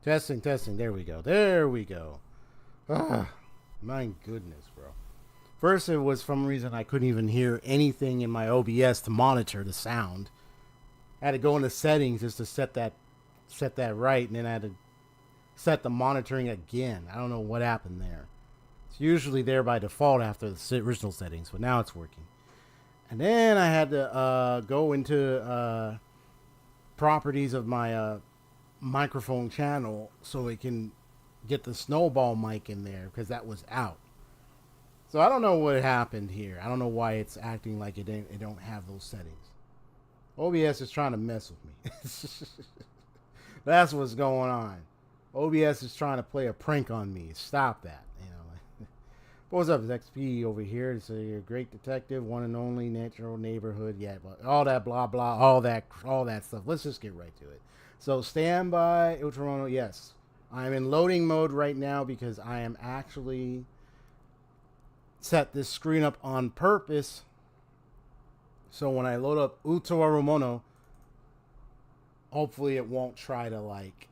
Testing, testing. There we go. There we go. Ah, my goodness, bro. First, it was for some reason I couldn't even hear anything in my OBS to monitor the sound. I had to go into settings just to set that right, and then I had to set the monitoring again. I don't know what happened there. It's usually there by default after the original settings, but now it's working. And then I had to go into properties of my microphone channel so it can get the snowball mic in there because that was out. So I don't know what happened here. I don't know why it's acting like it don't have those settings. OBS is trying to mess with me. That's what's going on. OBS is trying to play a prank on me. Stop that. You know. What's up? It's XP over here. So you're a great detective, one and only natural neighborhood. Yeah, but all that blah blah, all that stuff. Let's just get right to it. So stand by, Utawarerumono. Yes, I'm in loading mode right now because I am actually set this screen up on purpose. So when I load up Utawarerumono, hopefully it won't try to like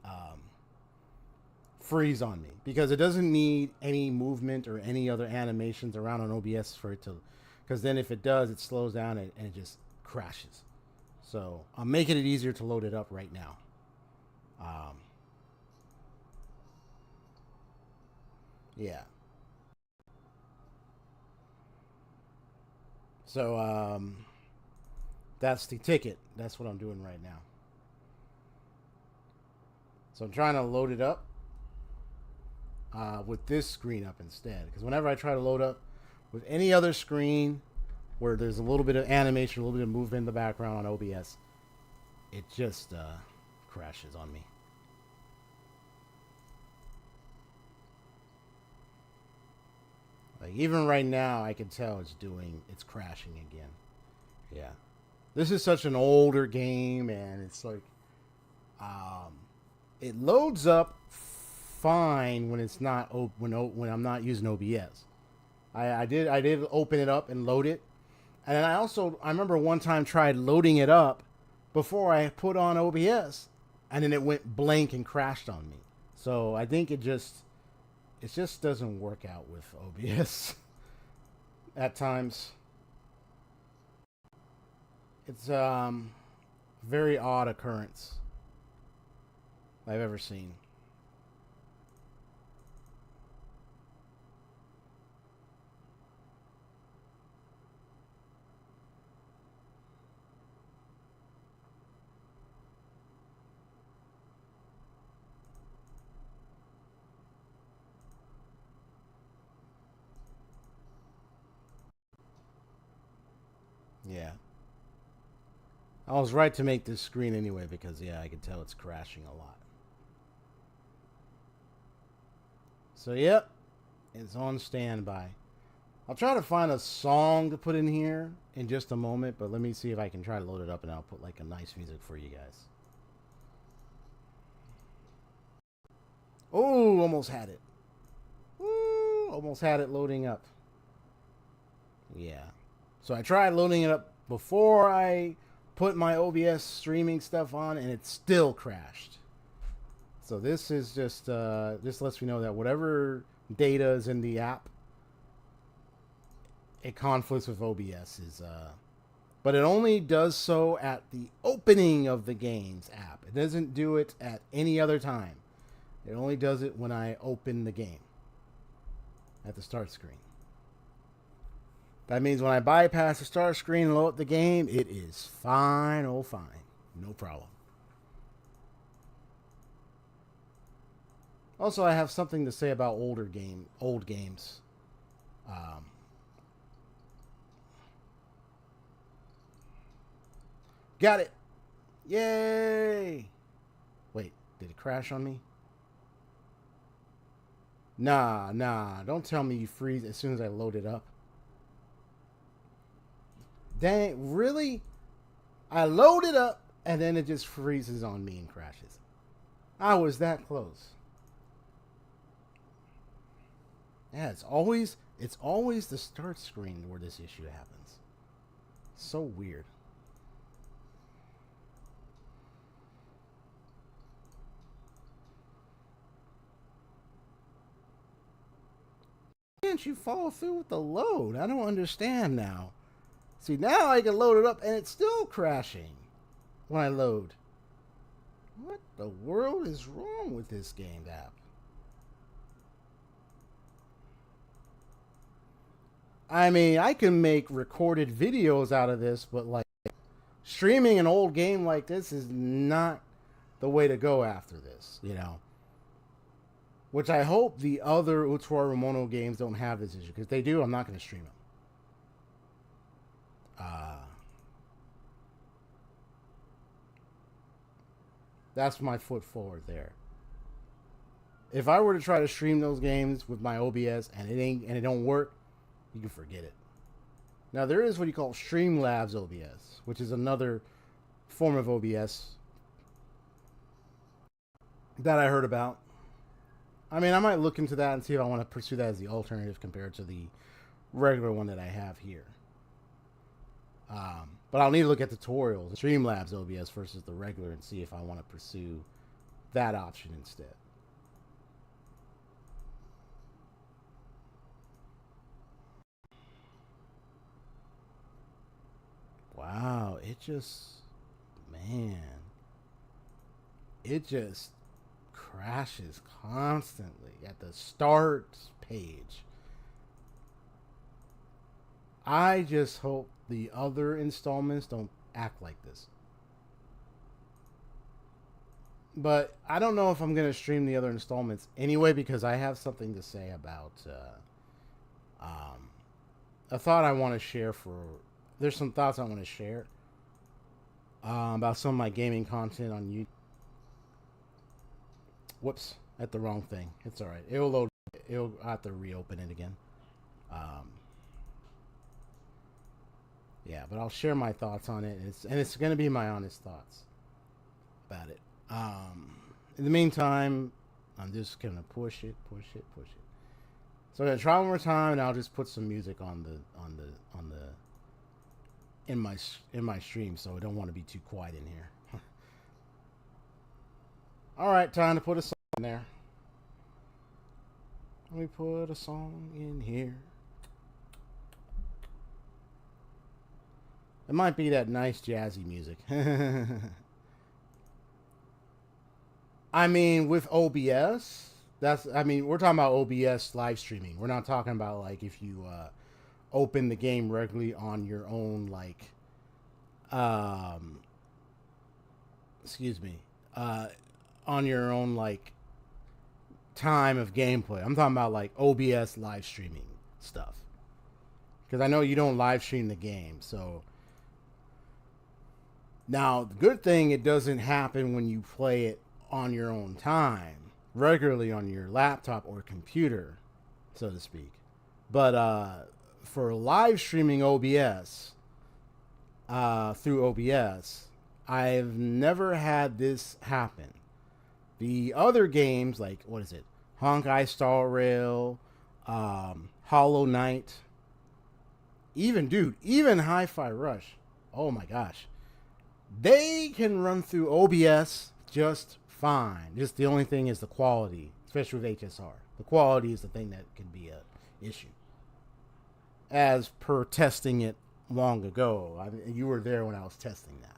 freeze on me because it doesn't need any movement or any other animations around on OBS for it to, because then if it does, it slows down and it just crashes. So I'm making it easier to load it up right now. Yeah. So that's the ticket. That's what I'm doing right now. So I'm trying to load it up with this screen up instead. Because whenever I try to load up with any other screen where there's a little bit of animation, a little bit of movement in the background on OBS, it just crashes on me. Like even right now, I can tell it's crashing again. Yeah. This is such an older game, and it's like, it loads up fine when it's not when I'm not using OBS. I did open it up and load it, and then I remember one time tried loading it up before I put on OBS, and then it went blank and crashed on me. So I think it just doesn't work out with OBS at times. It's very odd occurrence I've ever seen. Yeah. I was right to make this screen anyway because, yeah, I can tell it's crashing a lot. So, yep, it's on standby. I'll try to find a song to put in here in just a moment, but let me see if I can try to load it up and I'll put like a nice music for you guys. Oh, almost had it. Ooh, almost had it loading up. Yeah. So I tried loading it up before I put my OBS streaming stuff on, and it still crashed. So this is just this lets me know that whatever data is in the app, it conflicts with OBS. But it only does so at the opening of the game's app. It doesn't do it at any other time. It only does it when I open the game at the start screen. That means when I bypass the start screen and load up the game, it is fine, oh fine. No problem. Also, I have something to say about old games. Got it. Yay. Wait, did it crash on me? Nah. Don't tell me you freeze as soon as I load it up. Dang, really? I load it up and then it just freezes on me and crashes. I was that close. Yeah, it's always the start screen where this issue happens. So weird. can't you follow through with the load? I don't understand now. See, now I can load it up and it's still crashing when I load. What the world is wrong with this game app? I mean, I can make recorded videos out of this, but like streaming an old game like this is not the way to go after this, you know. Which I hope the other Utawarerumono games don't have this issue. Because if they do, I'm not going to stream them. That's my foot forward there. If I were to try to stream those games with my OBS and it don't work, you can forget it. Now there is what you call Streamlabs OBS, which is another form of OBS that I heard about. I mean, I might look into that and see if I want to pursue that as the alternative compared to the regular one that I have here. But I'll need to look at tutorials, Streamlabs OBS versus the regular, and see if I want to pursue that option instead. Wow, it just crashes constantly at the start page. I just hope the other installments don't act like this. But I don't know if I'm going to stream the other installments anyway, because I have something to say about a thought I want to share there's some thoughts I want to share about some of my gaming content on YouTube. Whoops, at the wrong thing. It's alright. It'll load. I'll have to reopen it again. Yeah, but I'll share my thoughts on it. It's going to be my honest thoughts about it. In the meantime, I'm just going to push it. So I'm going to try one more time, and I'll just put some music in my stream, so I don't want to be too quiet in here. All right, time to put a song in there. Let me put a song in here. It might be that nice jazzy music. I mean, with OBS, we're talking about OBS live streaming. We're not talking about like if you open the game regularly on your own, like, on your own, like, time of gameplay. I'm talking about like OBS live streaming stuff. Because I know you don't live stream the game, so. Now, the good thing, it doesn't happen when you play it on your own time, regularly on your laptop or computer, so to speak. But for live streaming OBS, through OBS, I've never had this happen. The other games, like, what is it? Honkai Star Rail, Hollow Knight, even Hi-Fi Rush. Oh my gosh. They can run through OBS just fine. Just the only thing is the quality, especially with HSR. The quality is the thing that can be an issue. As per testing it long ago. You were there when I was testing that.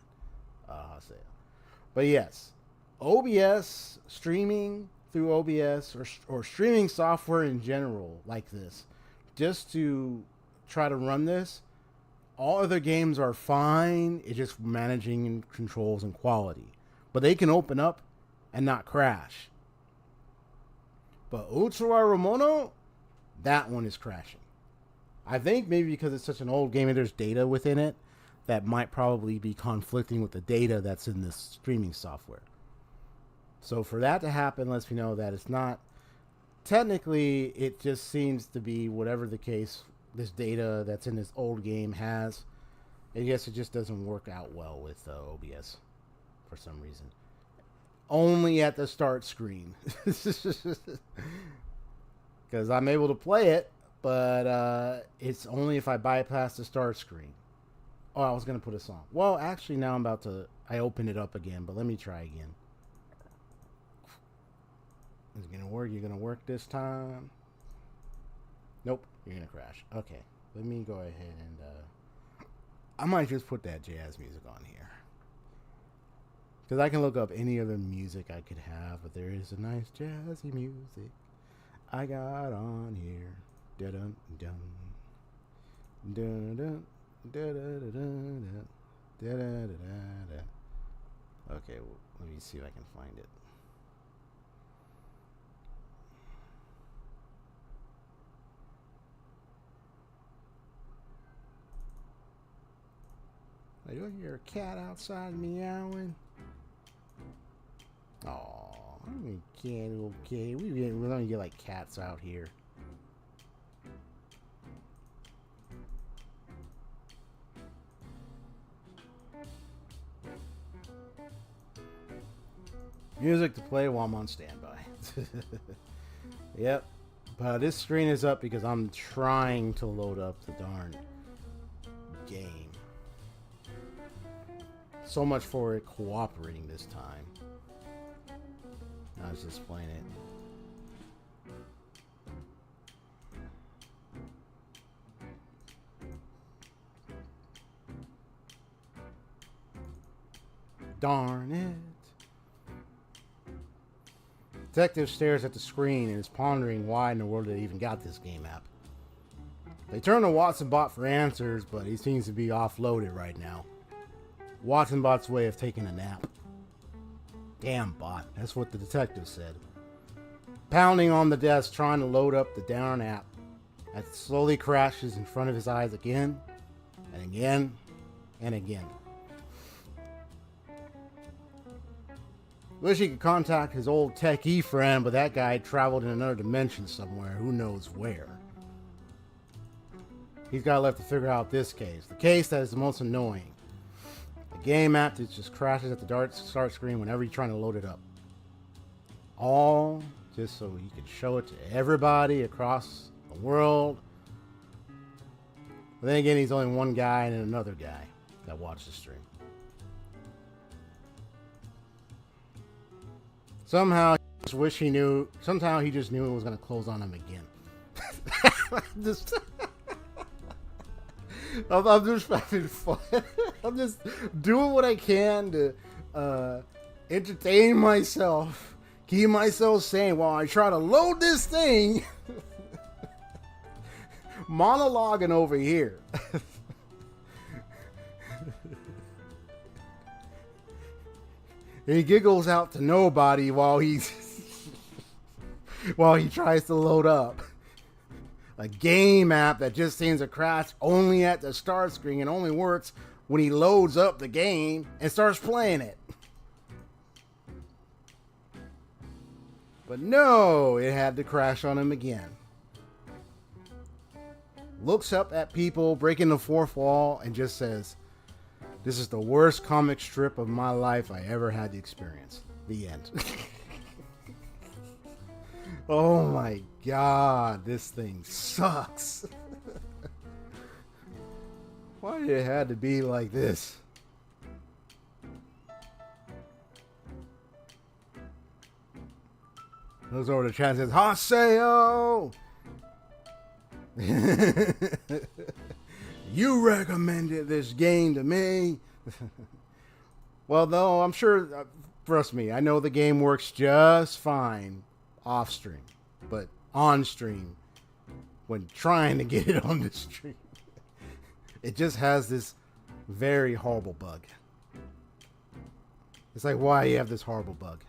But yes, OBS, streaming through OBS, or streaming software in general like this, just to try to run this, all other games are fine. It's just managing controls and quality. But they can open up and not crash. But Utawarerumono, that one is crashing. I think maybe because it's such an old game and there's data within it that might probably be conflicting with the data that's in this streaming software. So for that to happen lets me know that it's not... Technically, it just seems to be whatever the case... this data that's in this old game has. I guess it just doesn't work out well with OBS for some reason. Only at the start screen. Because I'm able to play it, but it's only if I bypass the start screen. Oh, I was going to put a song. Well, actually, now I opened it up again, but let me try again. Is it going to work? You're going to work this time? Nope, you're gonna crash. Okay, let me go ahead and I might just put that jazz music on here. Because I can look up any other music I could have, but there is a nice jazzy music I got on here. Dun dun dun dun dun dun dun. Okay, well, let me see if I can find it. I do hear a cat outside meowing. Oh, I mean, cat, okay. We don't get like cats out here. Music to play while I'm on standby. Yep. But this screen is up because I'm trying to load up the darn game. So much for it cooperating this time. I was just playing it. Darn it. Detective stares at the screen and is pondering why in the world they even got this game app. They turn to Watson Bot for answers, but he seems to be offloaded right now. Watson Bot's way of taking a nap. Damn Bot, that's what the detective said. Pounding on the desk trying to load up the darn app. As it slowly crashes in front of his eyes again, and again, and again. Wish he could contact his old techie friend, but that guy traveled in another dimension somewhere, who knows where. He's got left to figure out this case. The case that is the most annoying. The game app that just crashes at the start screen whenever you're trying to load it up. All just so he could show it to everybody across the world. But then again, he's only one guy and another guy that watched the stream. Somehow he just knew it was going to close on him again. I'm just having fun. I'm just doing what I can to entertain myself, keep myself sane while I try to load this thing. Monologuing over here. And he giggles out to nobody while he tries to load up a game app that just seems to crash only at the start screen and only works when he loads up the game and starts playing it. But no, it had to crash on him again. Looks up at people breaking the fourth wall and just says, "This is the worst comic strip of my life I ever had to experience." The end. Oh my god, this thing sucks. Why did it have to be like this? Goes over to chat and says, "Haseo! You recommended this game to me." Well, though, I'm sure, trust me, I know the game works just fine off stream, but on stream, when trying to get it on the stream, it just has this very horrible bug. It's like, why you have this horrible bug?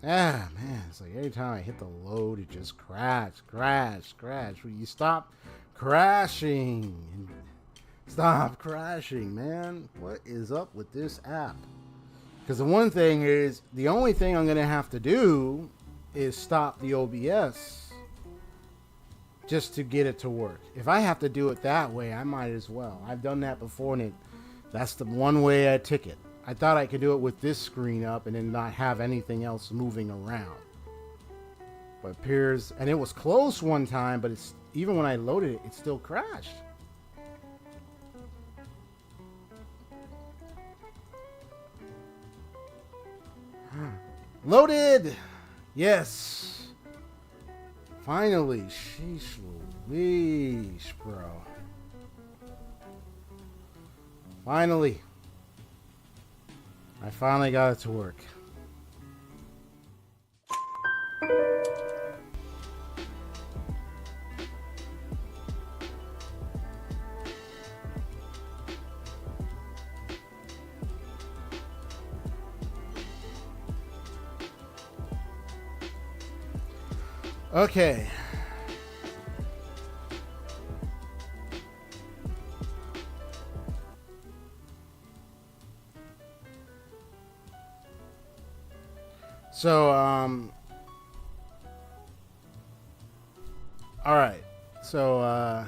Ah, man, it's like every time I hit the load, it just crash. Will you stop crashing? Stop crashing, man. What is up with this app? Because the one thing is, the only thing I'm going to have to do is stop the OBS just to get it to work. If I have to do it that way, I might as well. I've done that before and That's the one way I took it. I thought I could do it with this screen up and then not have anything else moving around. But it appears, and it was close one time, but it's even when I loaded it, it still crashed. Loaded! Yes! Finally! Sheesh Louise, bro. Finally! I finally got it to work. Okay. So, all right. So,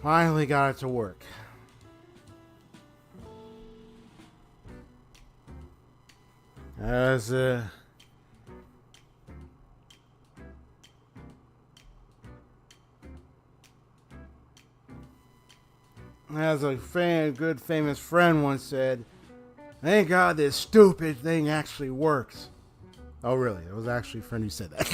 finally got it to work. As a good famous friend once said, "Thank God this stupid thing actually works." Oh, really? It was actually a friend who said that.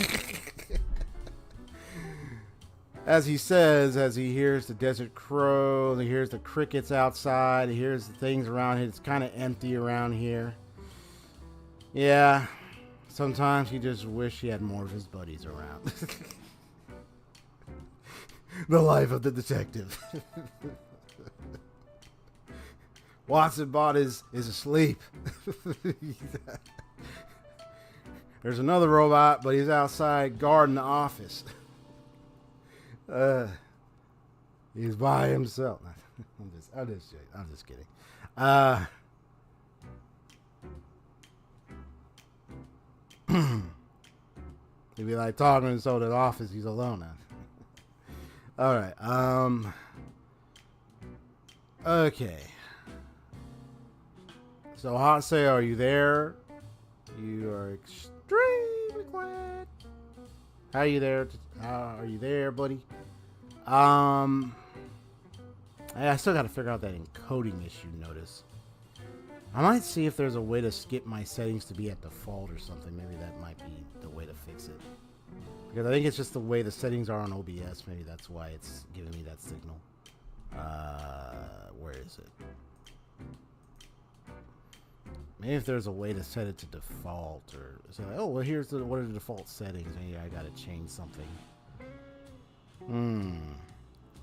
As he says, as he hears the desert crow, he hears the crickets outside, he hears the things around here. It's kind of empty around here. Yeah, sometimes he just wish he had more of his buddies around. The life of the detective. Watson Bot is asleep. There's another robot, but he's outside guarding the office. He's by himself. I'm just kidding. He'd be like talking so the office, he's alone now. All right. Okay. So Hot Say, are you there? You are extremely quiet. How are you there? How are you there, buddy? I still got to figure out that encoding issue. Notice. I might see if there's a way to skip my settings to be at default or something. Maybe that might be the way to fix it. Because I think it's just the way the settings are on OBS. Maybe that's why it's giving me that signal. Where is it? Maybe if there's a way to set it to default, or say, oh, well, here's what are the default settings? Maybe I gotta change something.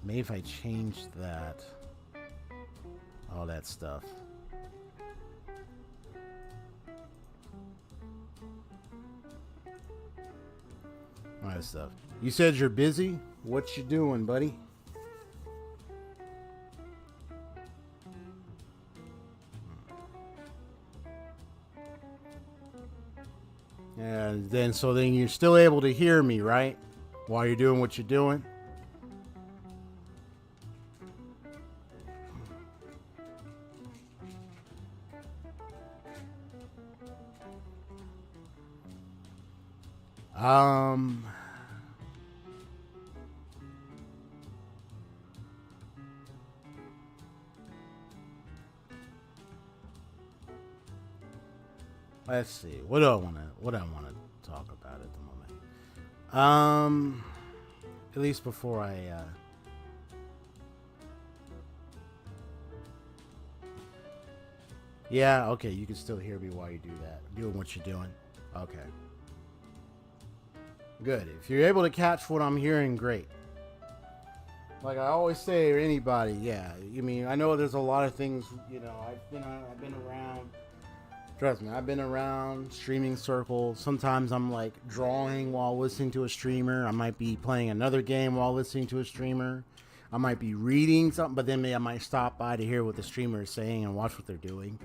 Maybe if I change that, all that stuff. All that stuff. You said you're busy? What you doing, buddy? And then you're still able to hear me, right? While you're doing what you're doing. Let's see. What do I want to talk about at the moment? At least before I yeah, okay, you can still hear me while you do that. Doing what you're doing. Okay. Good. If you're able to catch what I'm hearing, great. Like I always say to anybody, yeah. I mean, I know there's a lot of things, you know, I've been around. Trust me, I've been around streaming circles. Sometimes I'm like drawing while listening to a streamer. I might be playing another game while listening to a streamer. I might be reading something, but then maybe I might stop by to hear what the streamer is saying and watch what they're doing.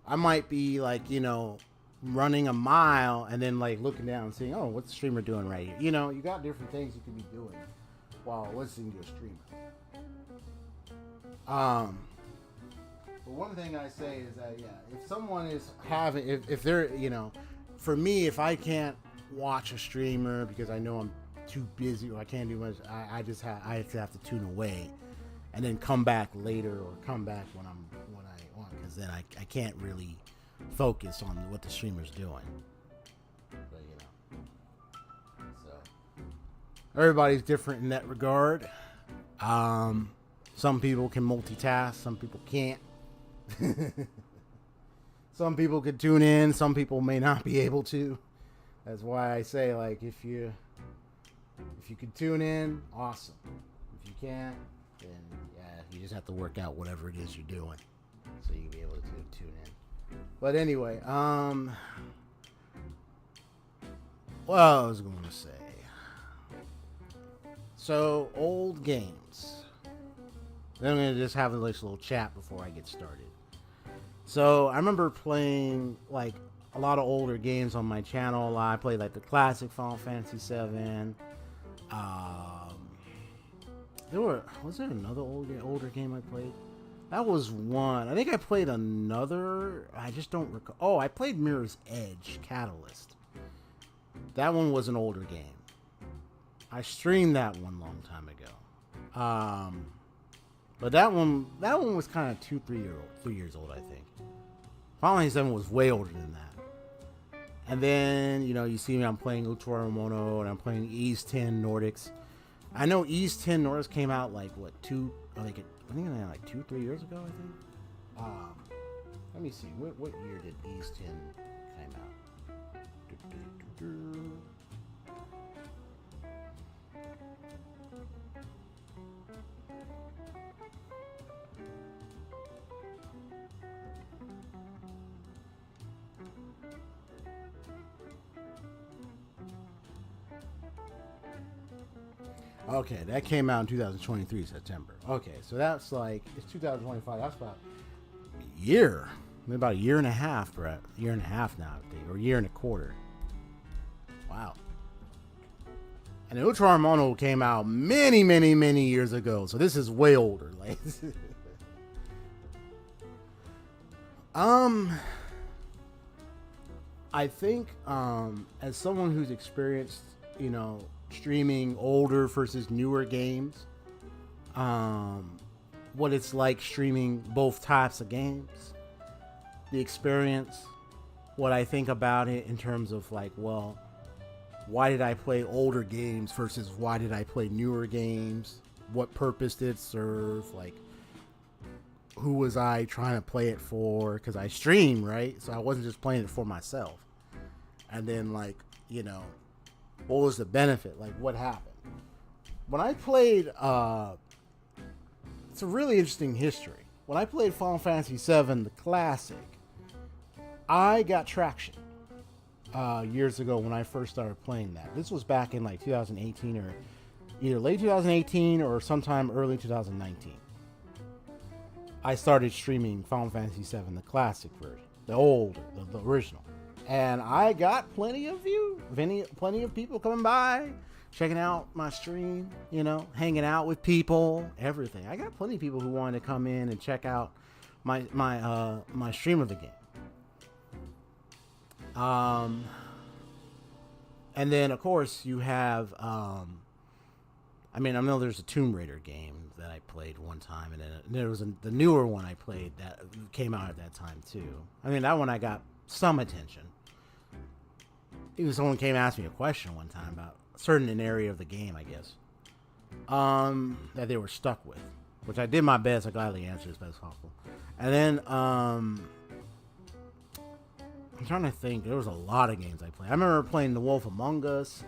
I might be like, you know, running a mile and then like looking down and seeing, oh, what's the streamer doing right here? You know, you got different things you can be doing while listening to a streamer. But one thing I say is that, yeah, if someone is having, if they're, you know, for me, if I can't watch a streamer because I know I'm too busy or I can't do much, I just have to tune away and then come back later or come back when I want, because then I can't really focus on what the streamer's doing. But, you know, so everybody's different in that regard. Some people can multitask, some people can't. Some people could tune in, some people may not be able to. That's why I say, like, if you can tune in, awesome. If you can't, then yeah, you just have to work out whatever it is you're doing so you can be able to tune in. But anyway, what I was going to say. So, old games. Then I'm going to just have a nice little chat before I get started. So, I remember playing, like, a lot of older games on my channel. I played, like, the classic Final Fantasy VII. Was there another older game I played? That was one. I think I played another. I just don't recall. Oh, I played Mirror's Edge Catalyst. That one was an older game. I streamed that one long time ago. But that one was kind of 3 years old, I think. Final Fantasy VII was way older than that. And then, you know, you see me, I'm playing Utawarerumono, and I'm playing East 10 Nordics. I know East 10 Nordics came out like, what, I think like 2-3 years ago, I think. Let me see, what year did East 10 come out? Okay, that came out in 2023, September. Okay, so that's like, it's 2025. That's about a year. About a year and a half, Brett. A year and a half now, I think. Or a year and a quarter. Wow. And Utawarerumono came out many, many, many years ago. So this is way older. Like, I think, as someone who's experienced, you know, streaming older versus newer games, what it's like streaming both types of games, the experience, what I think about it in terms of like, well, why did I play older games versus why did I play newer games? What purpose did it serve? Like, who was I trying to play it for? Because I stream, right? So I wasn't just playing it for myself. And then, like, you know, what was the benefit? Like, what happened? When I played, it's a really interesting history. When I played Final Fantasy VII, the classic, I got traction years ago when I first started playing that. This was back in like 2018 or either late 2018 or sometime early 2019. I started streaming Final Fantasy VII, the classic version, the old, the original. And I got plenty of people coming by, checking out my stream, you know, hanging out with people, everything. I got plenty of people who wanted to come in and check out my stream of the game. And then of course you have, I know there's a Tomb Raider game that I played one time, and then there was the newer one I played that came out at that time too. I mean, that one I got some attention. Even someone came and asked me a question one time about a certain area of the game, I guess, that they were stuck with, which I did my best. I gladly answered as best as possible. And then I'm trying to think. There was a lot of games I played. I remember playing The Wolf Among Us.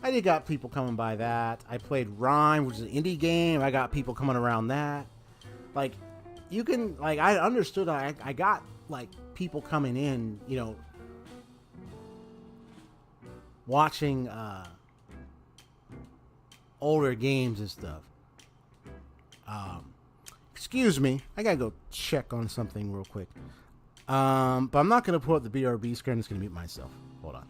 I did got people coming by that. I played Rhyme, which is an indie game. I got people coming around that. Like, you can, like, I understood. I got, like, people coming in, you know, watching older games and stuff. Excuse me, I gotta go check on something real quick. But I'm not gonna put up the BRB screen. I'm just gonna mute myself. Hold on.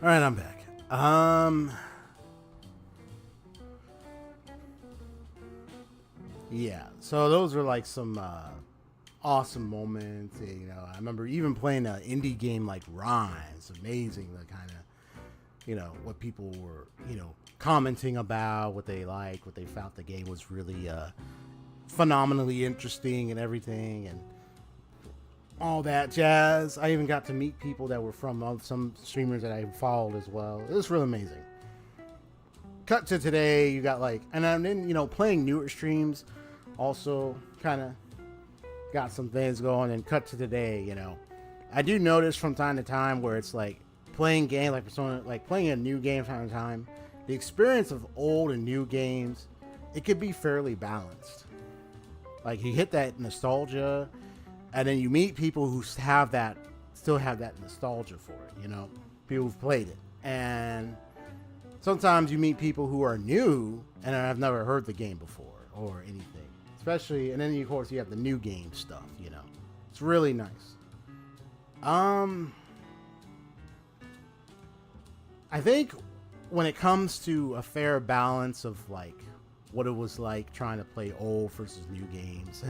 All right, I'm back. Yeah. So those were like some awesome moments. You know, I remember even playing an indie game like Rhyme. It's amazing the kind of, you know, what people were, you know, commenting about, what they liked, what they felt the game was really phenomenally interesting and everything, and all that jazz. I even got to meet people that were from some streamers that I followed as well. It was really amazing. Cut to today, you got like, and then, you know, playing newer streams also kind of got some things going. And cut to today, you know, I do notice from time to time where it's like playing game, like Persona, like playing a new game from time to time, the experience of old and new games, it could be fairly balanced. Like you hit that nostalgia, and then you meet people who have that, still have that nostalgia for it, you know, people who've played it. And sometimes you meet people who are new and have never heard the game before or anything, especially, and then of course you have the new game stuff, you know, it's really nice. I think when it comes to a fair balance of like what it was like trying to play old versus new games.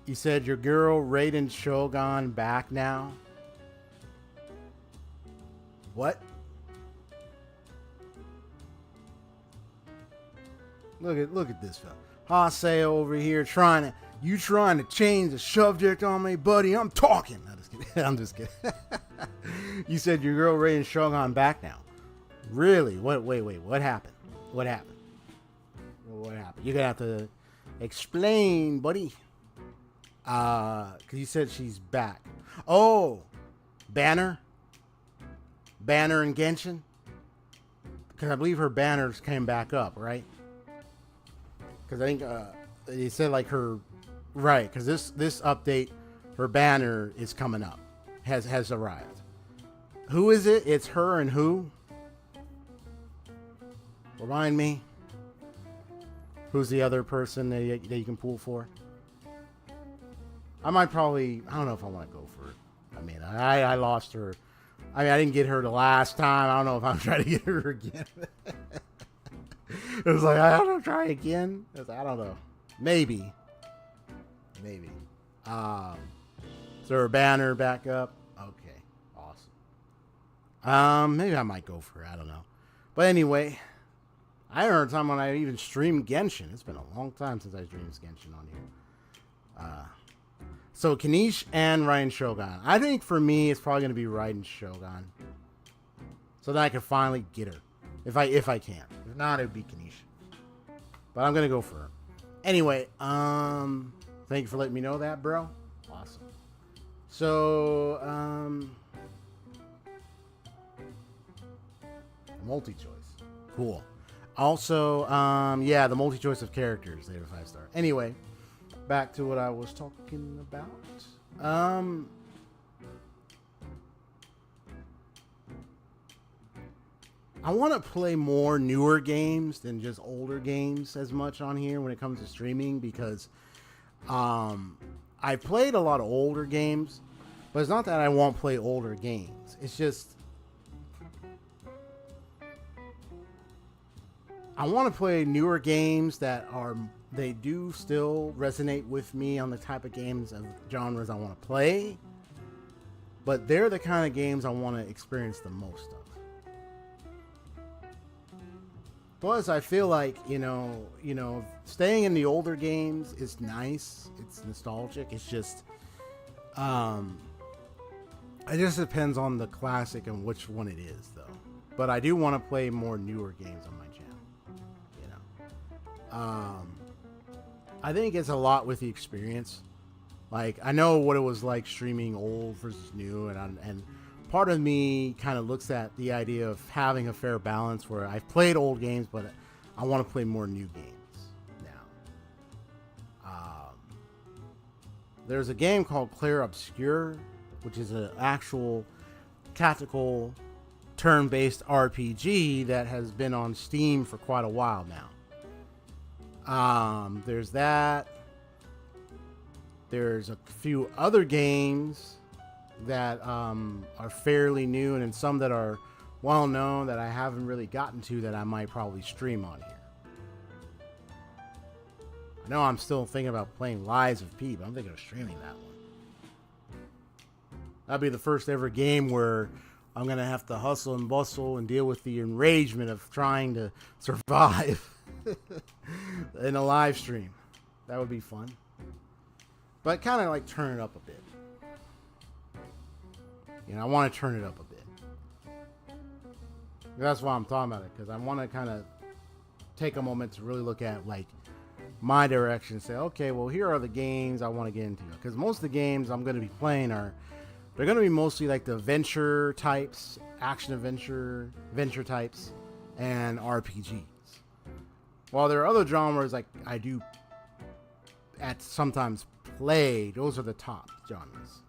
You said your girl Raiden Shogun back now. What? Look at this fella. Haseo over here trying to change the subject on me, buddy. I'm talking. I'm just kidding. I'm just kidding. You said your girl Raiden Shogun back now. Really? Wait. What happened? What happened? You're gonna have to explain, buddy. Cause you said she's back. Oh, Banner and Genshin. Because I believe her banners came back up, right? Because I think they said like her, right? Because this update, her banner is coming up, has arrived. Who is it? It's her and who? Remind me. Who's the other person that you can pull for? I might probably, I don't know if I want to go for it. I mean, I lost her. I mean, I didn't get her the last time. I don't know if I'm trying to get her again. It was like, I don't know, try again. I don't know. Maybe. Maybe. Is there a banner back up? Okay, awesome. Maybe I might go for it. I don't know. But anyway, I don't know time when I even streamed Genshin. It's been a long time since I streamed Genshin on here. So Kanish and Raiden Shogun. I think for me, it's probably going to be Raiden Shogun. So then I can finally get her. If I can. If not, it would be Kanish. But I'm going to go for her. Anyway, thank you for letting me know that, bro. Awesome. So, multi-choice. Cool. Also, yeah, the multi-choice of characters. They have a 5-star. Anyway, back to what I was talking about. I want to play more newer games than just older games as much on here when it comes to streaming because I played a lot of older games, but it's not that I won't play older games. It's just I want to play newer games that they do still resonate with me on the type of games of genres I want to play, but they're the kind of games I want to experience the most of. Plus, I feel like, you know, staying in the older games is nice. It's nostalgic. It's just, it just depends on the classic and which one it is, though. But I do want to play more newer games on my channel. You know, I think it's a lot with the experience. Like, I know what it was like streaming old versus new, and part of me kind of looks at the idea of having a fair balance where I've played old games, but I want to play more new games now. There's a game called Clair Obscur, which is an actual tactical turn-based RPG that has been on Steam for quite a while now. There's that. There's a few other games that are fairly new, and then some that are well known that I haven't really gotten to that I might probably stream on here. I know I'm still thinking about playing Lies of P, but I'm thinking of streaming that one. That'll be the first ever game where I'm gonna have to hustle and bustle and deal with the enragement of trying to survive in a live stream. That would be fun, but kind of like turn it up a bit. You know, I want to turn it up a bit. That's why I'm talking about it, because I want to kind of take a moment to really look at, like, my direction and say, okay, well, here are the games I want to get into. Because most of the games I'm going to be playing they're going to be mostly like the adventure types, action adventure types, and RPGs. While there are other genres like I do sometimes play, those are the top genres.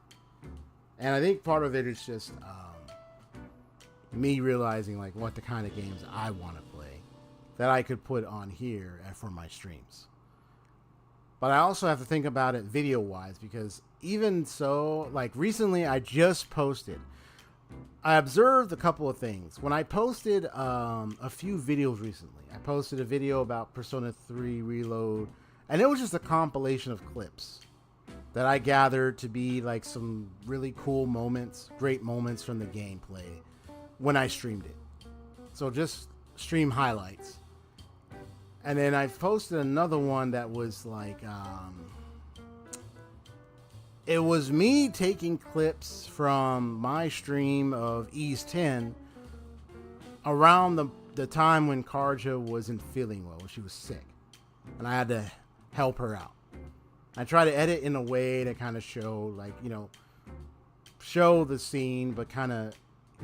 And I think part of it is just me realizing like what the kind of games I want to play that I could put on here for my streams. But I also have to think about it video-wise, because even so, like recently I just posted. I observed a couple of things. When I posted a few videos recently, I posted a video about Persona 3 Reload, and it was just a compilation of clips that I gathered to be like some really cool moments, great moments from the gameplay when I streamed it. So just stream highlights. And then I posted another one that was like, it was me taking clips from my stream of Ease 10 around the time when Karja wasn't feeling well. She was sick. And I had to help her out. I try to edit in a way to kind of show, like, you know, show the scene, but kind of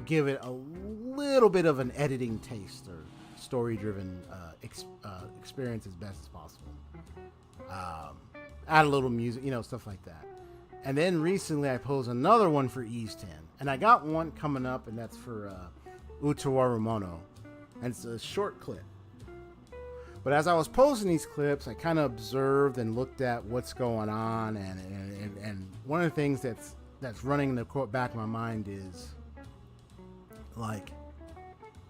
give it a little bit of an editing taste or story-driven experience as best as possible. Add a little music, you know, stuff like that. And then recently I posed another one for Ease 10. And I got one coming up, and that's for Utawarerumono. And it's a short clip. But as I was posting these clips, I kind of observed and looked at what's going on, and one of the things that's running in the back of my mind is, like,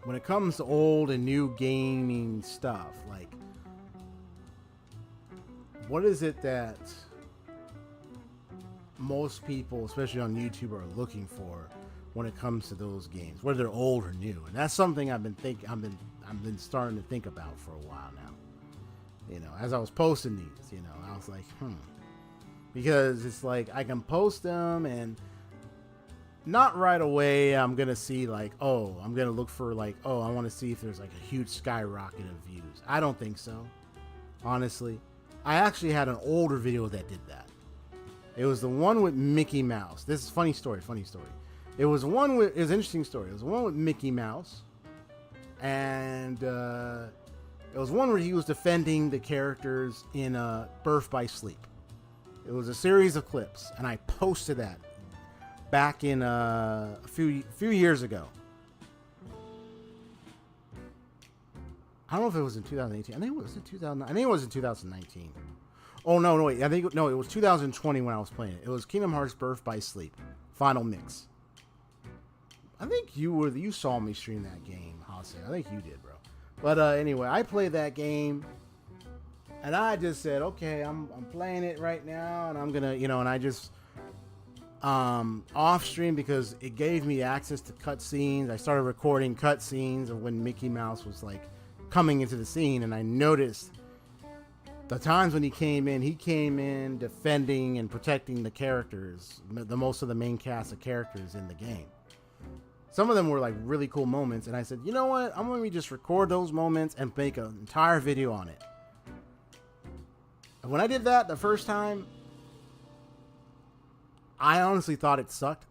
when it comes to old and new gaming stuff, like, what is it that most people, especially on YouTube, are looking for when it comes to those games, whether they're old or new. And that's something I've been starting to think about for a while now. You know, as I was posting these, you know, I was like, because it's like I can post them and not right away I'm gonna see like, oh, I'm gonna look for like, oh, I want to see if there's like a huge skyrocket of views. I don't think so, honestly. I actually had an older video that did that. It was the one with Mickey Mouse. This is funny story. It was an interesting story. It was one with Mickey Mouse, and it was one where he was defending the characters in Birth by Sleep. It was a series of clips, and I posted that back in a few years ago. I don't know if it was in 2018. I think it was in 2000. I think it was in 2019. Oh no, wait. It was 2020 when I was playing it. It was Kingdom Hearts Birth by Sleep, Final Mix. I think you saw me stream that game, Hase. I think you did, bro. But anyway, I played that game, and I just said, okay, I'm playing it right now, and I'm gonna, you know, and I just off stream because it gave me access to cutscenes. I started recording cutscenes of when Mickey Mouse was like coming into the scene, and I noticed the times when he came in defending and protecting the characters, most of the main cast of characters in the game. Some of them were like really cool moments, and I said, you know what? I'm going to just record those moments and make an entire video on it. And when I did that the first time, I honestly thought it sucked.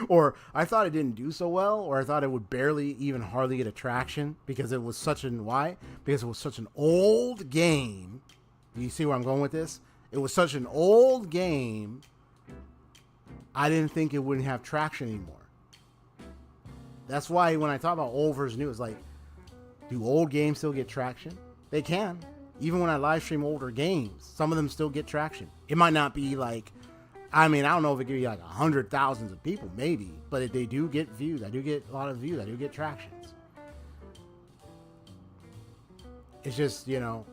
Or I thought it didn't do so well, or I thought it would hardly get traction because it was such an old game. Do you see where I'm going with this? It was such an old game. I didn't think it wouldn't have traction anymore. That's why when I talk about old versus new, it's like, do old games still get traction? They can. Even when I live stream older games, some of them still get traction. It might not be like, I mean, I don't know if it gives you like 100,000 of people, maybe, but they do get views. I do get a lot of views. I do get tractions. It's just, you know,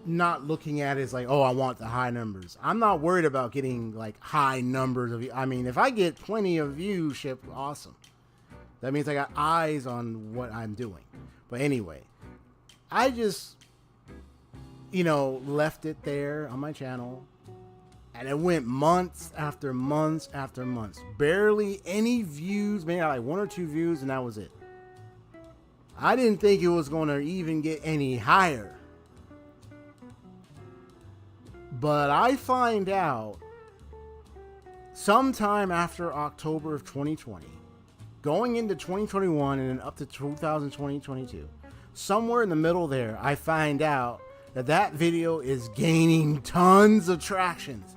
not looking at it as like, oh, I want the high numbers. I'm not worried about getting like high numbers of. I mean, if I get plenty of viewership, awesome. That means I got eyes on what I'm doing. But anyway, I just, you know, left it there on my channel, and it went months after months after months. Barely any views, maybe like 1 or 2 views, and that was it. I didn't think it was going to even get any higher. But I find out sometime after October of 2020, going into 2021 and then up to 2022, somewhere in the middle there, I find out that video is gaining tons of tractions.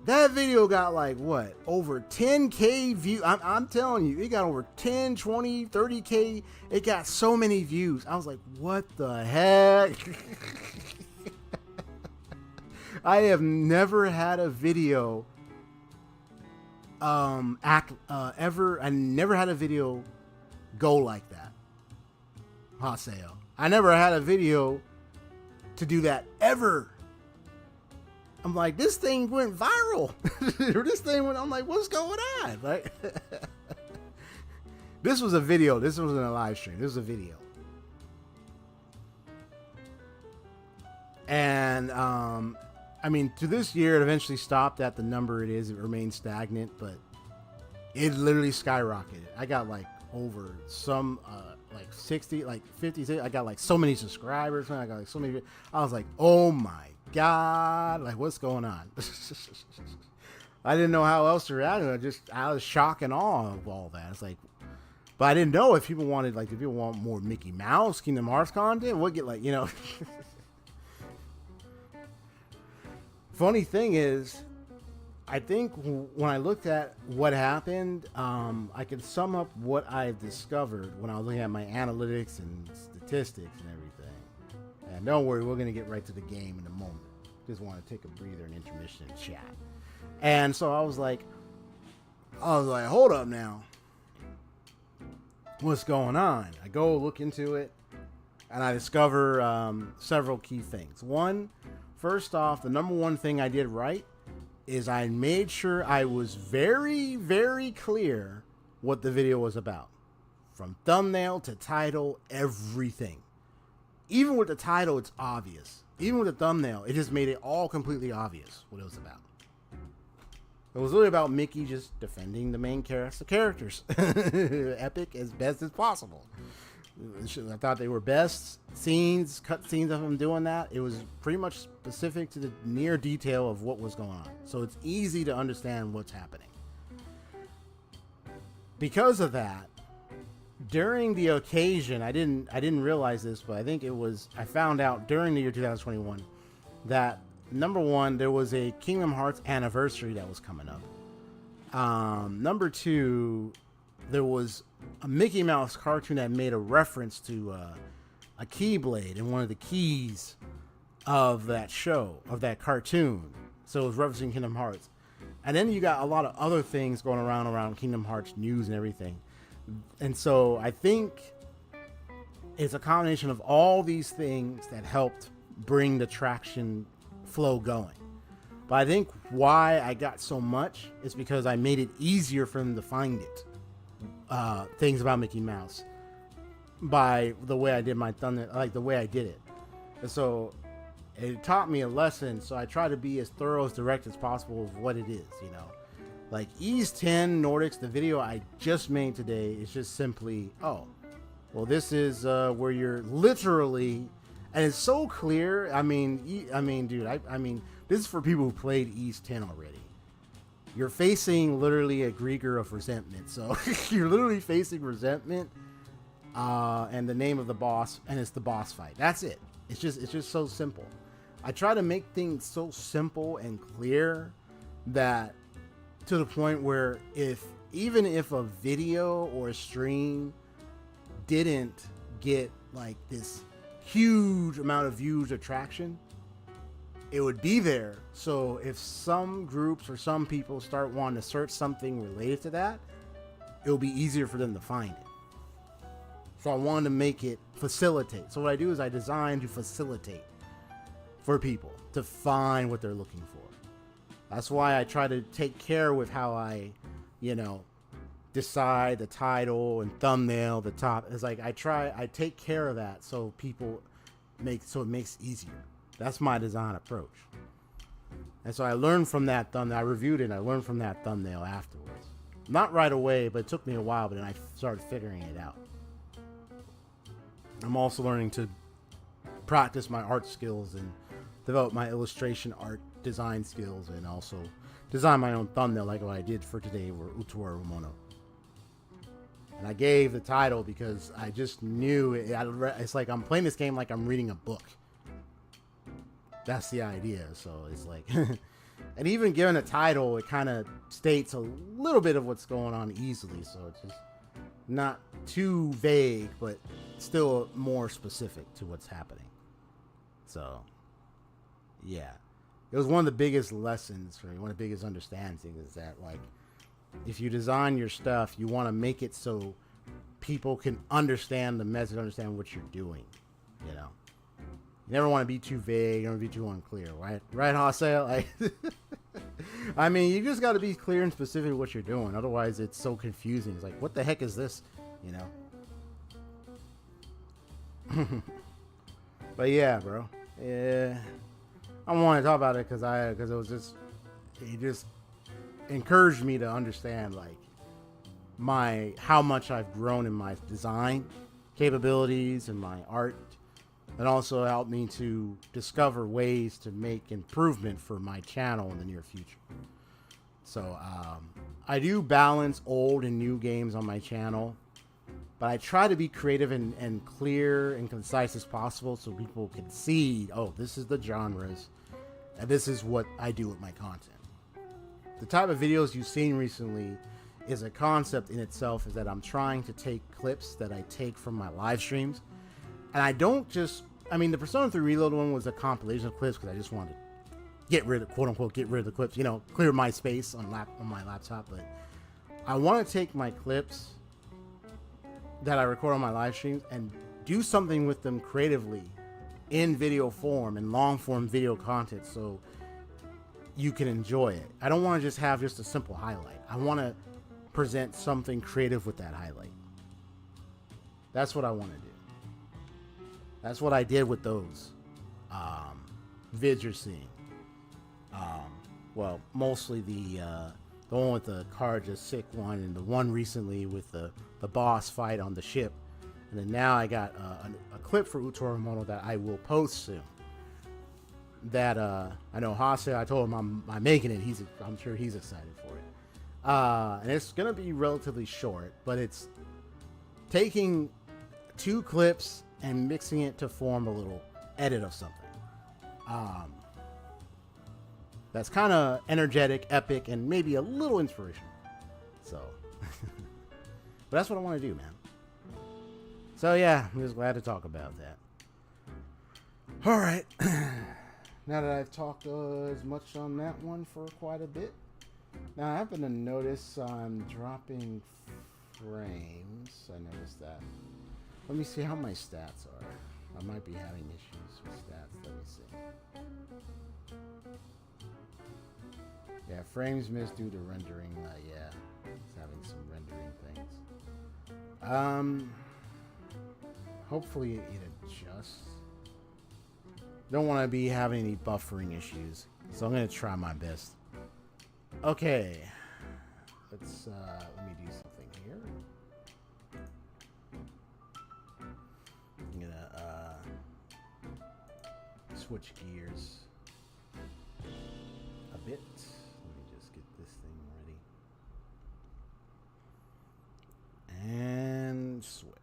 That video got like, what, over 10K views. I'm telling you, it got over 10, 20, 30K. It got so many views. I was like, what the heck? I have never had a video I never had a video go like that. Haseo. I never had a video to do that ever. I'm like, this thing went viral. I'm like, what's going on? Like, this was a video. This wasn't a live stream. This was a video. And, I mean, to this year, it eventually stopped at the number it is. It remained stagnant, but it literally skyrocketed. I got like over some, like 60, like 50. I got like so many subscribers. I got like so many. I was like, oh my God, like what's going on? I didn't know how else to react. I was shocked and awe of all that. It's like, but I didn't know if people wanted, like, if people want more Mickey Mouse, Kingdom Hearts content, what get like, you know. Funny thing is, I think when I looked at what happened, I could sum up what I've discovered when I was looking at my analytics and statistics and everything. And don't worry, we're going to get right to the game in a moment. Just want to take a breather and intermission and chat. And so I was like, hold up now. What's going on? I go look into it, and I discover several key things. One, First off, the number one thing I did right is I made sure I was very, very clear what the video was about. From thumbnail to title, everything. Even with the title, it's obvious. Even with the thumbnail, it just made it all completely obvious what it was about. It was really about Mickey just defending the main characters. Epic as best as possible. I thought they were best scenes, cut scenes of him doing that. It was pretty much specific to the near detail of what was going on. So it's easy to understand what's happening. Because of that, during the occasion, I didn't realize this, but I found out during the year 2021 that number one, there was a Kingdom Hearts anniversary that was coming up. Number two, there was a Mickey Mouse cartoon that made a reference to a Keyblade and one of the keys of that show, of that cartoon. So it was referencing Kingdom Hearts. And then you got a lot of other things going around Kingdom Hearts news and everything. And so I think it's a combination of all these things that helped bring the traction flow going. But I think why I got so much is because I made it easier for them to find it. Things about Mickey Mouse by the way I did my thumbnail, like the way I did it. And so it taught me a lesson. So I try to be as thorough, as direct as possible of what it is, you know. Like Ease 10 Nordics, the video I just made today is just simply, oh, well, this is where you're literally, and it's so clear. I mean, dude, I mean, this is for people who played Ease 10 already. You're facing literally a Grieger of resentment. So you're literally facing resentment and the name of the boss, and it's the boss fight. That's it. It's just so simple. I try to make things so simple and clear that to the point where even if a video or a stream didn't get like this huge amount of views or traction, it would be there. So if some groups or some people start wanting to search something related to that, it'll be easier for them to find it. So I wanted to make it facilitate. So what I do is I design to facilitate for people to find what they're looking for. That's why I try to take care with how I, decide the title and thumbnail, the top. It's like I take care of that so people it makes it easier. That's my design approach. And so I learned from that thumbnail. I reviewed it and I learned from that thumbnail afterwards. Not right away, but it took me a while, but then I started figuring it out. I'm also learning to practice my art skills and develop my illustration art design skills and also design my own thumbnail like what I did for today with Utawarerumono. And I gave the title because I just knew it's like I'm playing this game like I'm reading a book. That's the idea. So it's like, and even given a title, it kind of states a little bit of what's going on easily. So it's just not too vague, but still more specific to what's happening. So, yeah. It was one of the biggest lessons for me, one of the biggest understandings is that, like, if you design your stuff, you want to make it so people can understand the message, understand what you're doing, You never want to be too vague, you don't want to be too unclear, right? Right, Hakuowlo? Like, I mean, you just got to be clear and specific what you're doing. Otherwise, it's so confusing. It's like, what the heck is this? But yeah, bro. Yeah. I want to talk about it because it just encouraged me to understand like how much I've grown in my design capabilities and my art, and also helped me to discover ways to make improvement for my channel in the near future. So I do balance old and new games on my channel, but I try to be creative and clear and concise as possible so people can see, oh, this is the genres and this is what I do with my content. The type of videos you've seen recently is a concept in itself, is that I'm trying to take clips that I take from my live streams. And I don't just, the Persona 3 Reload one was a compilation of clips because I just wanted to get rid of, quote unquote, get rid of the clips, clear my space on my laptop. But I want to take my clips that I record on my live streams and do something with them creatively in video form and long form video content so you can enjoy it. I don't want to just have just a simple highlight. I want to present something creative with that highlight. That's what I want to do. That's what I did with those vids you're seeing. Well, mostly the one with the car just sick one, and the one recently with the boss fight on the ship. And then now I got a clip for Utawarerumono that I will post soon. That I know Hase, I told him I'm making it. I'm sure he's excited for it. And it's gonna be relatively short, but it's taking 2 clips and mixing it to form a little edit of something. That's kind of energetic, epic, and maybe a little inspirational. So, but that's what I want to do, man. So yeah, I'm just glad to talk about that. All right. Now that I've talked as much on that one for quite a bit, now I happen to notice I'm dropping frames. I noticed that. Let me see how my stats are. I might be having issues with stats. Let me see. Yeah, frames missed due to rendering. Yeah, it's having some rendering things. Hopefully it adjusts. Don't want to be having any buffering issues, so I'm gonna try my best. Okay, let's let me do something here. I'm gonna switch gears a bit. Let me just get this thing ready and switch.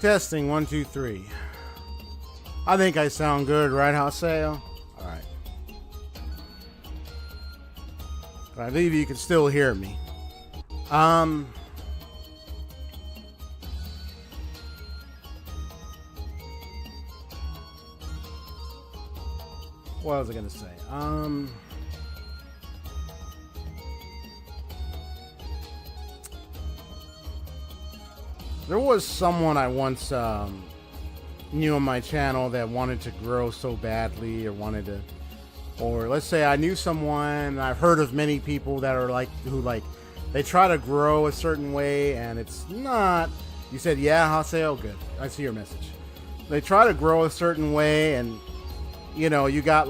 Testing 1 2 3. I think I sound good, right, Hakuowlo? All right. But I believe you can still hear me. What was I gonna say? There was someone I once knew on my channel that wanted to grow so badly, or let's say I knew someone, I've heard of many people that are who they try to grow a certain way and it's not. You said, yeah, I'll say, oh, good. I see your message. They try to grow a certain way, and you got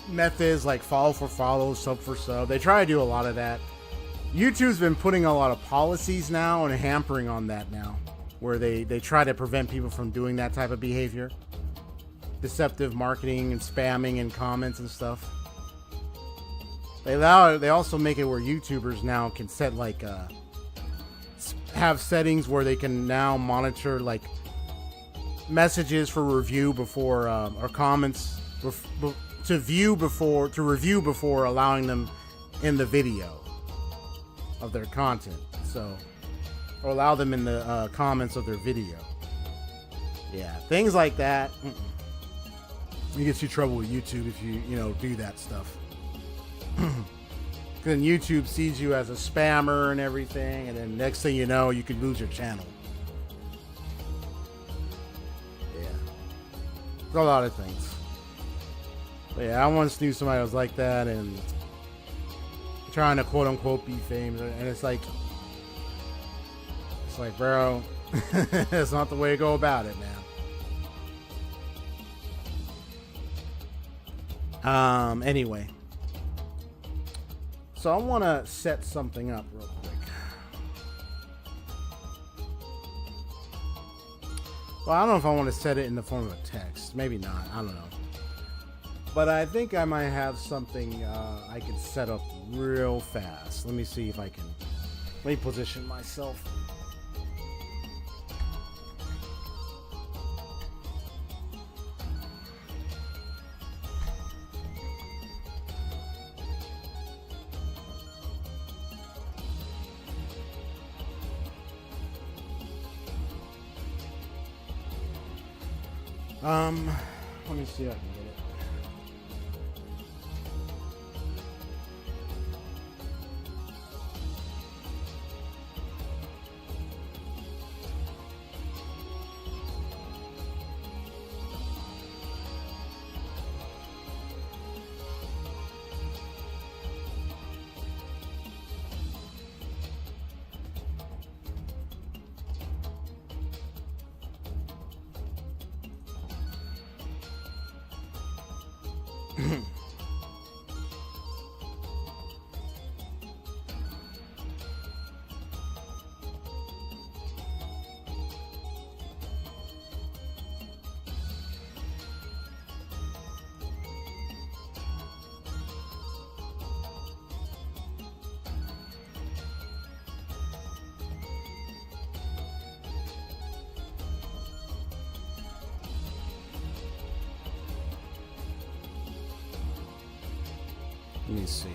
methods like follow for follow, sub for sub. They try to do a lot of that. YouTube's been putting a lot of policies now and hampering on that now, where they try to prevent people from doing that type of behavior. Deceptive marketing and spamming and comments and stuff. They also make it where YouTubers now can set have settings where they can now monitor messages for review before or comments to review before allowing them in the video of their content, or allow them in the comments of their video. Yeah, things like that. You get you trouble with YouTube if you do that stuff. Then YouTube sees you as a spammer and everything, and then next thing you know, you could lose your channel. Yeah, there's a lot of things. But yeah, I once knew somebody that was like that, and trying to quote unquote be famous, and it's like, bro, that's not the way to go about it, man. Anyway, so I want to set something up real quick. Well, I don't know if I want to set it in the form of a text. Maybe not. I don't know. But I think I might have something I can set up real fast. Let me see if I can. Let me position myself. Let me see if I can get it. Let me see.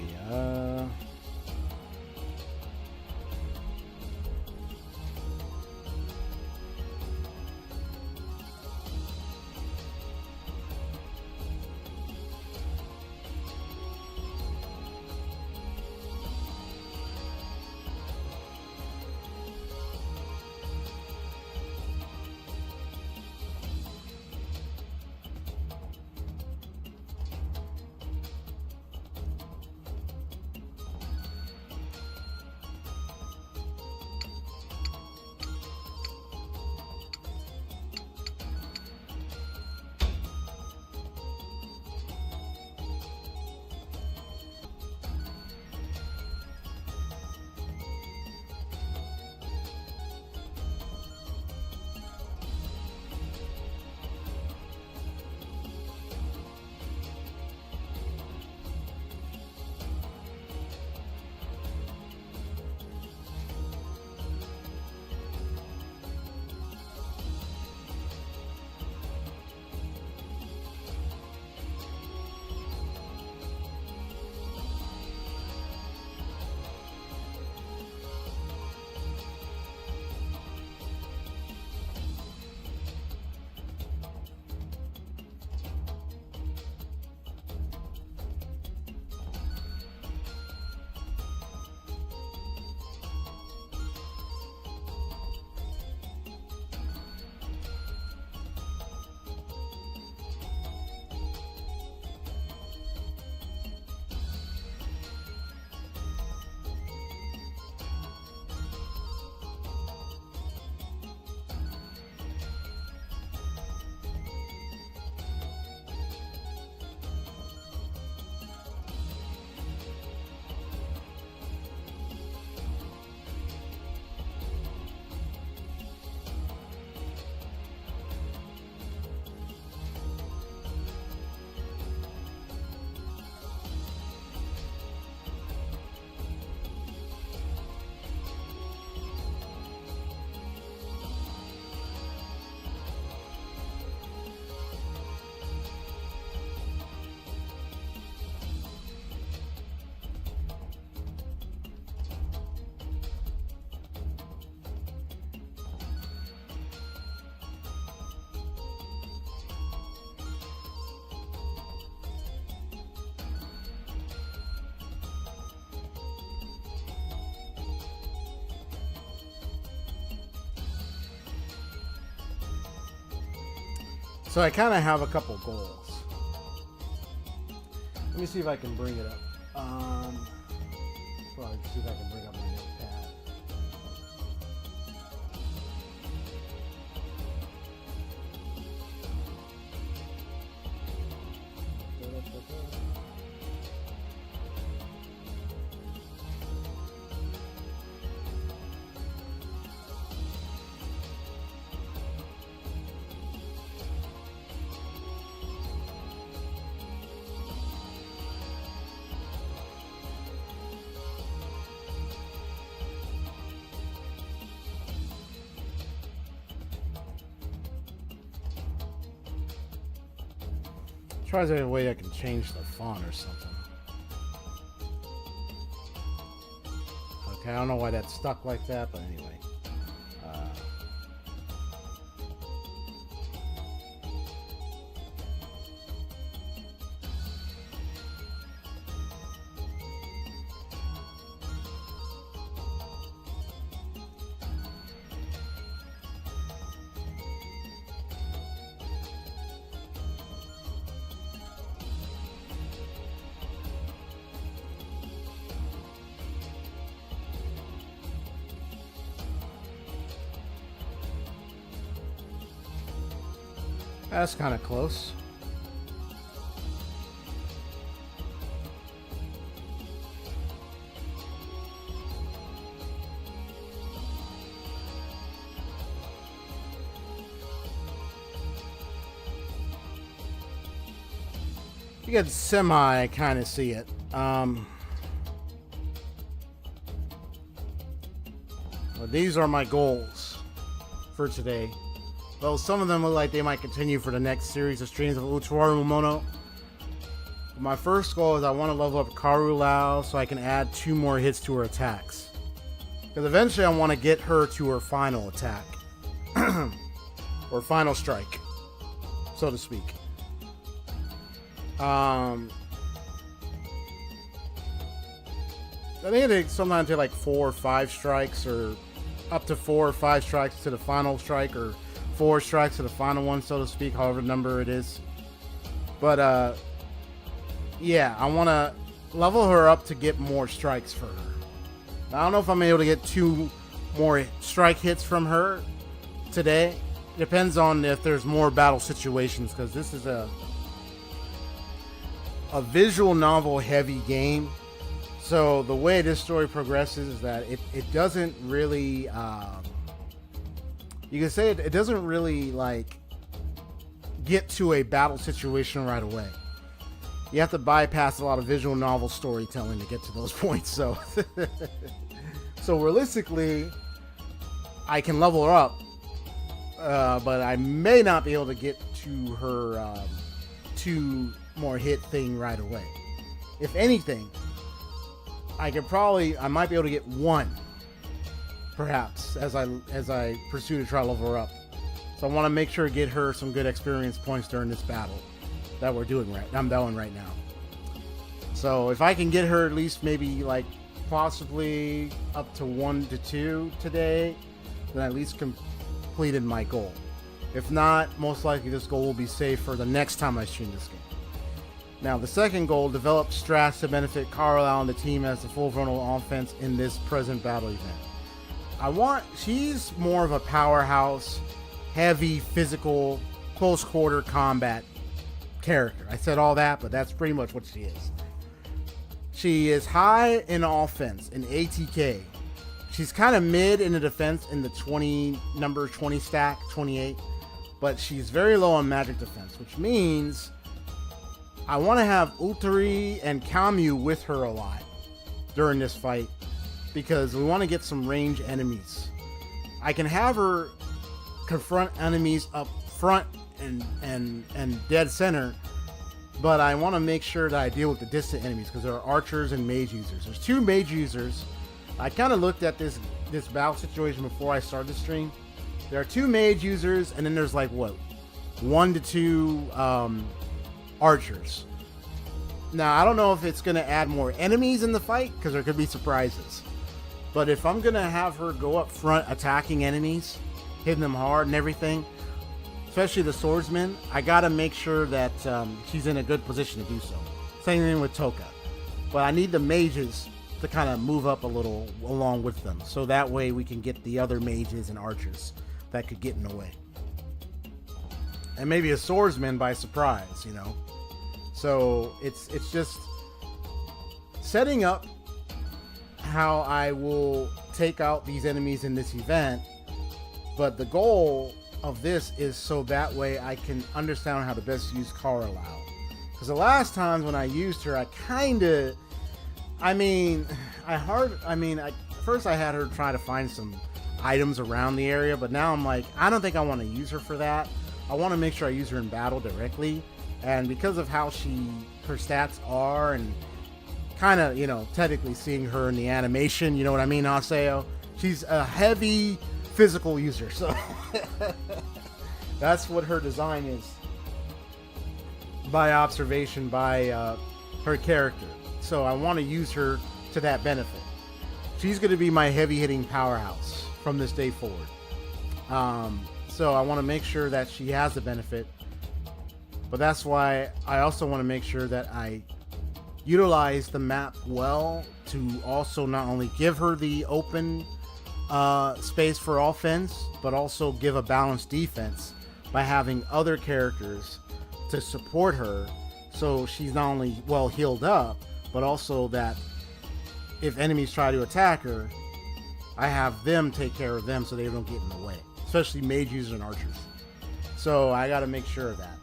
So I kind of have a couple goals. Let me see if I can bring it up. Well, see if I can bring up my notepad. Try to a way I can change the font or something. Okay, I don't know why that's stuck like that, but anyway. That's kind of close. You can semi kind of see it. Well, these are my goals for today. Well, some of them look like they might continue for the next series of streams of Utawarerumono. My first goal is I want to level up Karulau so I can add 2 more hits to her attacks. Because eventually I want to get her to her final attack. Or final strike, so to speak. I think they sometimes take like 4 or 5 strikes, or up to 4 or 5 strikes to the final strike, or 4 strikes to the final one, so to speak, however number it is. But yeah, I want to level her up to get more strikes for her. I don't know if I'm able to get 2 more strike hits from her today. Depends on if there's more battle situations, because this is a visual novel heavy game. So the way this story progresses is that it doesn't really you can say it doesn't really like get to a battle situation right away. You have to bypass a lot of visual novel storytelling to get to those points. So so realistically I can level her up, but I may not be able to get to her 2 more hit thing right away. If anything, I might be able to get 1 perhaps as I pursue to try to level her up. So I want to make sure to get her some good experience points during this battle that I'm doing right now. So if I can get her at least maybe like possibly up to 1 to 2 today, then I at least completed my goal. If not, most likely this goal will be saved for the next time I stream this game. Now, the second goal, develop strats to benefit Karulau and the team as the full frontal offense in this present battle event. She's more of a powerhouse, heavy, physical, close quarter combat character. I said all that, but that's pretty much what she is. She is high in offense, in ATK. She's kind of mid in the defense in the number 20 stack, 28, but she's very low on magic defense, which means I want to have Utari and Kamu with her a lot during this fight, because we want to get some range enemies. I can have her confront enemies up front and dead center, but I want to make sure that I deal with the distant enemies, because there are archers and mage users. There's 2 mage users. I kind of looked at this battle situation before I started the stream. There are 2 mage users, and then there's like what, 1 to 2 archers. Now, I don't know if it's going to add more enemies in the fight, because there could be surprises. But if I'm going to have her go up front attacking enemies, hitting them hard and everything, especially the swordsman, I got to make sure that she's in a good position to do so. Same thing with Toka. But I need the mages to kind of move up a little along with them, so that way we can get the other mages and archers that could get in the way. And maybe a swordsman by surprise, you know. So it's just setting up how I will take out these enemies in this event. But the goal of this is so that way I can understand how to best use Karulau. Because the last times when I used her, first I had her try to find some items around the area, but now I'm like, I don't think I want to use her for that. I want to make sure I use her in battle directly, And because of how her stats are, and kind of, technically seeing her in the animation, you know what I mean, Aseo? She's a heavy physical user, so that's what her design is. By observation, by her character. So I want to use her to that benefit. She's going to be my heavy-hitting powerhouse from this day forward. So I want to make sure that she has the benefit. But that's why I also want to make sure that I utilize the map well to also not only give her the open space for offense, but also give a balanced defense by having other characters to support her, so she's not only well healed up, but also that if enemies try to attack her, I have them take care of them so they don't get in the way, especially mage users and archers. So I got to make sure of that.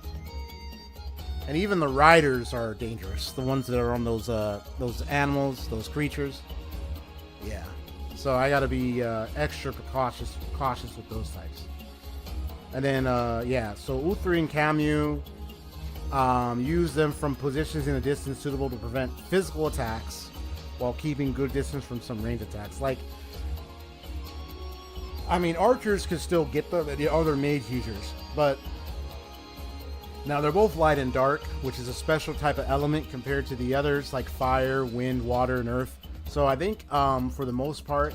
And even the riders are dangerous, the ones that are on those animals, those creatures. Yeah. So I got to be extra cautious with those types. And then so Uthri and Camu, use them from positions in a distance suitable to prevent physical attacks while keeping good distance from some range attacks. Like, I mean, archers could still get the other mage users, but now they're both light and dark, which is a special type of element compared to the others like fire, wind, water, and earth. So I think for the most part,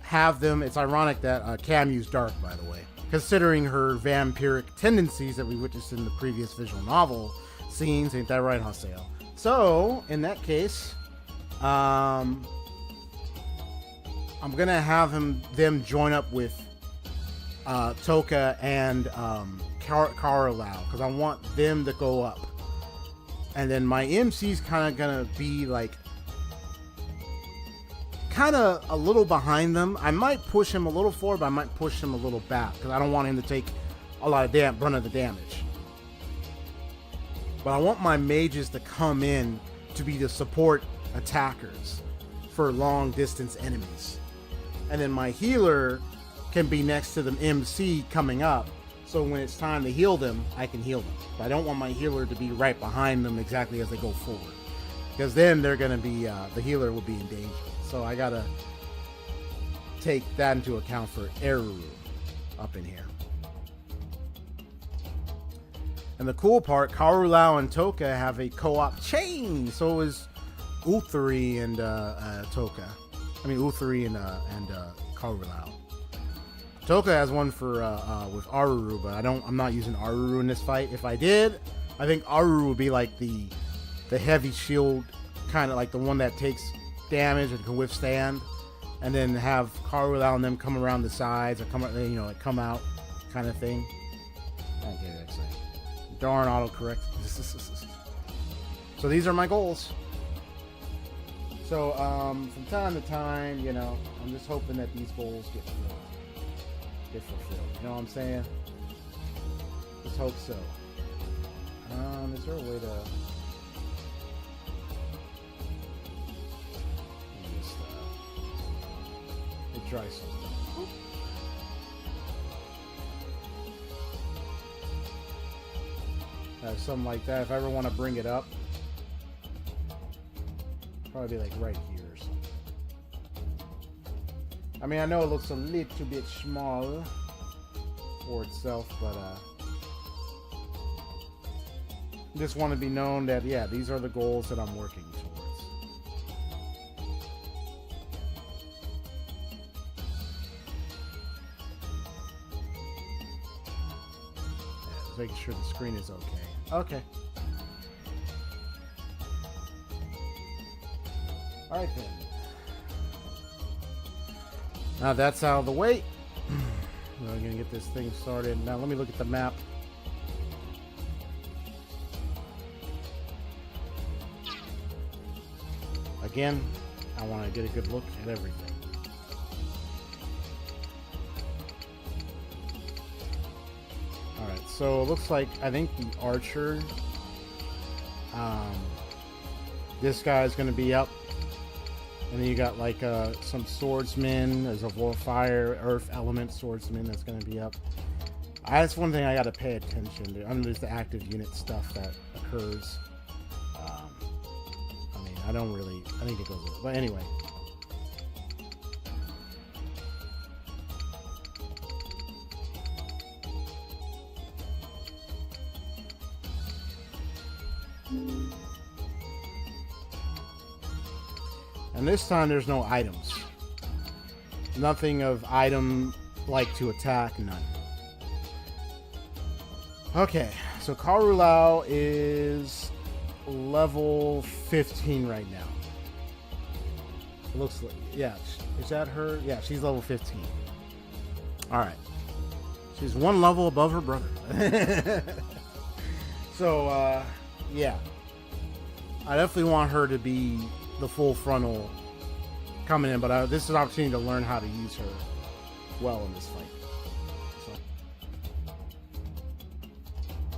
have them. It's ironic that Camu's dark, by the way, considering her vampiric tendencies that we witnessed in the previous visual novel scenes. Ain't that right, Haseo? So in that case, I'm gonna have them join up with Toka and Karulau, because I want them to go up, and then my MC's kind of gonna be like a little behind them. I might push him a little forward, but I might push him a little back because I don't want him to take a lot of brunt of the damage. But I want my mages to come in to be the support attackers for long distance enemies, and then my healer can be next to the MC coming up. So when it's time to heal them, I can heal them. But I don't want my healer to be right behind them exactly as they go forward, because then they're going to be, the healer will be in danger. So I got to take that into account for Eru up in here. And the cool part, Karulau and Toka have a co-op chain. So is Uthri and Toka. I mean, Uthri and Karulau. Toka has one for with Aruru, but I'm not using Aruru in this fight. If I did, I think Aruru would be like the heavy shield, kind of like the one that takes damage and can withstand, and then have Karulau and them come around the sides or come out kind of thing. I don't get it, actually. Darn autocorrect. So these are my goals. So from time to time, I'm just hoping that these goals get fulfilled. You know what I'm saying? Just hope so. Is there a way to try something? Something like that. If I ever want to bring it up, probably be like right here or something. I mean, I know it looks a little bit small for itself, but just want to be known that, yeah, these are the goals that I'm working towards. Yeah, just making sure the screen is okay. Okay. Alright then. Now that's out of the way. We're going to get this thing started. Now let me look at the map. Again, I want to get a good look at everything. Alright, so it looks like, I think the archer, this guy is going to be up. And then you got like some swordsmen. There's a fire, earth element swordsman that's going to be up. That's one thing I gotta pay attention to. There's the active unit stuff that occurs. I mean, I don't really. I think it goes. But anyway. And this time there's no items. Nothing of item like to attack, none. Okay, so Karulau is level 15 right now. It looks like, yeah, is that her? Yeah, she's level 15. Alright. She's one level above her brother. So, yeah. I definitely want her to be the full frontal coming in, but this is an opportunity to learn how to use her well in this fight. So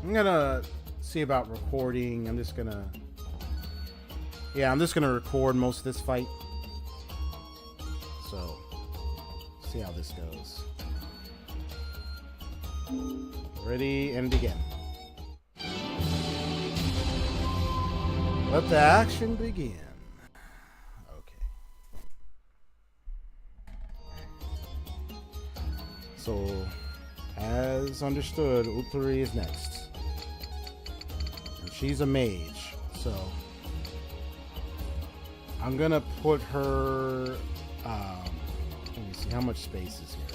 I'm gonna see about recording. I'm just gonna record most of this fight. So see how this goes. Ready and begin. Let the action begin. So, as understood, Utari is next. And she's a mage, so I'm gonna put her, let me see, how much space is here?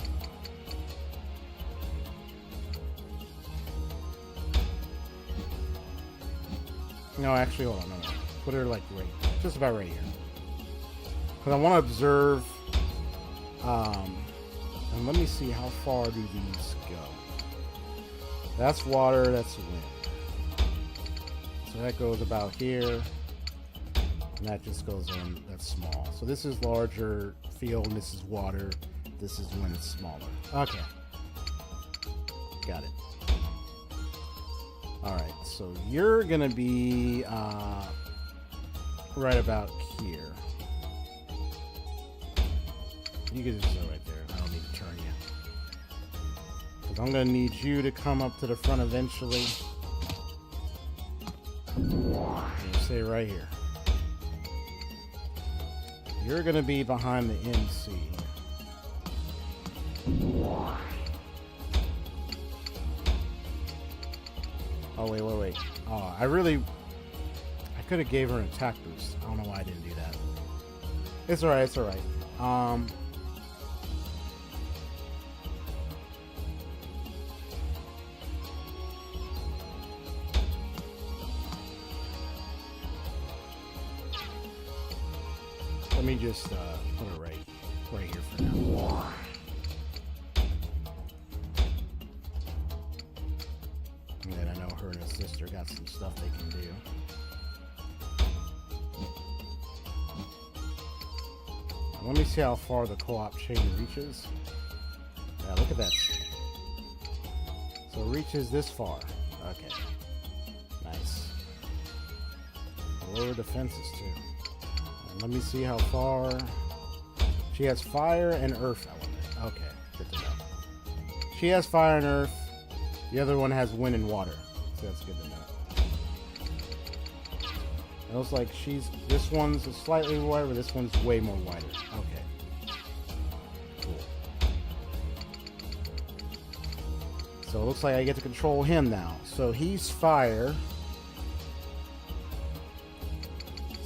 No, actually, hold on, no. Put her like just about right here. Because I want to observe, and let me see, how far do these go? That's water, that's wind. So that goes about here. And that just goes in, that's small. So this is larger field, and this is water. This is when it's smaller. Okay. Got it. Alright, so you're going to be right about here. You can just go right there. I don't need to turn you. Because I'm going to need you to come up to the front eventually. And you stay right here. You're going to be behind the MC. Oh, wait. Oh, I could have gave her an attack boost. I don't know why I didn't do that. It's alright. Let me just put it right here for now. And then I know her and her sister got some stuff they can do. Now let me see how far the co-op chain reaches. Yeah, look at that. So it reaches this far. Okay. Nice. Lower defenses too. Let me see how far. She has fire and earth element. Okay, good to know. She has fire and earth. The other one has wind and water. So that's good to know. It looks like this one's slightly wider, but this one's way more wider. Okay. Cool. So it looks like I get to control him now. So he's fire.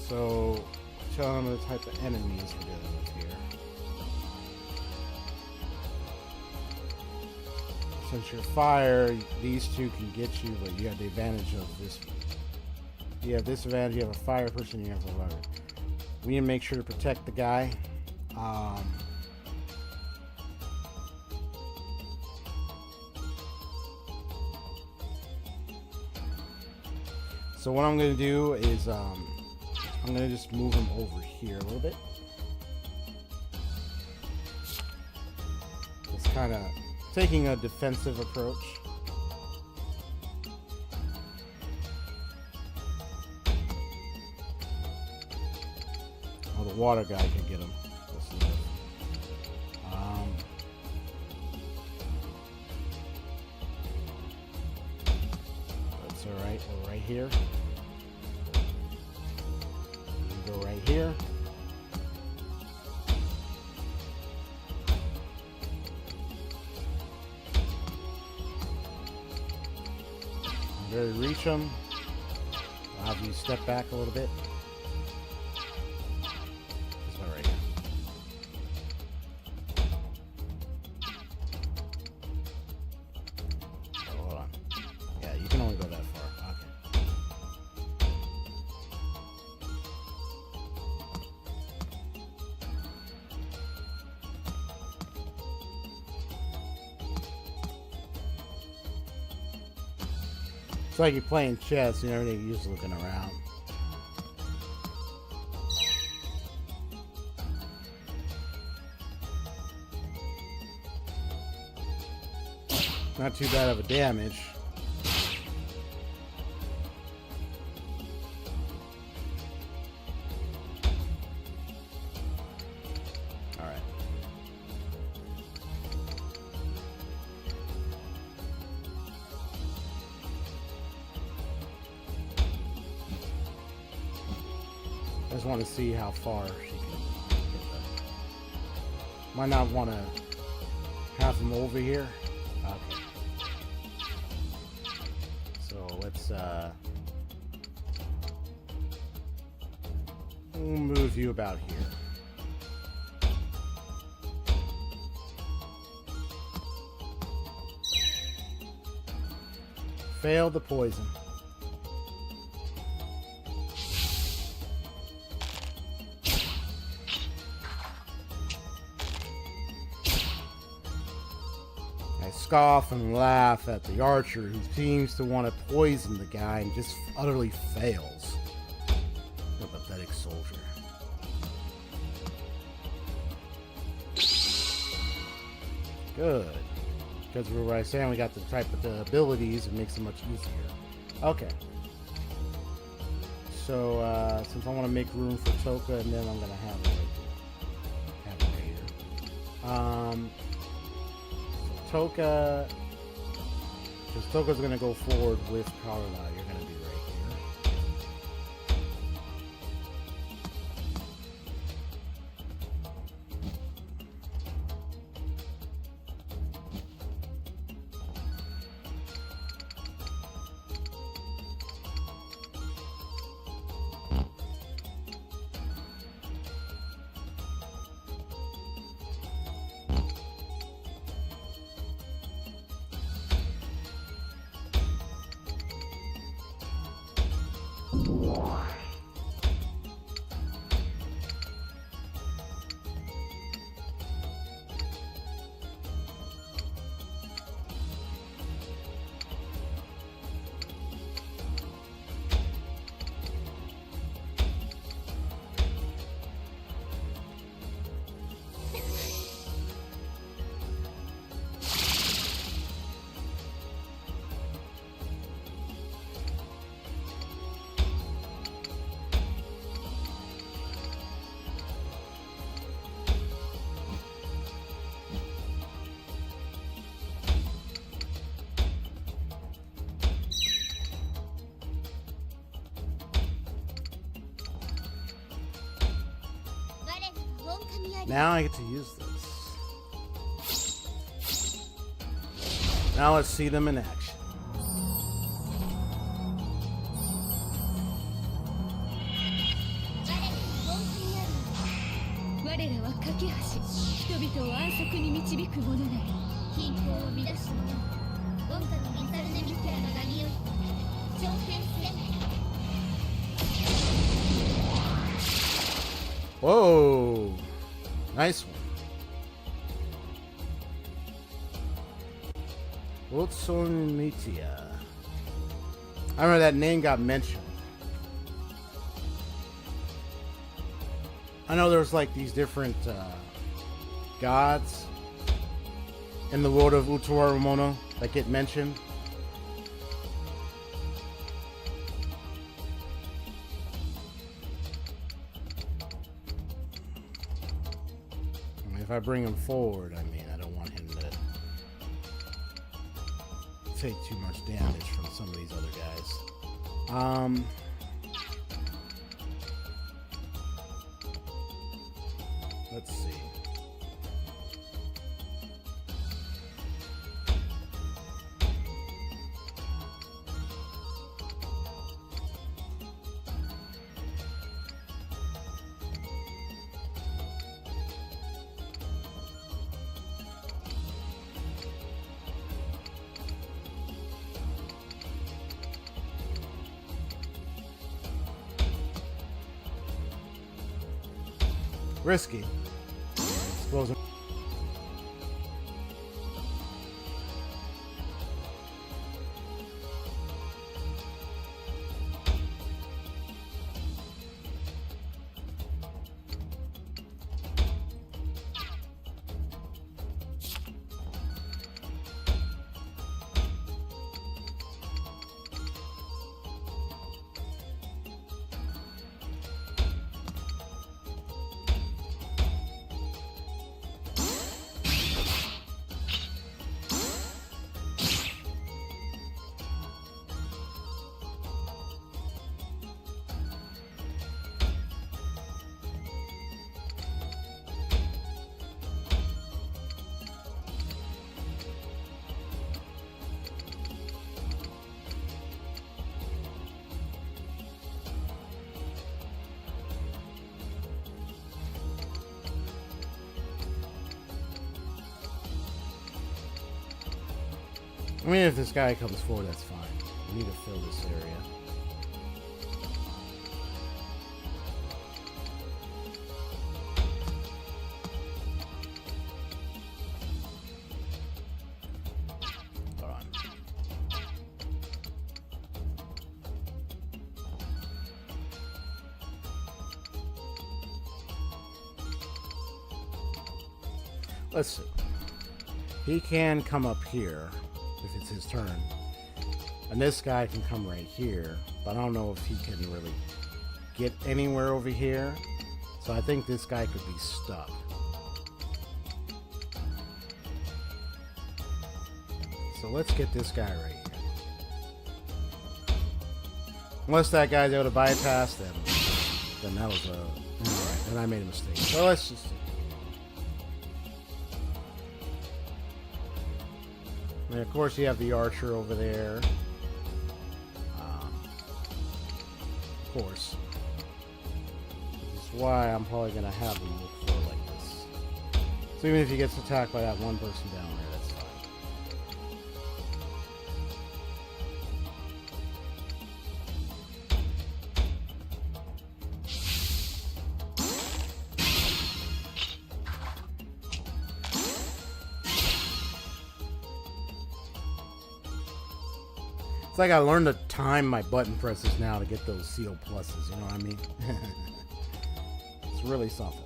So tell him the type of enemies we're dealing with here. Since you're fire, these two can get you, but you have the advantage of this. You have this advantage, you have a fire person, you have a water. We need to make sure to protect the guy. So what I'm going to do is I'm going to just move him over here a little bit. Just kind of taking a defensive approach. Oh, the water guy can get him. Alright, we're right here. We go right here. There, reach them. I'll have you step back a little bit. This one right here. Oh, hold on. Yeah, you can only go that far. Okay. It's like you're playing chess, you know, you're just looking around. Not too bad of a damage. Alright. I just want to see how far she can get them. Might not want to have them over here. Okay. So let's we'll move you about here. Failed the poison. I scoff and laugh at the archer who seems to want to poison the guy and just utterly fails. A pathetic soldier. Good. Because we were saying we got the type of the abilities, it makes it much easier. Okay. So, since I want to make room for Toka, and then I'm going to have it right here. Toka, because Toka's going to go forward with Karulau. You're going to be right here. Now I get to use this. Now let's see them in action. Whoa! Nice one. Utsonomitia. I remember that name got mentioned. I know there's like these different gods in the world of Utawarerumono that get mentioned. If I bring him forward, I mean, I don't want him to take too much damage from some of these other guys. Let's see. Risky. Explosion. I mean, if this guy comes forward, that's fine. We need to fill this area. Hold on. Let's see. He can come up here if it's his turn. And this guy can come right here, but I don't know if he can really get anywhere over here. So I think this guy could be stuck. So let's get this guy right here. Unless that guy's able to bypass them, then that was alright, then I made a mistake. So let's just see. And of course, you have the archer over there. Of course. This is why I'm probably going to have him look for it like this. So even if he gets attacked by that one person down there, that's fine. It's like I learned to time my button presses now to get those seal pluses, you know what I mean? It's really something.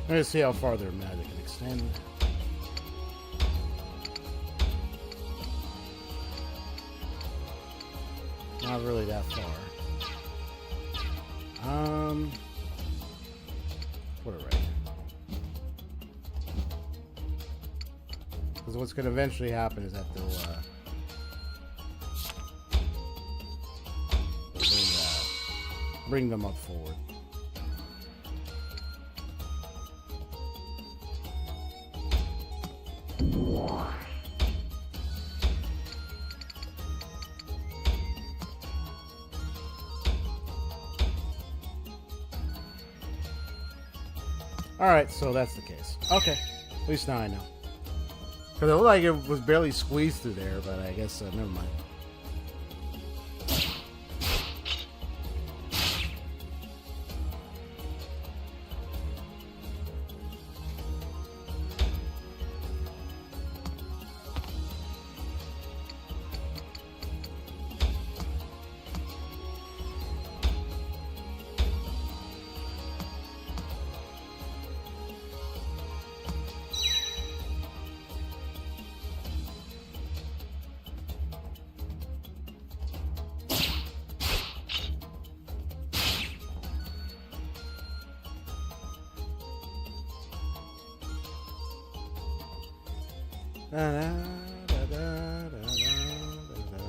Let's see how far their magic can extend. Not really that far. Put it right here. Because what's going to eventually happen is that they'll bring them up forward. Alright, so that's the case. Okay, at least now I know. Because it looked like it was barely squeezed through there, but I guess, never mind. Da, da, da, da, da, da, da.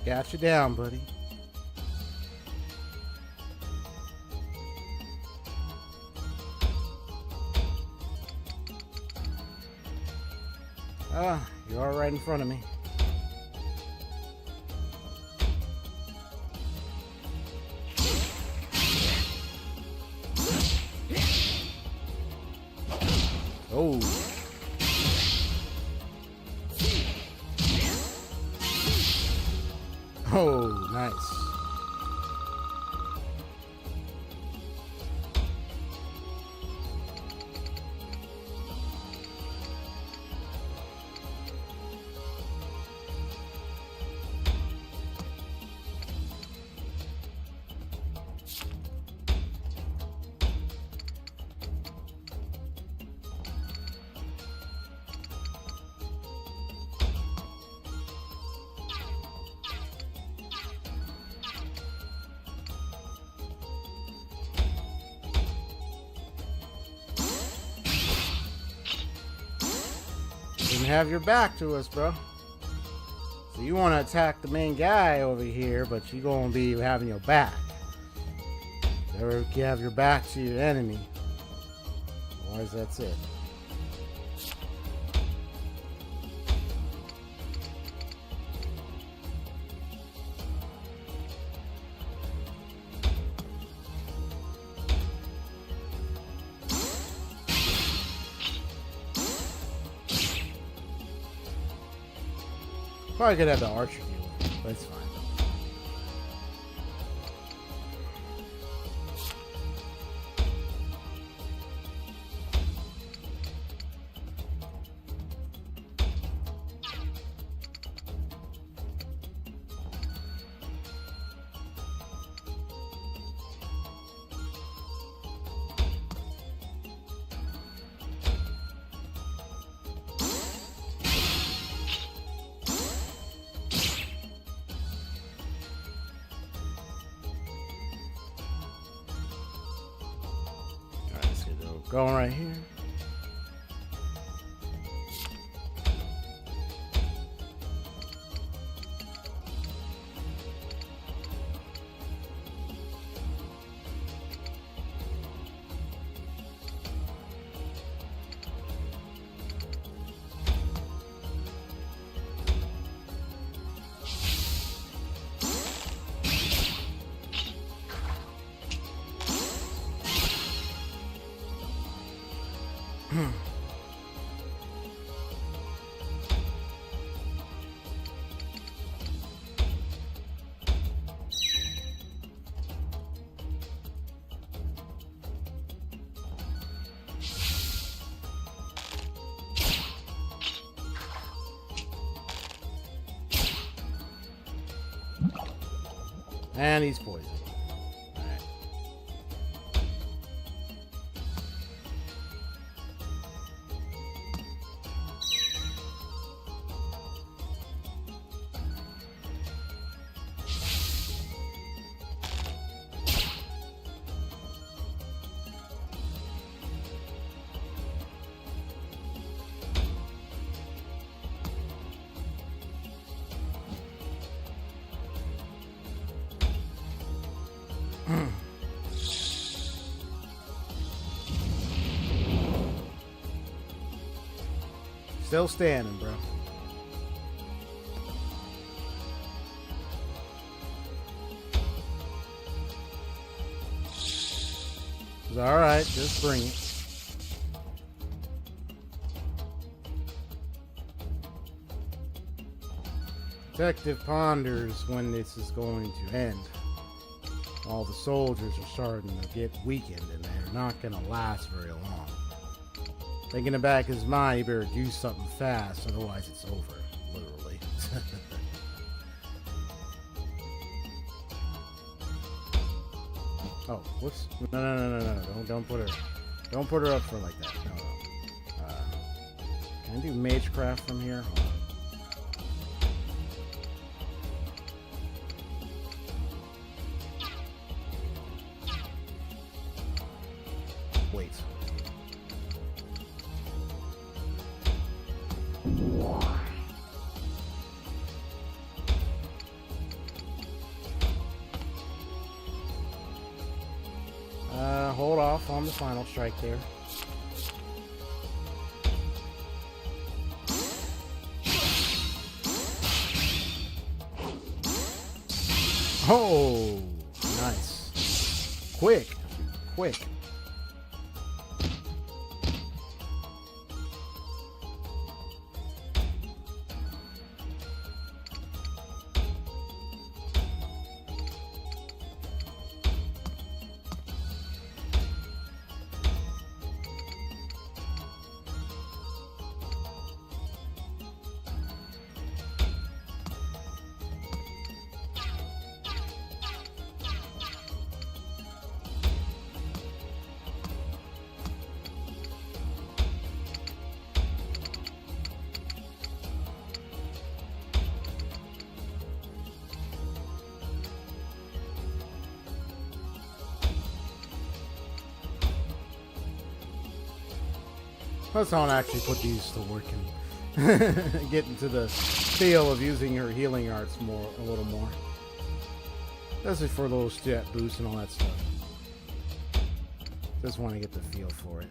Got you down, buddy. Ah, you are right in front of me. Oh. Oh, nice. Didn't have your back to us, bro. So you want to attack the main guy over here, but you gonna be having your back. Never have your back to your enemy. Otherwise, that's it. Probably could have the archer view, but it's fine. Going right here. And he's poisoned. All right. Still standing, bro. It's alright, just bring it. Detective ponders when this is going to end. All the soldiers are starting to get weakened and they're not going to last very long. Thinking in the back of his mind, he better do something fast, otherwise it's over, literally. Oh, whoops. No. Don't put her up for like that. No. Can I do magecraft from here? Hold on. Wait. Hold off on the final strike there. Oh, nice. Quick. Let's not actually put these to work and get into the feel of using her healing arts a little more. Especially for those stat boosts and all that stuff. Just want to get the feel for it.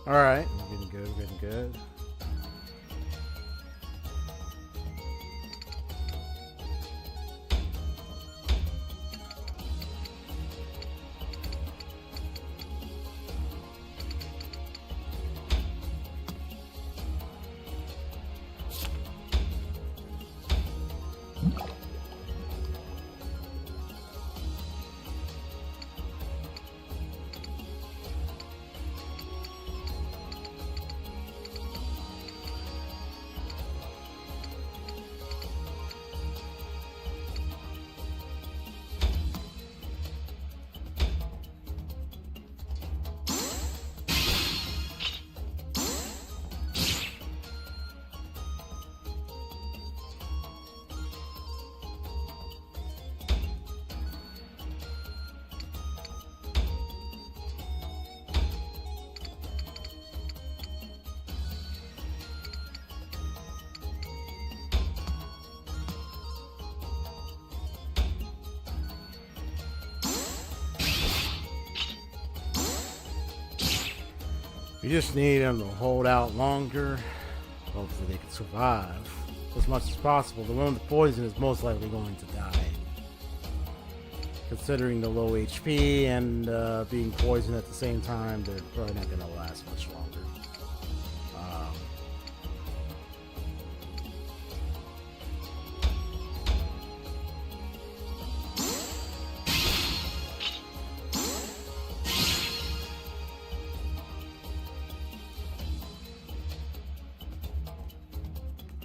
Alright, we're getting good. You just need them to hold out longer. Hopefully they can survive as much as possible. The one with the poison is most likely going to die. Considering the low HP and being poisoned at the same time, they're probably not going to last much longer.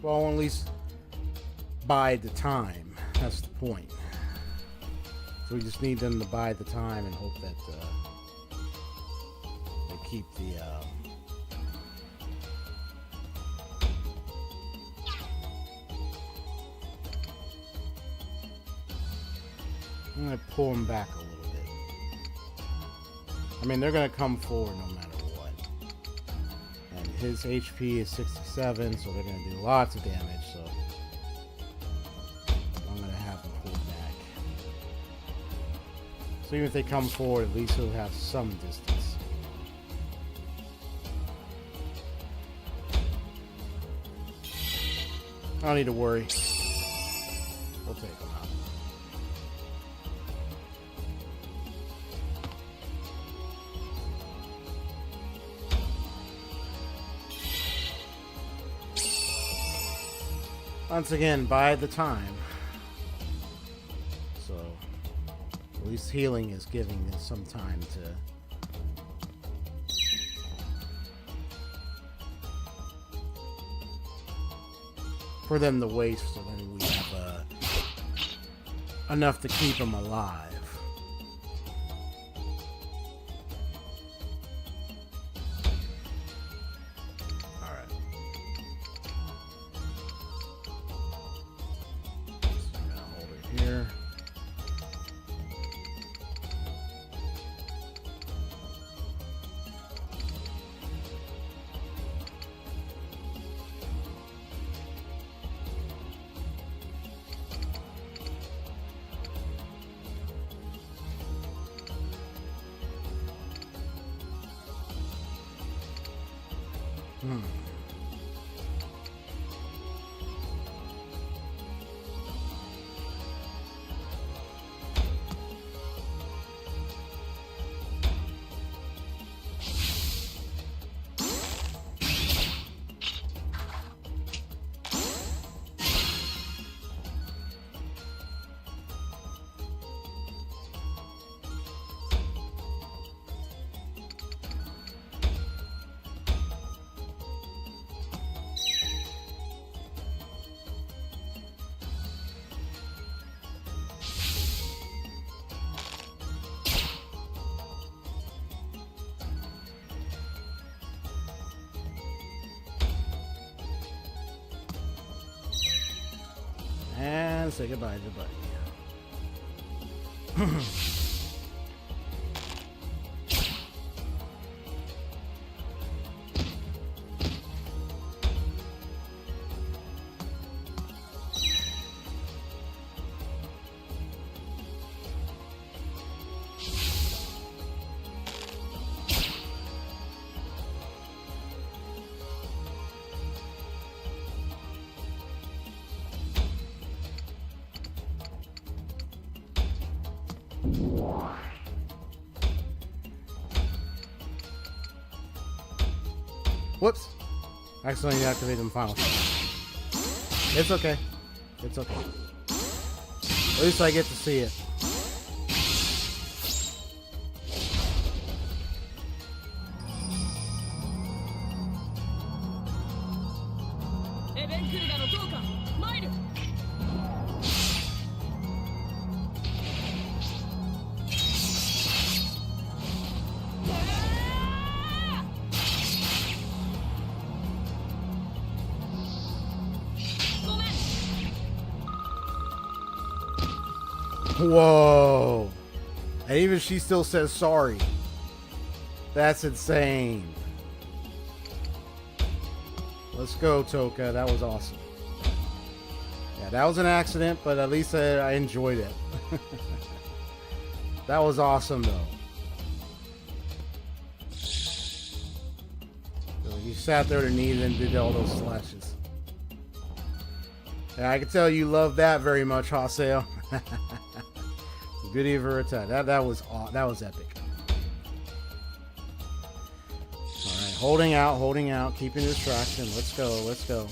Well, at least bide the time. That's the point. So we just need them to bide the time and hope that they keep the I'm going to pull him back a little bit. I mean, they're going to come forward no matter what. And his HP is 67, so they're going to do lots of damage, so I'm going to have him pull back. So even if they come forward, at least he'll have some distance. I don't need to worry. We'll take him out. Once again, by the time. So, at least healing is giving us some time to... for them to waste, so then we have enough to keep them alive. Alright. So I'm gonna hold it here. And say goodbye to buddy. Whoops. Accidentally deactivated the final time. It's okay. It's okay. At least I get to see it. Whoa. And even she still says sorry. That's insane. Let's go, Toka. That was awesome. Yeah, that was an accident, but at least I enjoyed it. That was awesome, though. So you sat there to knee and did all those slashes. Yeah, I can tell you love that very much, Haseo. Good ever attack. That was epic. Alright, holding out, keeping distraction. Let's go.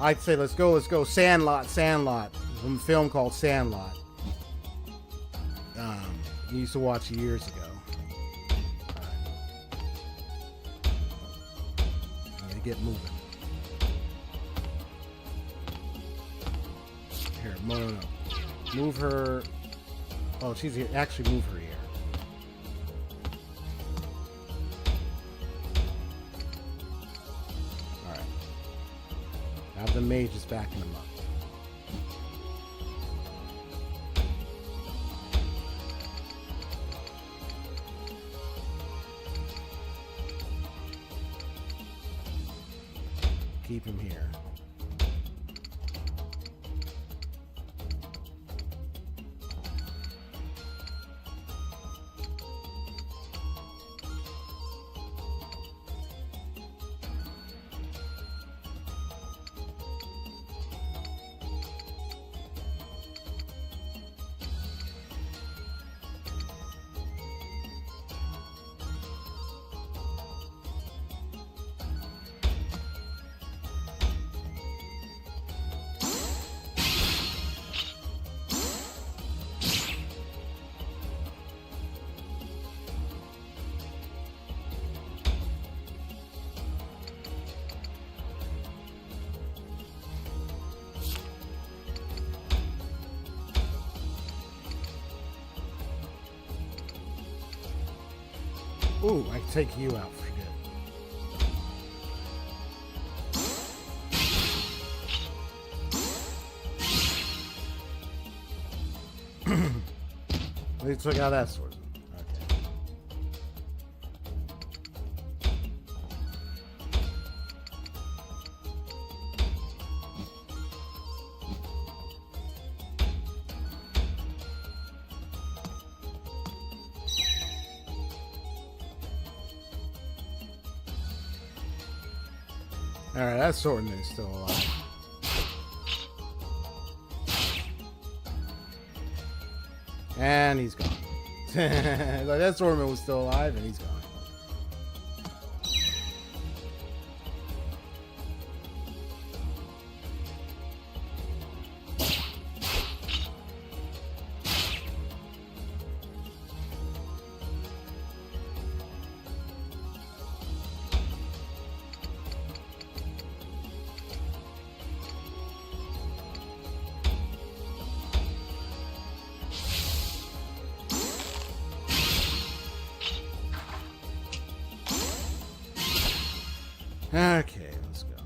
I'd say let's go. Sandlot. From a film called Sandlot. You used to watch years ago. Alright. I'm gonna get moving. Here, no. Move her. Oh, she's here. Actually, move her here. Alright. Now the mage is backing him up. keep him here. Ooh, I can take you out for good. They took out that sword. Okay. Alright, that swordman is still alive. And he's gone. Like, that swordman was still alive and he's gone. Okay, let's go.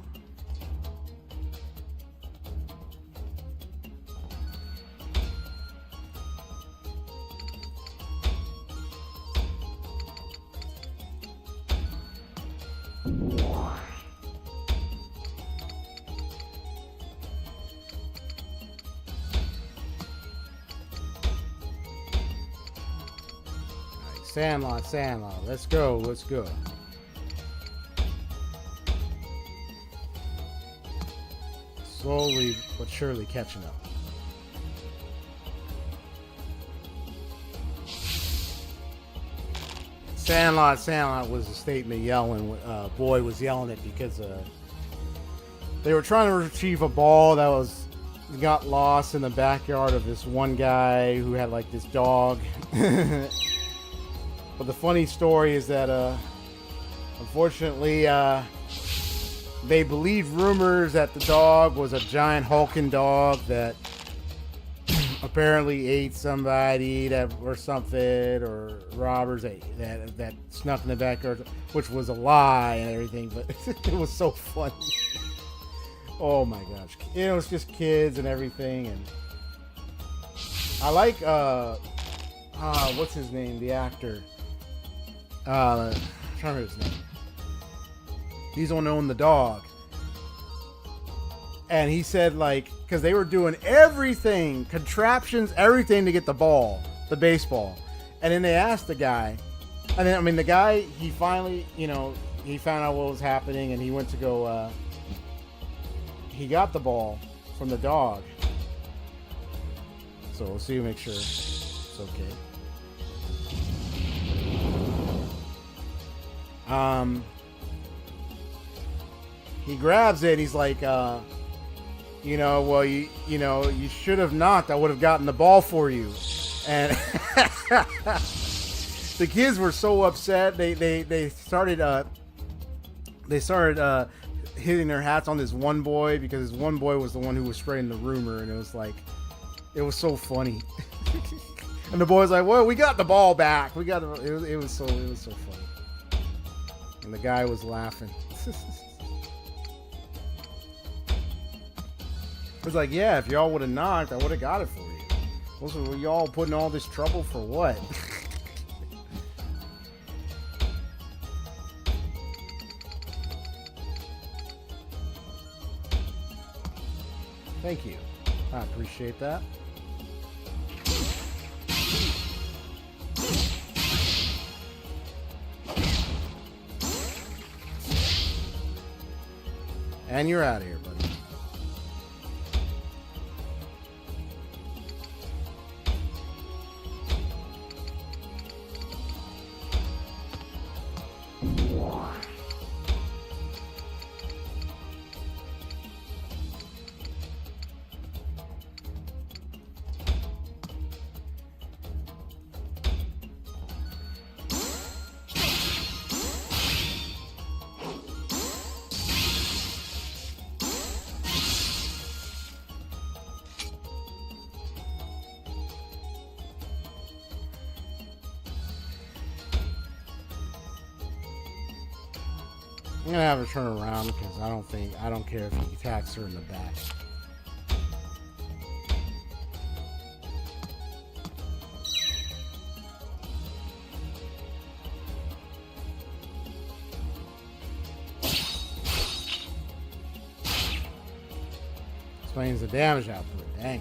Alright, Sandlot, let's go. Slowly but surely catching up. Sandlot was a statement yelling. Boy was yelling it because they were trying to retrieve a ball that got lost in the backyard of this one guy who had like this dog. But the funny story is that unfortunately they believed rumors that the dog was a giant hulking dog that apparently ate somebody or something, or robbers that snuck in the backyard, which was a lie and everything, but it was so funny. Oh my gosh. It was just kids and everything. And I like, what's his name? The actor. I'm trying to remember his name. He's the one who owned the dog. And he said, like, because they were doing everything, contraptions, everything to get the ball, the baseball. And then they asked the guy, and then, I mean, the guy, he finally, he found out what was happening, and he went to go, he got the ball from the dog. So we'll see, make sure it's okay. He grabs it, and he's like, well, you should have knocked. I would have gotten the ball for you. And the kids were so upset. They started hitting their hats on this one boy, because this one boy was the one who was spreading the rumor, and it was so funny. And the boy's like, "Well, we got the ball back. We got it." It was so funny. And the guy was laughing. It was like, yeah, if y'all would have knocked, I would have got it for you. Also, were y'all putting all this trouble for what? Thank you. I appreciate that. And you're out of here, buddy. I'm gonna have her turn around because I don't care if he attacks her in the back. Explains the damage output. Dang.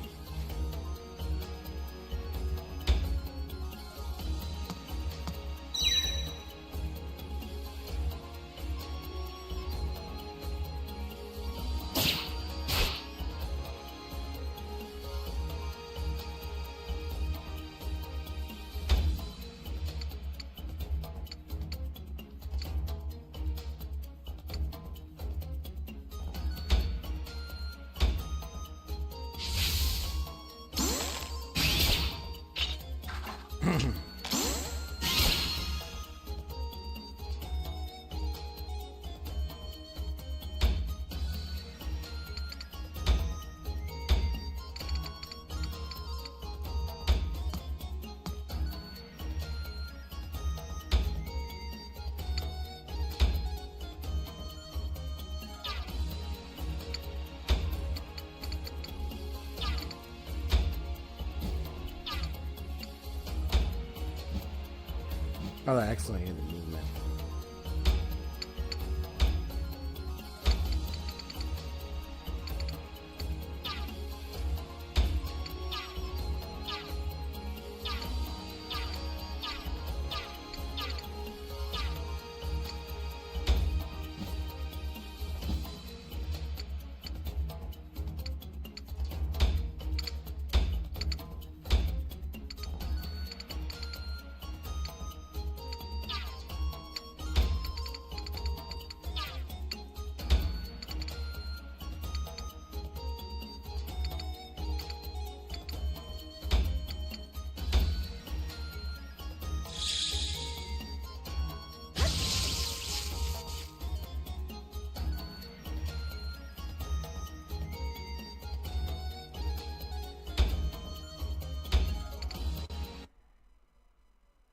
Oh, excellent in the movement.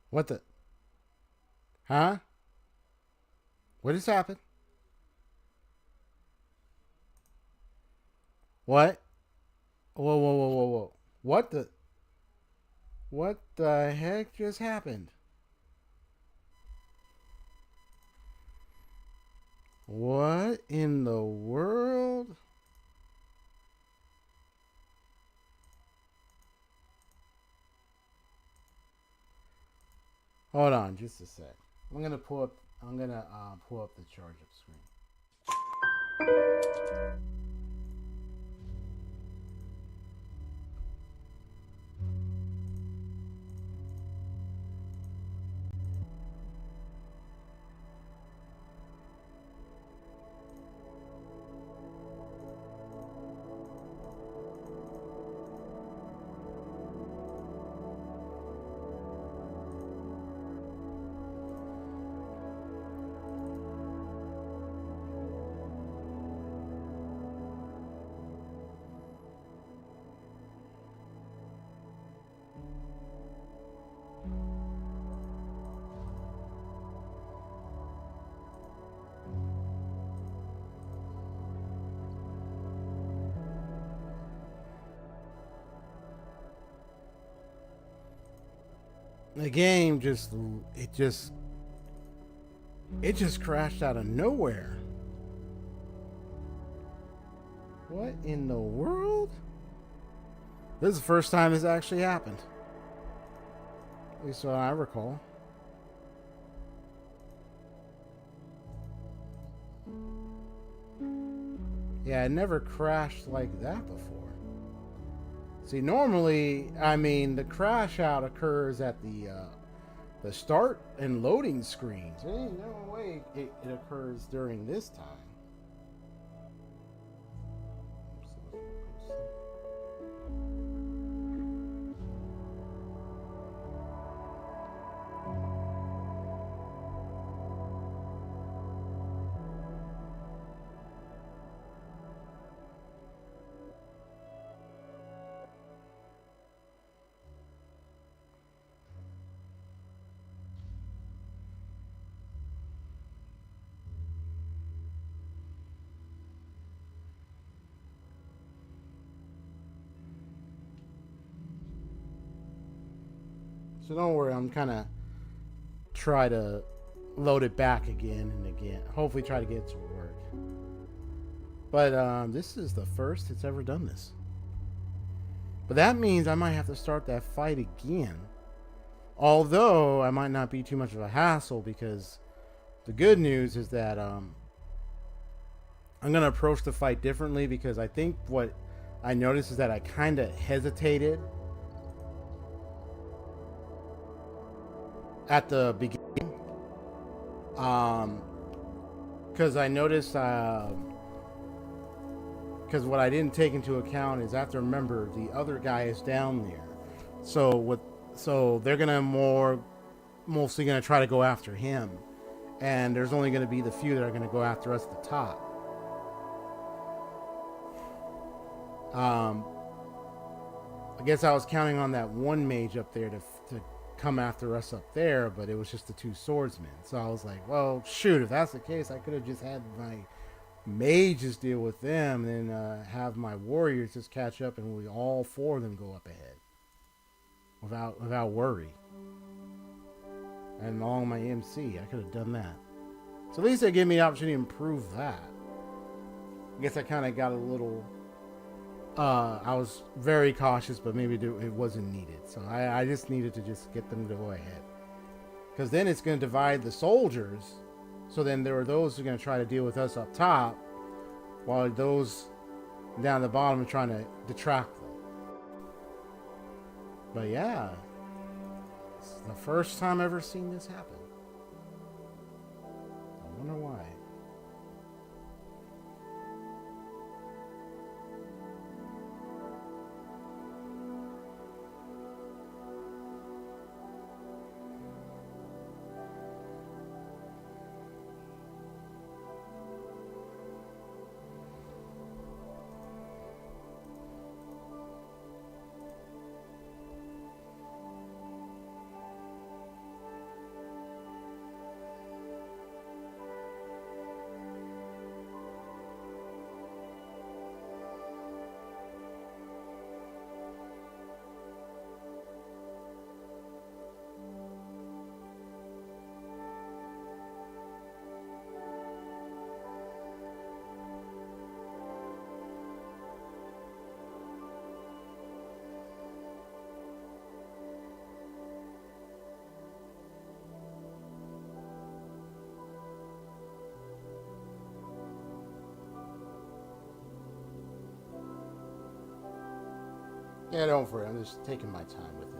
What the? Huh? What just happened? What? Whoa, whoa, whoa, whoa, whoa. What the? What the heck just happened? What in the world? Hold on, just a sec. I'm gonna pull up the charge up screen. The game just crashed out of nowhere. What in the world? This is the first time this actually happened. At least what I recall. Yeah, it never crashed like that before. See, normally, I mean, the crash out occurs at the start and loading screens. There ain't no way it occurs during this time. So don't worry, I'm kind of try to load it back again and again. Hopefully try to get it to work. But this is the first it's ever done this. But that means I might have to start that fight again. Although I might not be too much of a hassle, because the good news is that I'm going to approach the fight differently, because I think what I noticed is that I kind of hesitated at the beginning, because I noticed, because what I didn't take into account is I have to remember the other guy is down there, so they're gonna mostly gonna try to go after him, and there's only gonna be the few that are gonna go after us at the top. I guess I was counting on that one mage up there to come after us up there, but it was just the two swordsmen. So I was like, well, shoot, if that's the case, I could have just had my mages deal with them, and then have my warriors just catch up, and we all four of them go up ahead without worry. And along my MC, I could have done that. So at least they gave me the opportunity to improve that. I guess I kind of got a little... I was very cautious, but maybe it wasn't needed. So I just needed to just get them to go ahead. Because then it's going to divide the soldiers. So then there are those who are going to try to deal with us up top, while those down the bottom are trying to detract them. But yeah, it's the first time I've ever seen this happen. I wonder why. Yeah, don't worry. I'm just taking my time with it.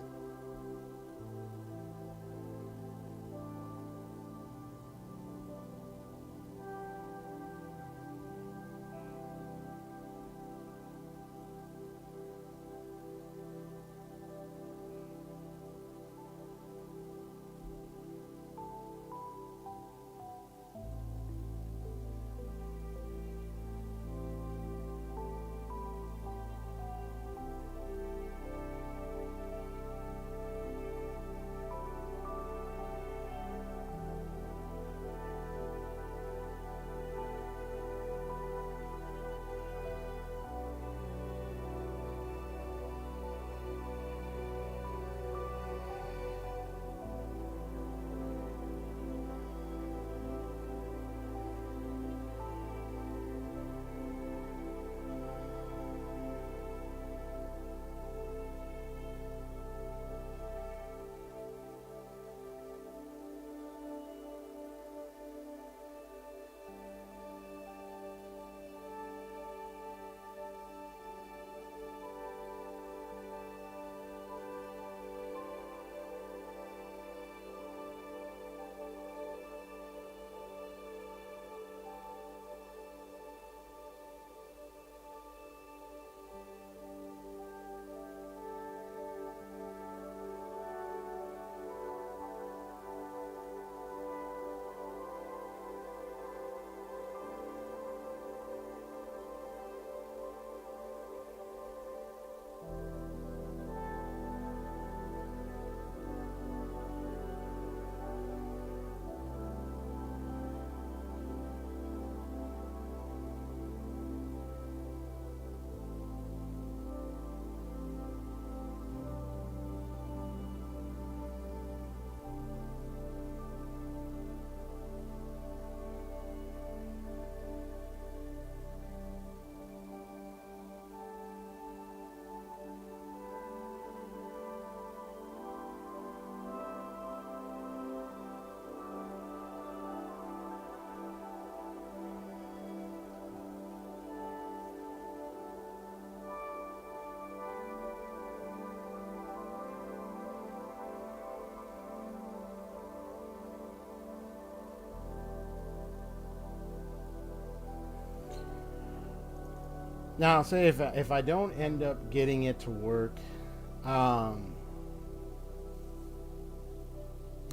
Now, say if I don't end up getting it to work,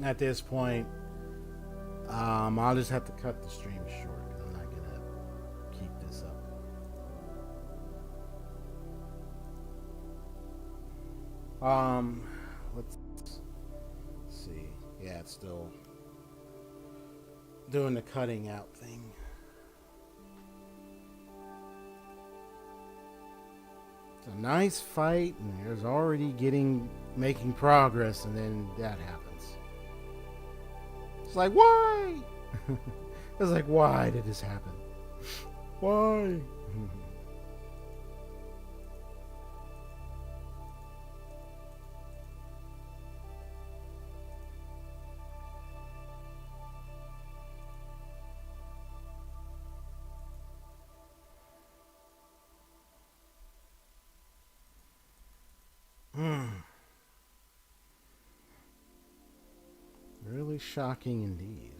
at this point, I'll just have to cut the stream short because I'm not gonna keep this up. Let's see. Yeah, it's still doing the cutting out thing. It's a nice fight, and there's already making progress, and then that happens. It's like, why? It's like, why did this happen? Why? Really shocking indeed.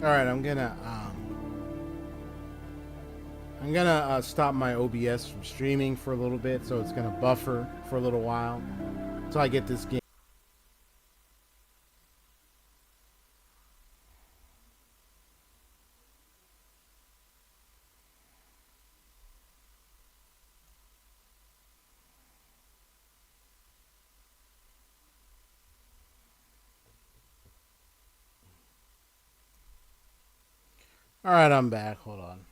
All right, I'm gonna stop my OBS from streaming for a little bit, so it's gonna buffer for a little while until I get this game. All right, I'm back. Hold on.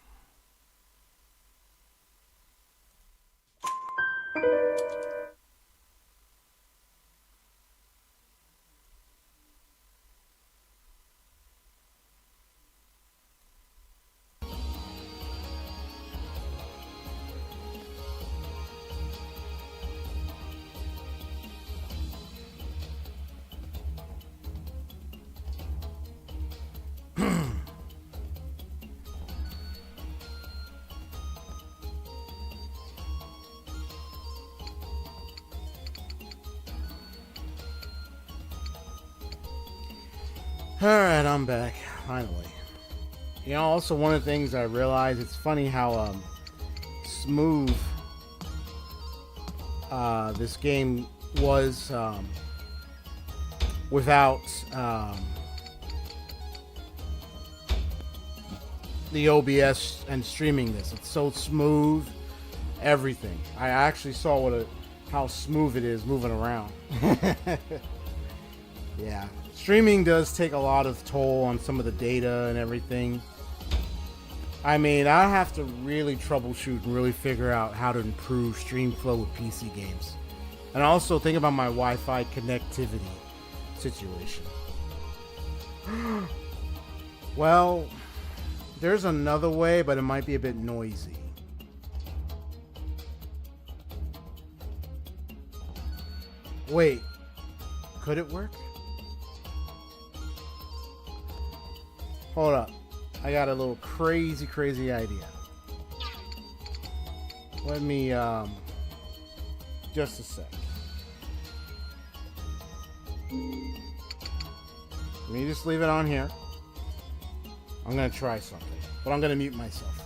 Alright, I'm back, finally. You know, also one of the things I realized, it's funny how smooth this game was without the OBS and streaming this. It's so smooth, everything. I actually saw how smooth it is moving around. Yeah. Streaming does take a lot of toll on some of the data and everything. I mean, I have to really troubleshoot and really figure out how to improve stream flow with PC games. And also think about my Wi-Fi connectivity situation. Well, there's another way, but it might be a bit noisy. Wait, could it work? Hold up. I got a little crazy idea. Let me, just a sec. Let me just leave it on here. I'm gonna try something, but I'm gonna mute myself.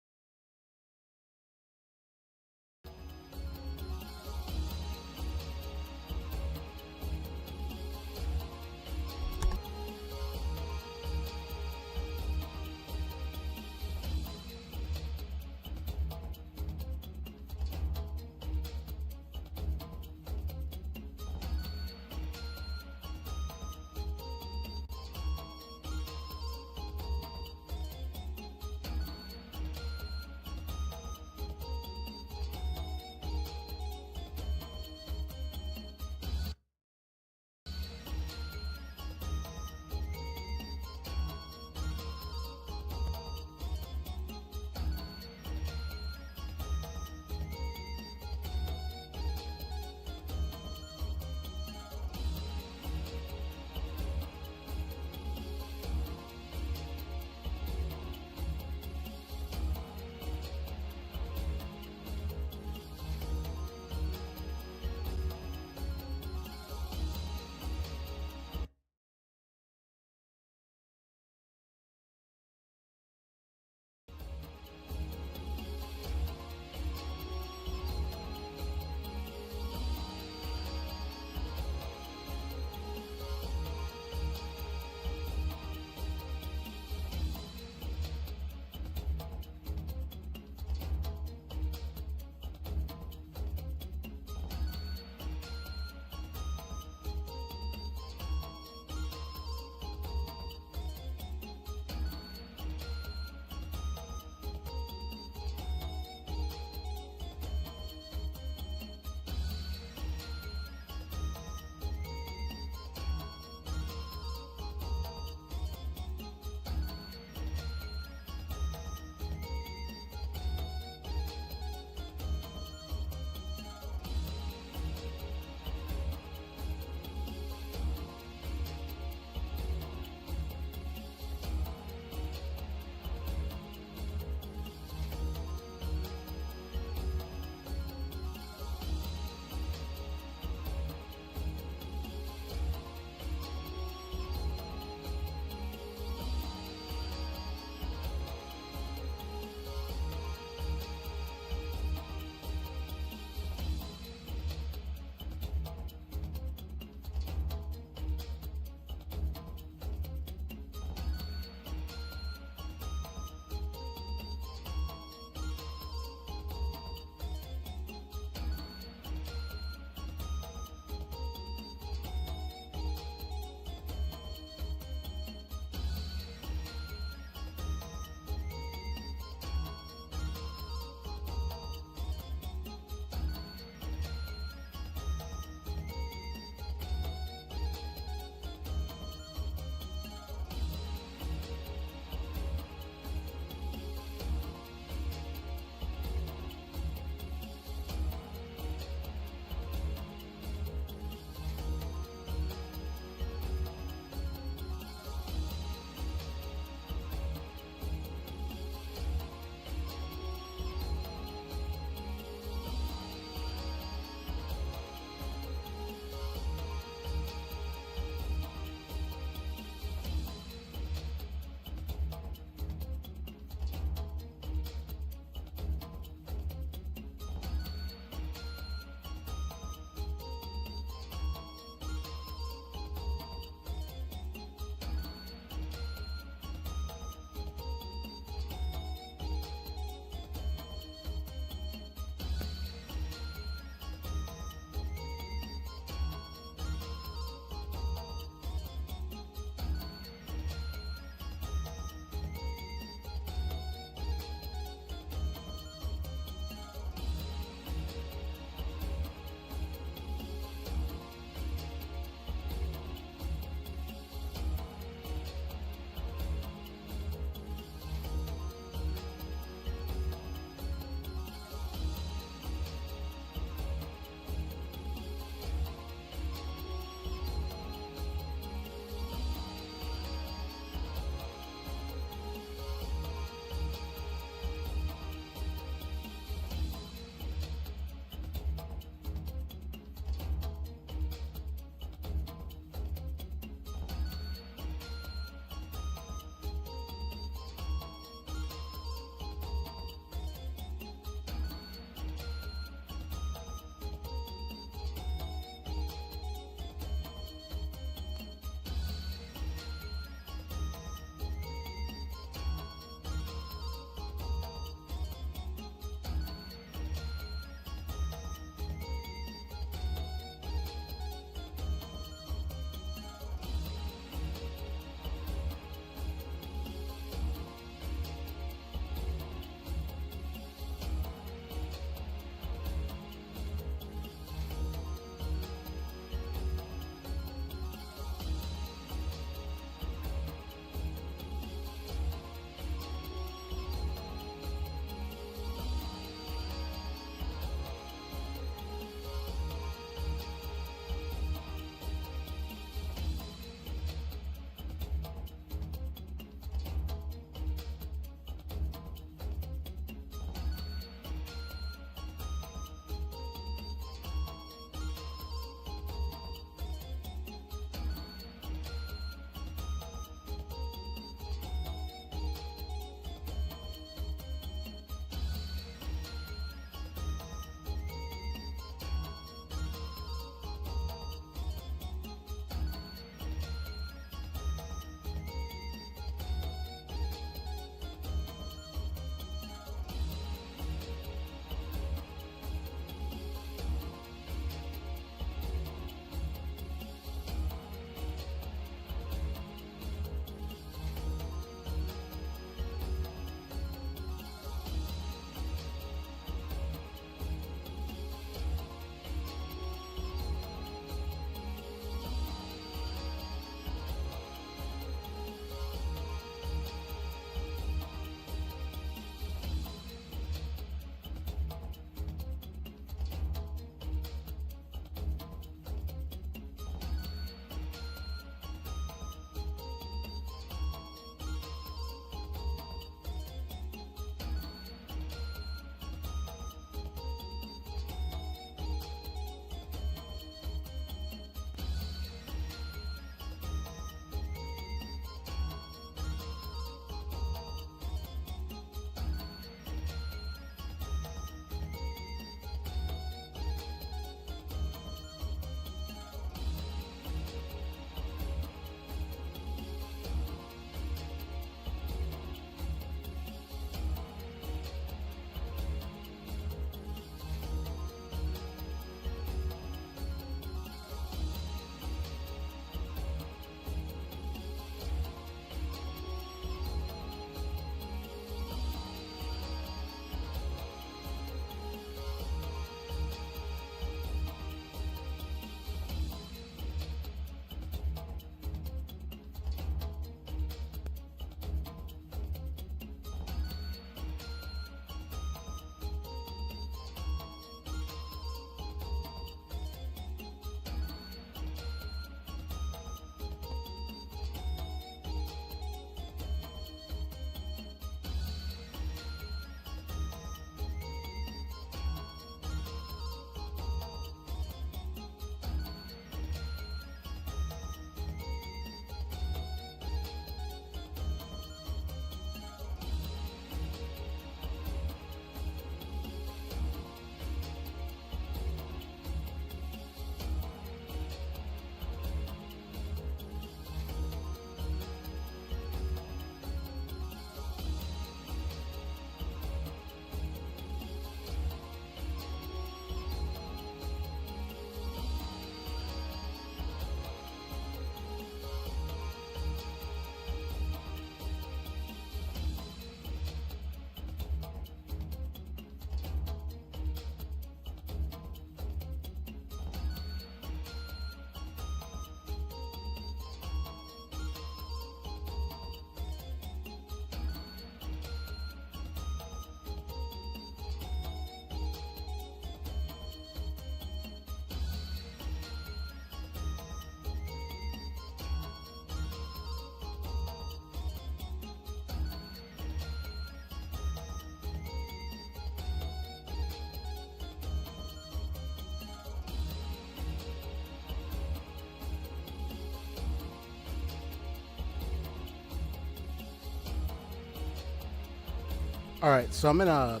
Alright, so I'm in a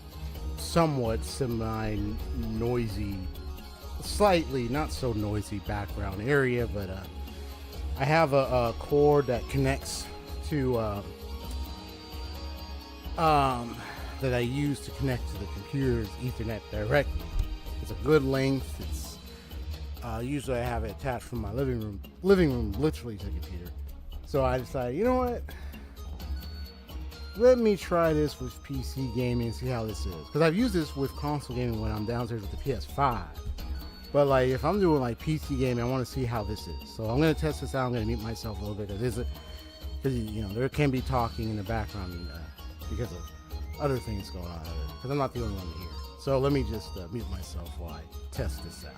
somewhat semi-noisy, slightly not so noisy background area, but I have a cord that connects to that I use to connect to the computer's Ethernet directly. It's a good length. It's usually I have it attached from my living room literally to the computer. So I decided, you know what? Let me try this with PC gaming and see how this is. Because I've used this with console gaming when I'm downstairs with the PS5. But like if I'm doing like PC gaming, I want to see how this is. So I'm going to test this out. I'm going to mute myself a little bit. Because you know, there can be talking in the background because of other things going on. Because I'm not the only one here. So let me just mute myself while I test this out.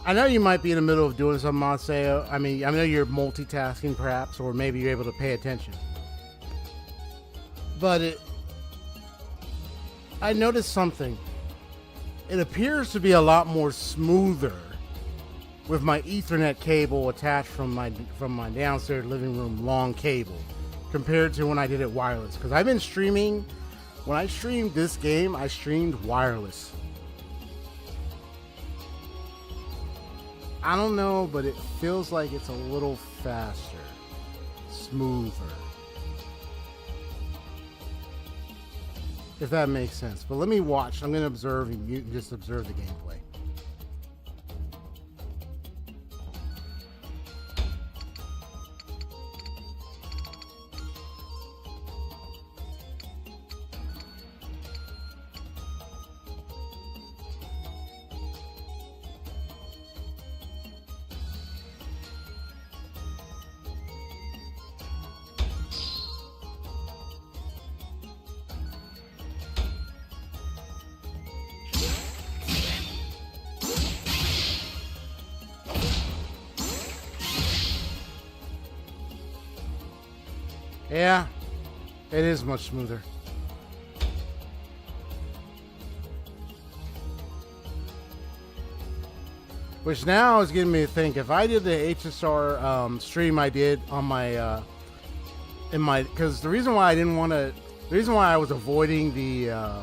I know you might be in the middle of doing something, Marcel. I mean, I know you're multitasking perhaps, or maybe you're able to pay attention. But I noticed something. It appears to be a lot more smoother with my Ethernet cable attached from my downstairs living room long cable compared to when I did it wireless. Because I've been streaming. When I streamed this game, I streamed wireless. I don't know, but it feels like it's a little faster, smoother. If that makes sense. But let me watch. I'm going to observe and mute and just observe the gameplay. Yeah, it is much smoother. Which now is getting me to think, if I did the HSR stream I did on my, because the reason why I was avoiding the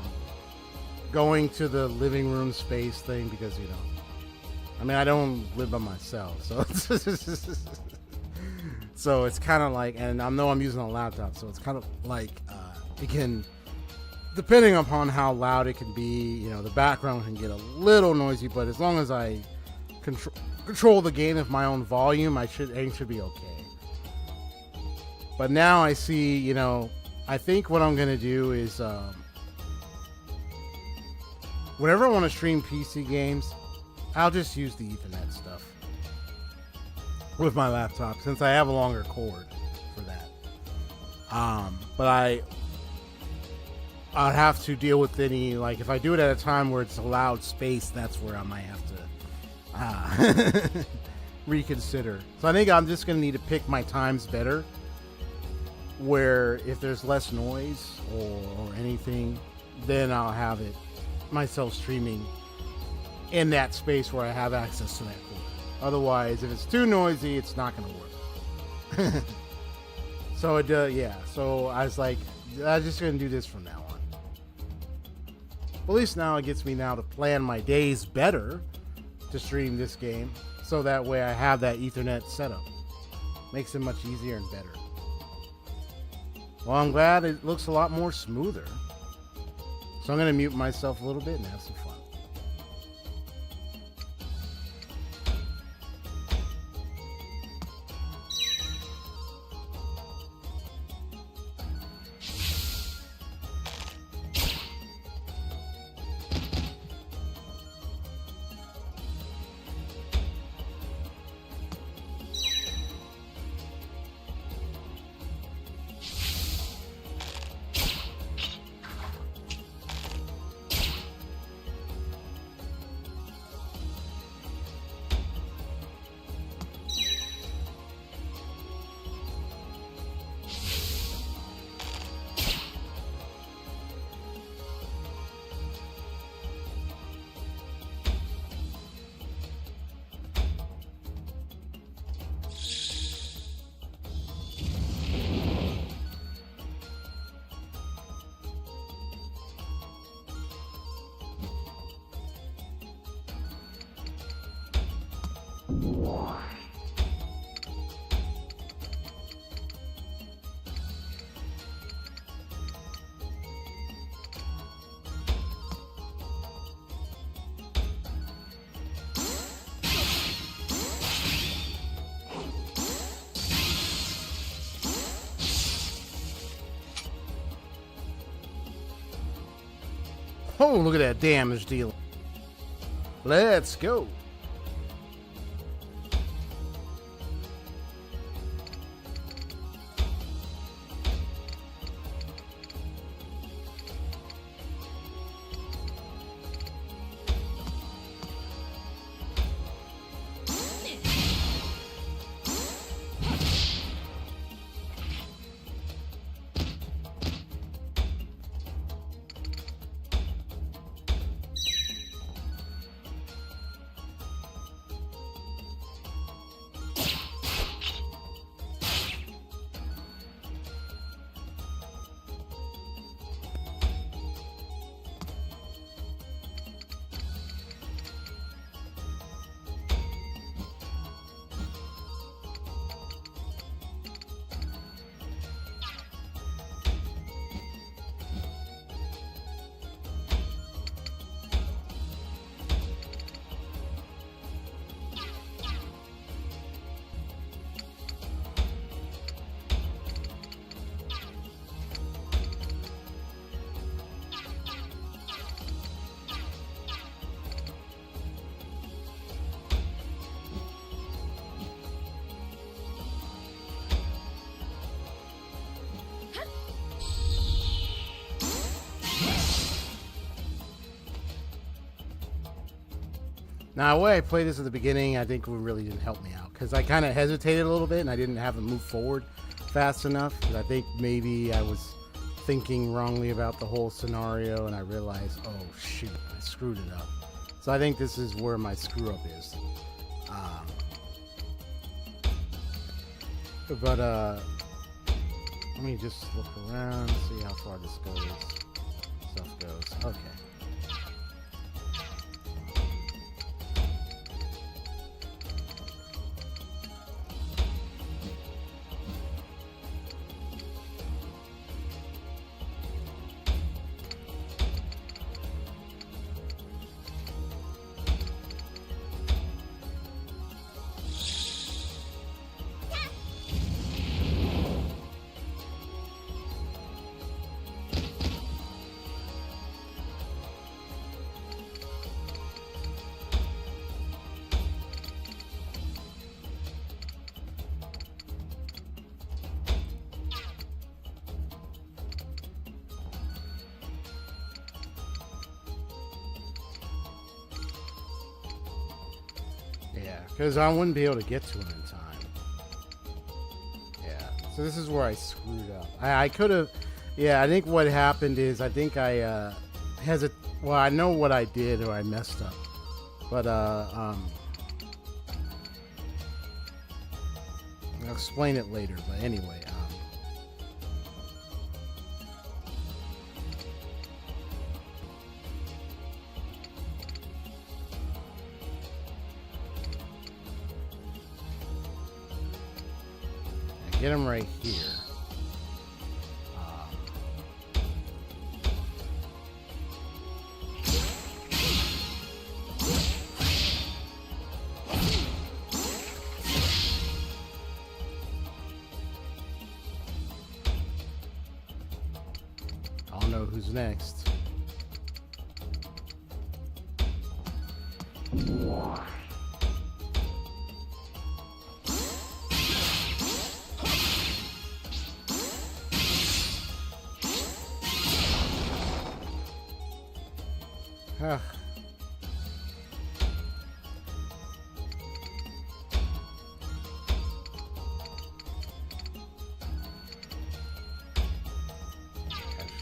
going to the living room space thing, because, you know, I mean, I don't live by myself, so so it's kind of like, and I know I'm using a laptop, so it's kind of like it can, depending upon how loud it can be, you know, the background can get a little noisy, but as long as I control the gain of my own volume, everything should be okay. But now I see, you know, I think what I'm gonna do is whenever I want to stream PC games, I'll just use the Ethernet stuff with my laptop, since I have a longer cord for that. But I'd have to deal with any, like, if I do it at a time where it's a loud space, that's where I might have to reconsider. So I think I'm just going to need to pick my times better, where if there's less noise or anything, then I'll have it myself streaming in that space where I have access to that cord. Otherwise, if it's too noisy, it's not going to work. So yeah. So I was like, I'm just going to do this from now on. At least now it gets me now to plan my days better to stream this game, so that way I have that Ethernet setup. Makes it much easier and better. Well, I'm glad it looks a lot more smoother. So I'm going to mute myself a little bit and have some fun. Oh, look at that damage deal. Let's go. Now, the way I played this at the beginning, I think really didn't help me out because I kind of hesitated a little bit and I didn't have it move forward fast enough. Because I think maybe I was thinking wrongly about the whole scenario and I realized, oh shoot, I screwed it up. So I think this is where my screw up is. But let me just look around, see how far this stuff goes. Okay. Because I wouldn't be able to get to him in time. Yeah. So this is where I screwed up. I could have... Yeah, I think what happened is I think I well, I know what I did or I messed up. But, I'll explain it later. But anyway, get him right here. next.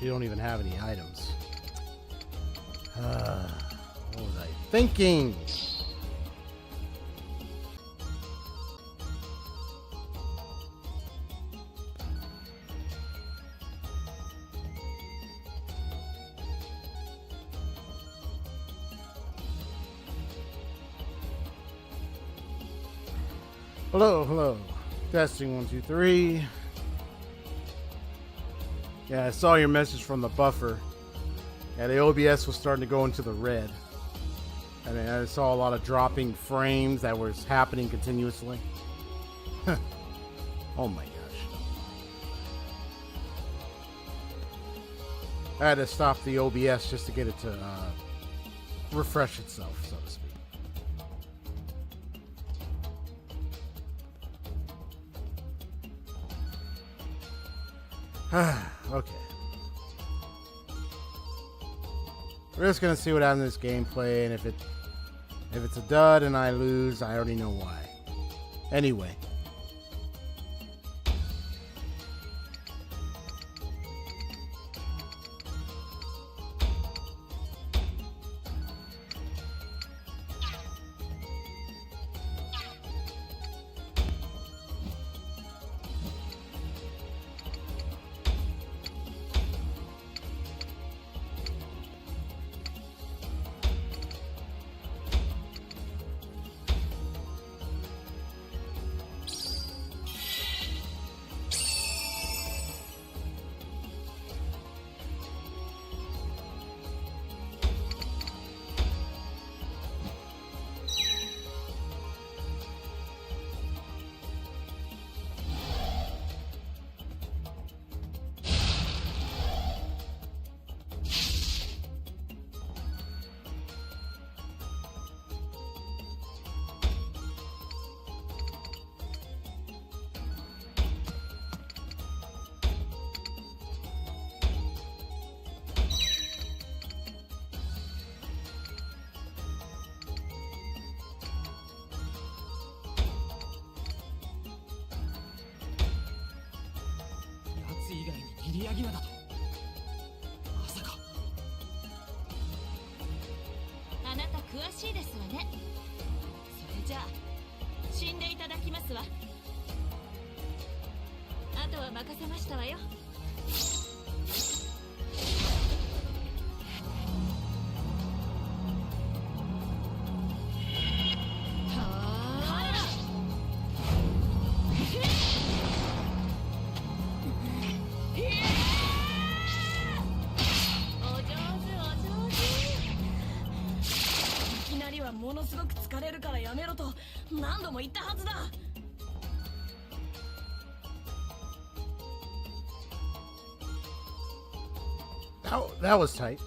You don't even have any items. What was I thinking? Hello, hello. Testing 1, 2, 3. Yeah, I saw your message from the buffer. Yeah, the OBS was starting to go into the red. I mean, I saw a lot of dropping frames that was happening continuously. Oh my gosh. I had to stop the OBS just to get it to refresh itself, so to speak. Okay. We're just gonna see what happens in this gameplay, and if it's a dud and I lose, I already know why. Anyway. That was tight.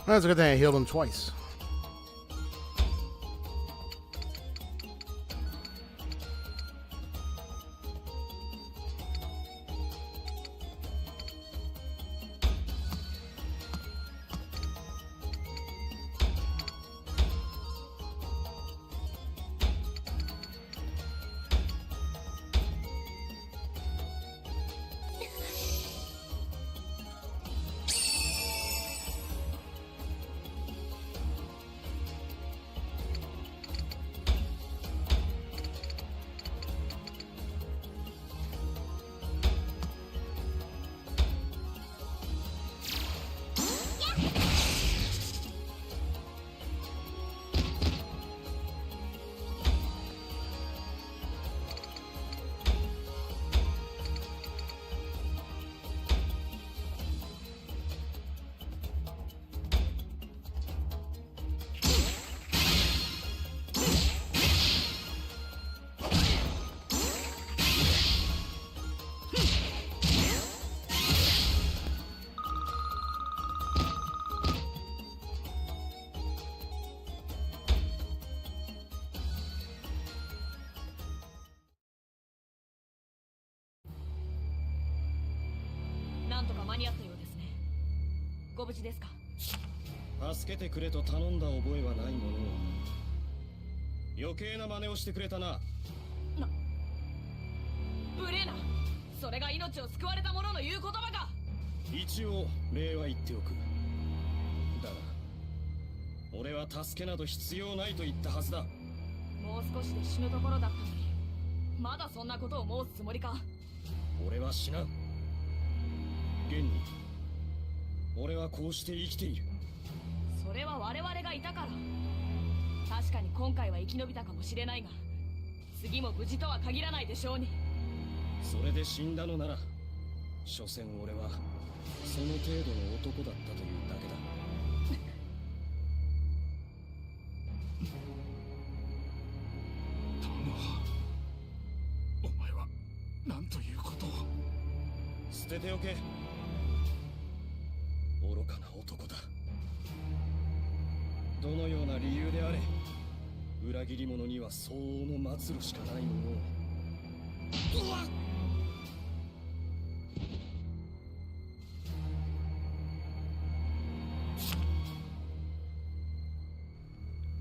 That's a good thing I healed him twice.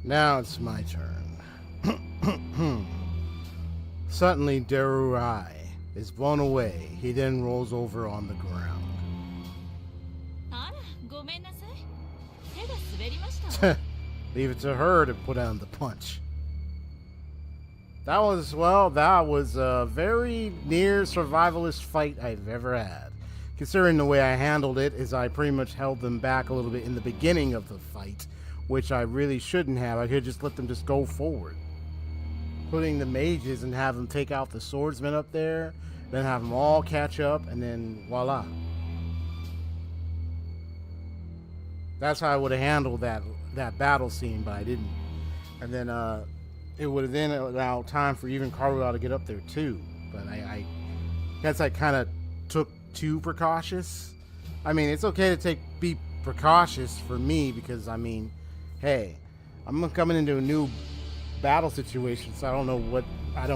Now it's my turn. Suddenly, Derurai is blown away. He then rolls over on the ground. Leave it to her to put on the punch. That was a very near survivalist fight I've ever had. Considering the way I handled it is I pretty much held them back a little bit in the beginning of the fight, which I really shouldn't have. I could just let them just go forward. Putting the mages and have them take out the swordsmen up there, then have them all catch up, and then voila. That's how I would have handled that battle scene, but I didn't. And then it would have then allowed time for even Karulau to get up there too. But I guess I kind of took too precautious. I mean, it's okay to be precautious for me because, I mean, hey, I'm coming into a new battle situation, so I don't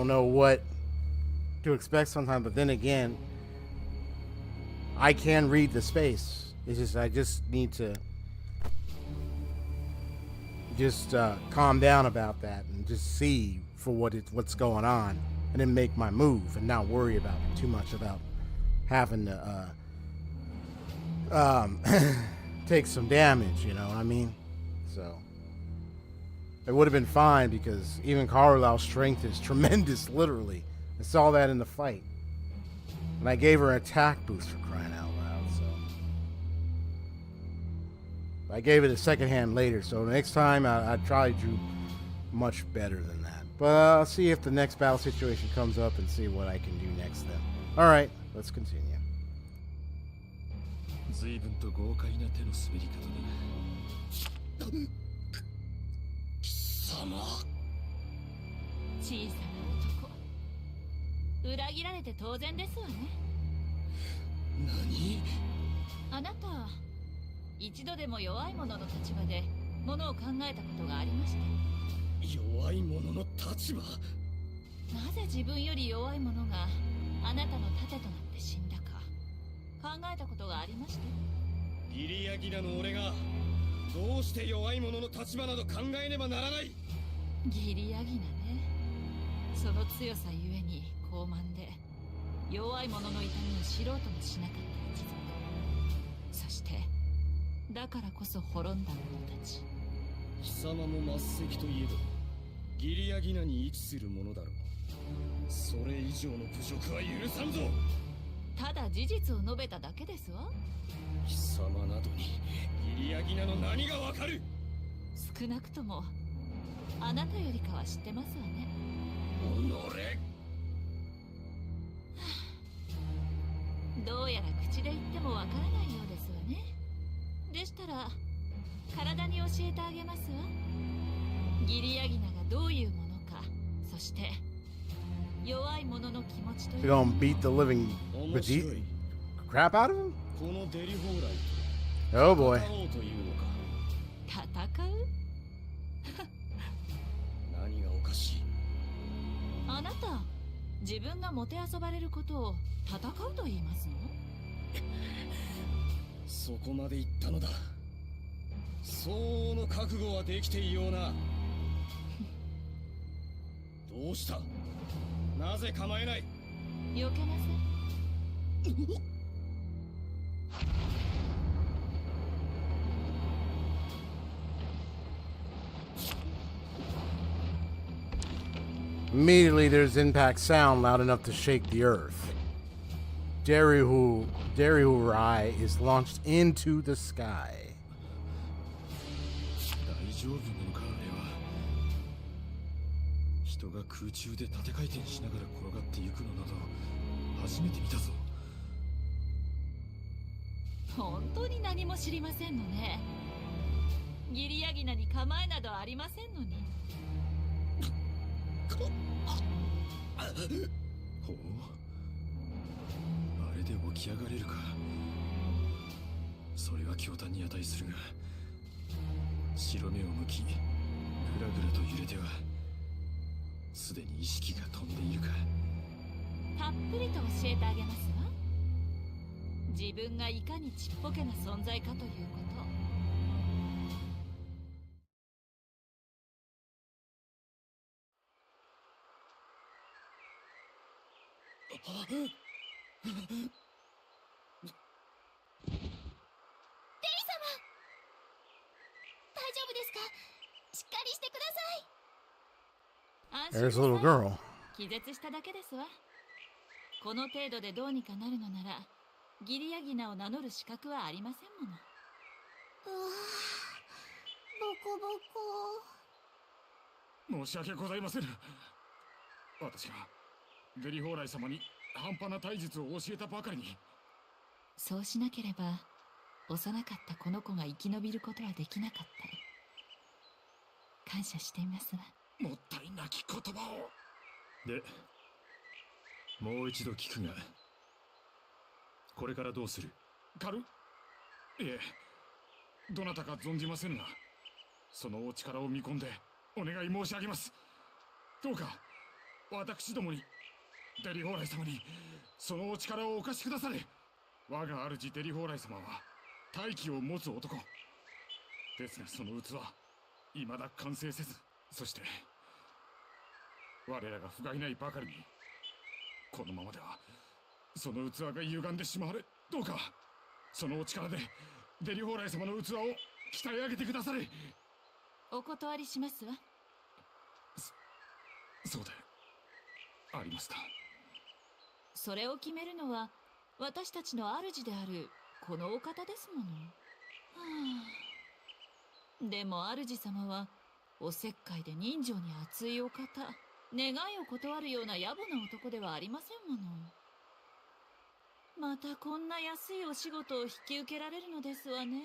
know what to expect sometimes. But then again, I can read the space. It's just I just need to calm down about that and just see for what's going on, and then make my move and not worry about it too much about having to take some damage. You know what I mean? So it would have been fine because even Karulau's strength is tremendous, literally. I saw that in the fight. And I gave her an attack boost for crying out loud, so. I gave it a second hand later, so next time I probably do much better than that. But I'll see if the next battle situation comes up and see what I can do next then. Alright, let's continue. 一度でも弱い者の立場で物を考えたことがありました。弱い者の立場。なぜ自分より弱い者があなたの盾となって死んだか考えたことがありました。ギリアギナの俺がどうして弱い者の立場など考えねばならない。ギリアギナね。その強さゆえに高慢で弱い者の痛みを知ろうともしなかった一族。そしてだからこそ滅んだ者たち。貴様も末席といえどギリアギナに位置する者だろう。それ以上の侮辱は許さんぞ。ただ事実を述べただけですわ。貴様などにギリアギナの何がわかる。少なくともあなたよりかは知ってますわね。己。どうやら口で言ってもわからないようですわね。でしたら体に教えてあげますわ。ギリアギナがどういうものか、そして弱い者の気持ちという You're gonna beat the living crap out of him? このデリホーライ Oh と boy. 戦おうというのか。戦う？何がおかしい。あなた、自分がもてあそばれることを戦うと言いますの？そこまで言ったのだ。相応の覚悟はできていような。どうした？なぜ構えない？避けなさい。Immediately, there's impact sound loud enough to shake the earth. Rai is launched into the sky. 大丈夫なのかあれは。人が空中で縦回転しながら転がっていくのなど初めて見たぞ。本当に何も知りませんのね。ギリアギナに構えなどありませんのに。ほう、あれで起き上がれるか。それは驚嘆に値するが、白目を向きぐらぐらと揺れてはすでに意識が飛んでいるか。たっぷりと教えてあげますわ。自分がいかにちっぽけな存在かということ。デリ様、大丈夫ですか？しっかりしてください。 There's a little girl. 気絶しただけですわ。この程度でどうにかなるのならギリアギナを名乗る資格はありませんもの。ボコボコ。申し訳ございません。私がデリホーライ様に半端な体術を教えたばかりに。そうしなければ幼かったこの子が生き延びることはできなかった。感謝していますわ。もったいなき言葉を。で、もう一度聞くが、これからどうする？いえ、どなたか存じませんが、そのお力を見込んでお願い申し上げます。どうか私どもに、デリホーライ様にそのお力をお貸しくだされ。我が主デリホーライ様は大気を持つ男ですが、その器未だ完成せず、そして我らが不甲斐ないばかりに、このままではその器が歪んでしまわれ。どうかそのお力でデリホーライ様の器を鍛え上げてくだされ。お断りしますわ。そうでありました。それを決めるのは私たちの主であるこのお方ですもの。でも主様はおせっかいで人情に熱いお方、願いを断るような野暮な男ではありませんもの。またこんな安いお仕事を引き受けられるのですわね。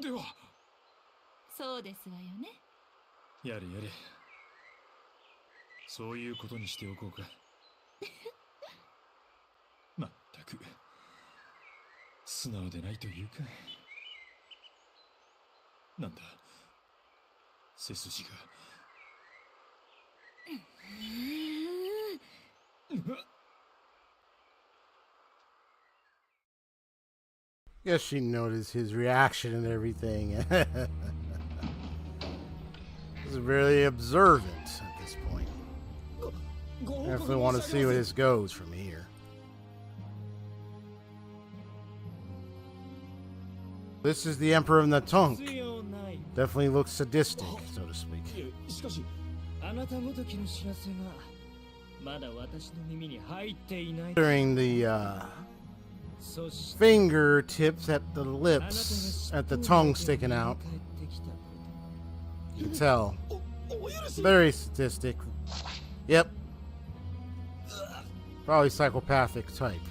では。そうですわよね。やれやれ、そういうことにしておこうか。まったく素直でないというか。なんだ背筋が。Guess she noticed his reaction and everything. He's really observant at this point. Definitely want to see where this goes from here. This is the Emperor of the Tunk. Definitely looks sadistic, so to speak. しかしあなたごときの知らせがまだ私の耳に入っていない。 During the fingertips at the lips, at the tongue sticking out. You can tell. Very sadistic. Yep. Probably psychopathic type.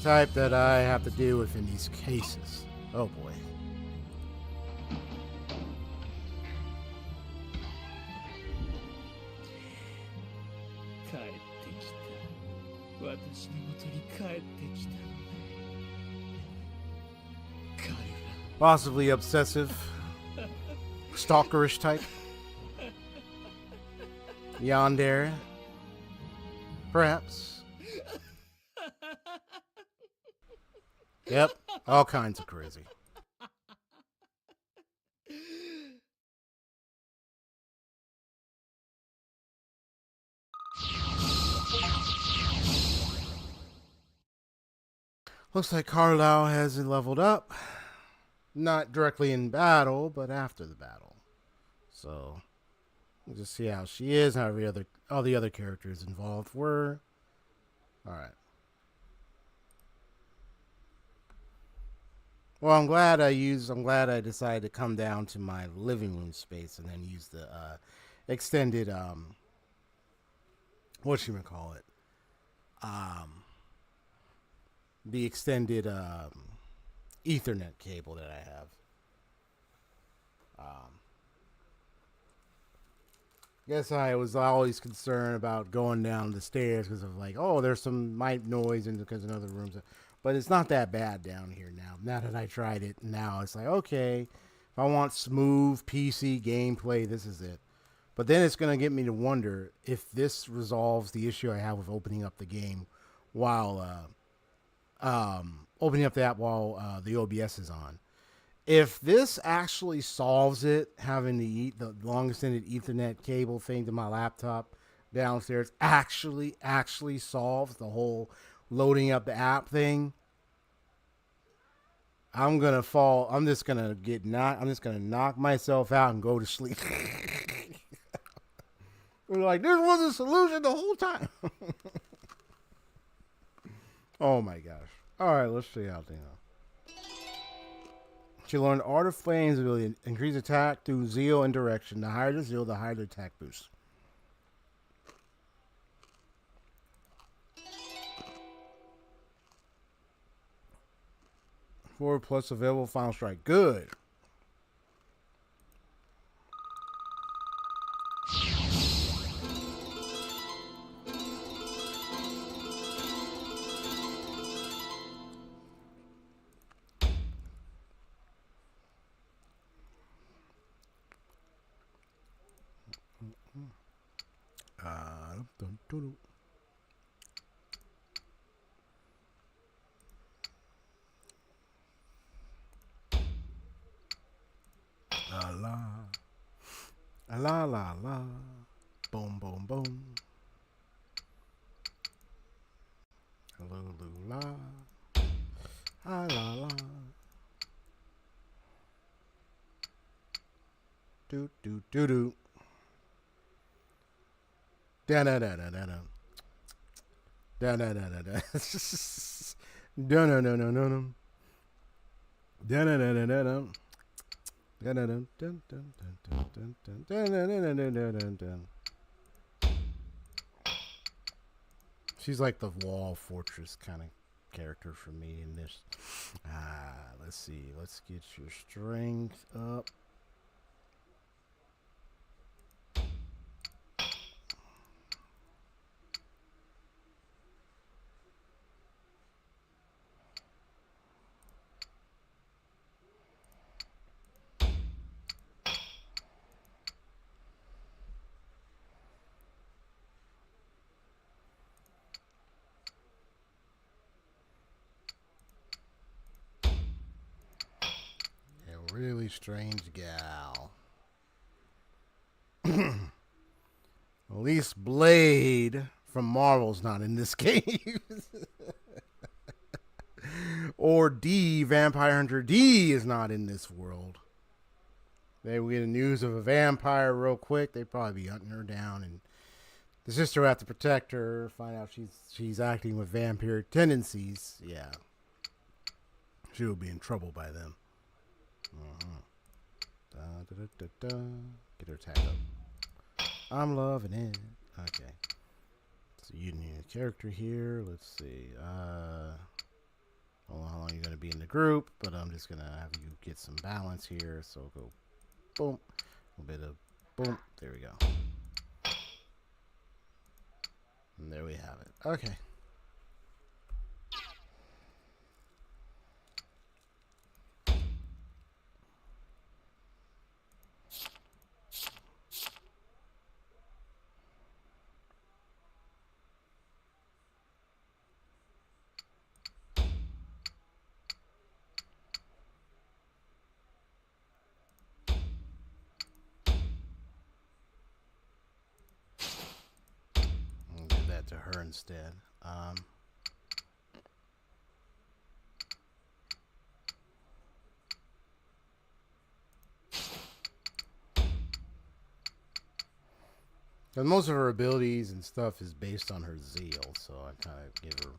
Type that I have to deal with in these cases. Oh boy. Possibly obsessive, stalkerish type. Yandere. Perhaps. Yep, all kinds of crazy. Looks like Karulau has leveled up. Not directly in battle, but after the battle. So, we'll just see how she is, how all the other characters involved were. Alright. Well, I'm glad I decided to come down to my living room space and then use the extended whatchamacallit? The extended Ethernet cable that I have. Guess I was always concerned about going down the stairs because of like, oh, there's some mic noise and because in other rooms. But it's not that bad down here now. Now that I tried it, now it's like, okay, if I want smooth PC gameplay, this is it. But then it's going to get me to wonder if this resolves the issue I have with opening up the game while opening up the app while the OBS is on. If this actually solves it, having the long extended Ethernet cable thing to my laptop downstairs actually solves the whole loading up the app thing, I'm gonna fall. I'm just gonna knock myself out and go to sleep. We're like, this was a solution the whole time. Oh my gosh. All right, let's see how things go. She learned Art of Flames ability. Increase attack through zeal and direction. The higher the zeal, the higher the attack boost. 4+ available final strike. Good. La la la, boom boom boom. La la la la la. Do do do do. Da da da da da da. Da da da da da. Da da da da da da. Da da da da da da. She's like the wall fortress kind of character for me in this. Let's see. Let's get your strength up. really strange gal. At least Blade from Marvel's not in this game. Or D, Vampire Hunter D is not in this world. They will get news of a vampire real quick. They'd probably be hunting her down, and the sister will have to protect her, find out she's acting with vampiric tendencies. Yeah. She will be in trouble by them. Get her tagged up. I'm loving it. Okay. So you need a character here. Let's see. I don't know how long you're going to be in the group, but I'm just going to have you get some balance here. So go boom. A little bit of boom. There we go. And there we have it. Okay. To her instead. And most of her abilities and stuff is based on her zeal, so I kind of give her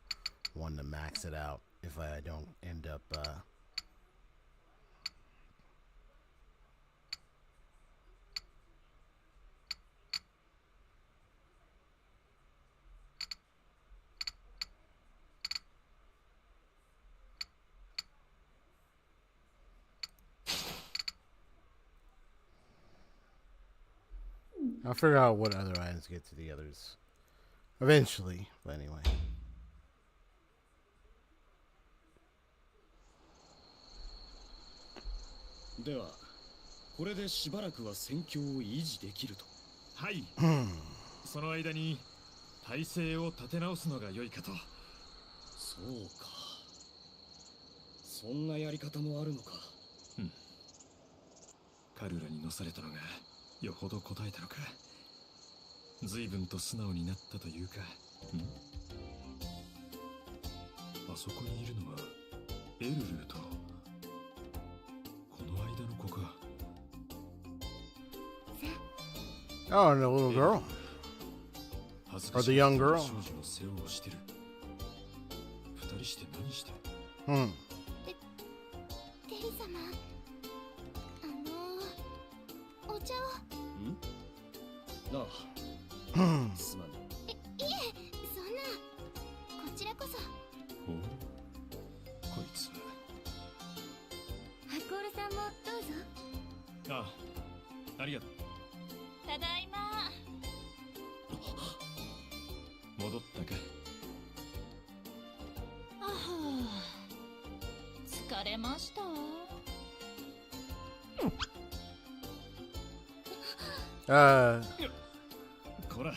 one to max it out if I don't end up I'll figure out what other items get to the others eventually, but anyway. ではこれでしばらくは戦況を維持できると。はい。その間に体勢を立て直すのが良いかと。そうか。そんなやり方もあるのか。うん。カルラに乗されたのがよほど答えたのか。随分と素直になったというか。あそこにいるのはエルルーとこの間の子か。Oh, and the little girl. Or the young girl. 少女の世話をしてる。二人して何して。テリ様、お茶を。なあ。すまん。いえ、そんな。こちらこそ。おう。こいつは。ハクオルさんもどうぞ。ああ、ありがとう。ただいま。戻ったか。あは疲れました。こら。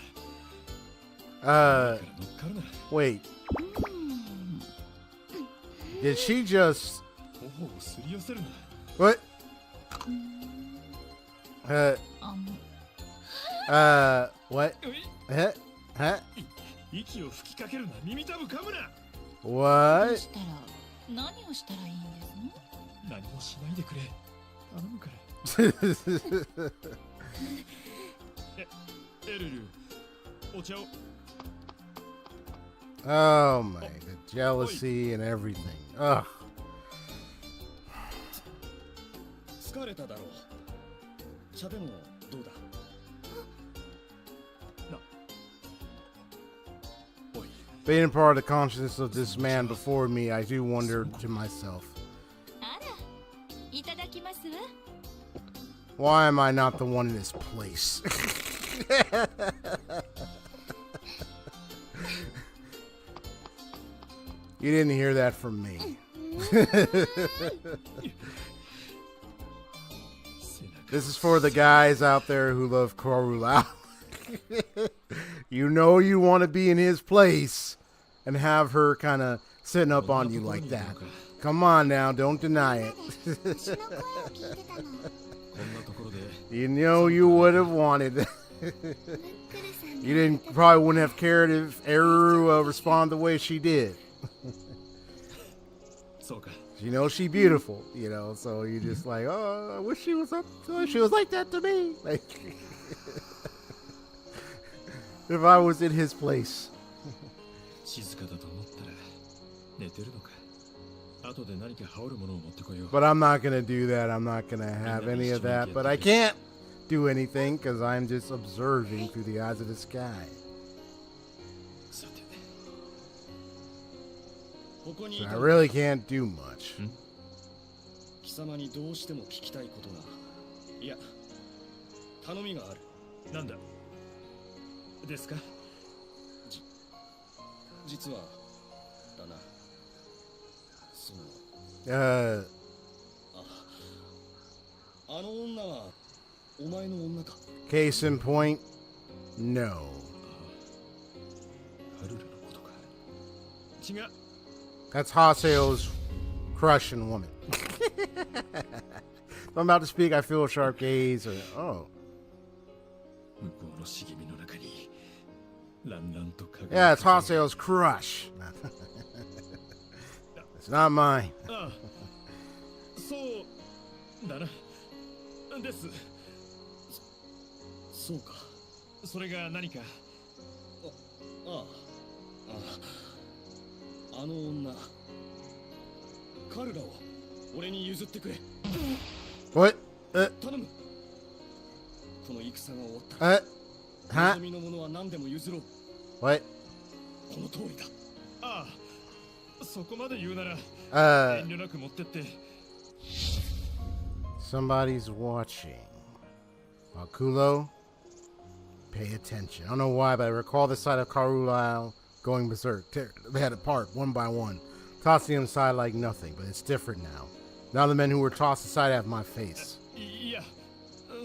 Wait. Did she just? What? What? Huh? 息を吹きかけるな、耳たぶかむな。What? どうしたら何をしたらいいんですの？何もしないでくれ。頼むから。エルル、お茶を。Oh my, the jealousy and everything. Ugh. 疲れただろう。茶でもどうだ。Being part of the consciousness of this man before me, I do wonder to myself, あら、いただきますわ。 why am I not the one in this place? You didn't hear that from me. This is for the guys out there who love Karulau. You know you want to be in his place and have her kind of sitting up on you like that. Come on now, don't deny it. 牛の声を聞いてたの。こんなところで You know you would have wanted. ムックルさんが You didn't probably wouldn't have cared if Eru responded the way she did. そうか You know she beautiful, you know, so you just like, oh, I wish she was she was like that to me. Like, if I was in his place. 静かだと思ったら寝てるのか後で何か羽織るものを持ってこよう But I'm not gonna do that. I'm not gonna have any of that. But I can't do anything because I'm just observing through the eyes of the sky. さてここに So I really can't do much. 貴様にどうしても聞きたいことがいや頼みがあるなんだですか実はだなそう あの女はお前の女か Case in point, no. ハルルのことか違う That's Haseo's crushing woman. If I'm about to speak, I feel a sharp gaze. Or, oh. 向こうの茂みの中に乱々と輝く Yeah, it's Haseo's crush. It's not mine. ああそうだなですそうかそれが何かあの女カルラを俺に譲ってくれ What? 頼むこの戦が終わった Huh? 望みのものは何でも譲ろう What? この通りだああそこまで言うなら Uh, 遠慮なく持ってって somebody's watching. Hakuowlo, pay attention. I don't know why, but I recall the sight of Karulau going berserk. They had it apart, one by one, tossing him aside like nothing, but it's different now. Now the men who were tossed aside have my face. いや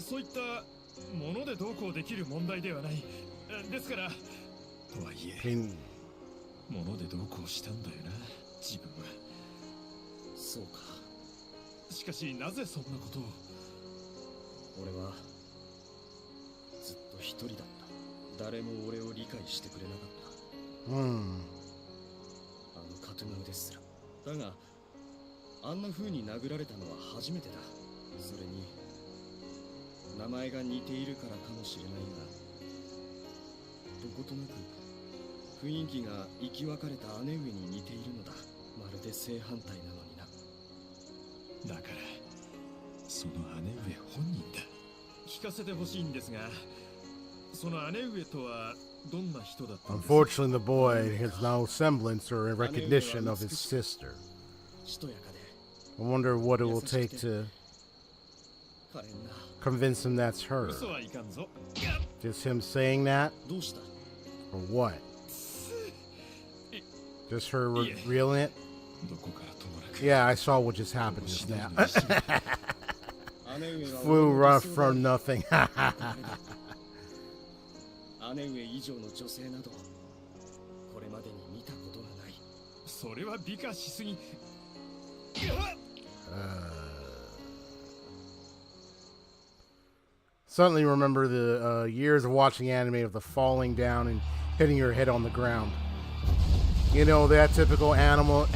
そういったものでどうこうできる問題ではないですからとはいえ I mean, ものでどうこうしたんだよな自分はそうかしかしなぜそんなことを俺はずっと一人だった誰も俺を理解してくれなかった hmm. あのカトゥナウですらだがあんな風に殴られたのは初めてだそれに名前が似ているからかもしれないがどことなく雰囲気が生き別れた姉上に似ているのだまるで正反対なのになだからその姉上本人だ聞かせてほしいんですがその姉上とはどんな人だったんですか Unfortunately, the boy has no semblance or recognition of his sister. しとやかで I wonder what it will take to 可憐な convince him that's her. 嘘はいかんぞ Just him saying that, どうした or what? Just her revealing it? どこからともなく Yeah, I saw what just happened just now. 姉上は Flew rough from nothing. 姉上以上の女性などこれまでに見たことがないそれは美化しすぎSuddenly remember the years of watching anime of the falling down and hitting your head on the ground. You know, that typical anime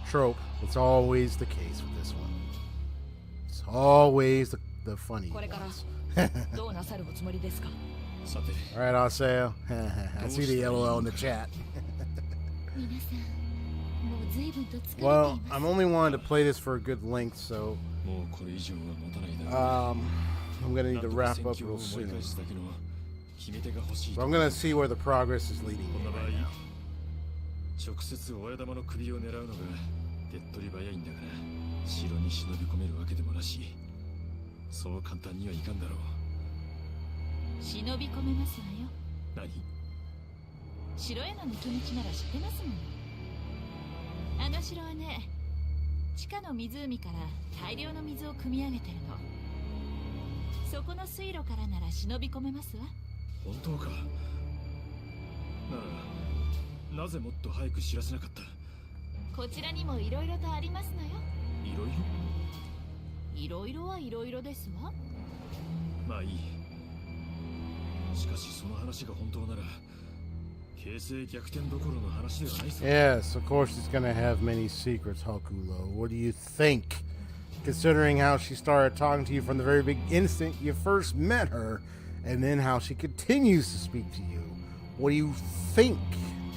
trope. It's always the case with this one. It's always the funny これから ones. どうなさるおつもりですか さて All right, I'll say. I see the LOL in the chat. 皆さんもう随分と疲れてい Well, ます I'm only wanting to play this for a good length, so もうこれ以上は持たないだろう I'm gonna need なん to とか wrap 戦 up 況を real 盛り soon. 返すだけの決め手が欲しい So と I'm gonna see where the progress is leading こん me な場合 right now. 直接親玉の首を狙うのが手っ取り早いんだから城に忍び込めるわけでもなしそう簡単にはいかんだろう忍び込めますわよ何城への抜け道なら知ってますものあの城はね地下の湖から大量の水を汲み上げてるのそこの水路からなら忍び込めますわ本当かならなぜもっと早く知らせなかったこちらにもいろいろとありますのよ。いろいろ。いろいろはいろいろですわ。まあいい。しかしその話が本当なら形勢逆転どころの話ではないさ。 Yes, of course she's gonna have many secrets, Hakulo. What do you think? Considering how she started talking to you from the very big instant you first met her, and then how she continues to speak to you, what do you think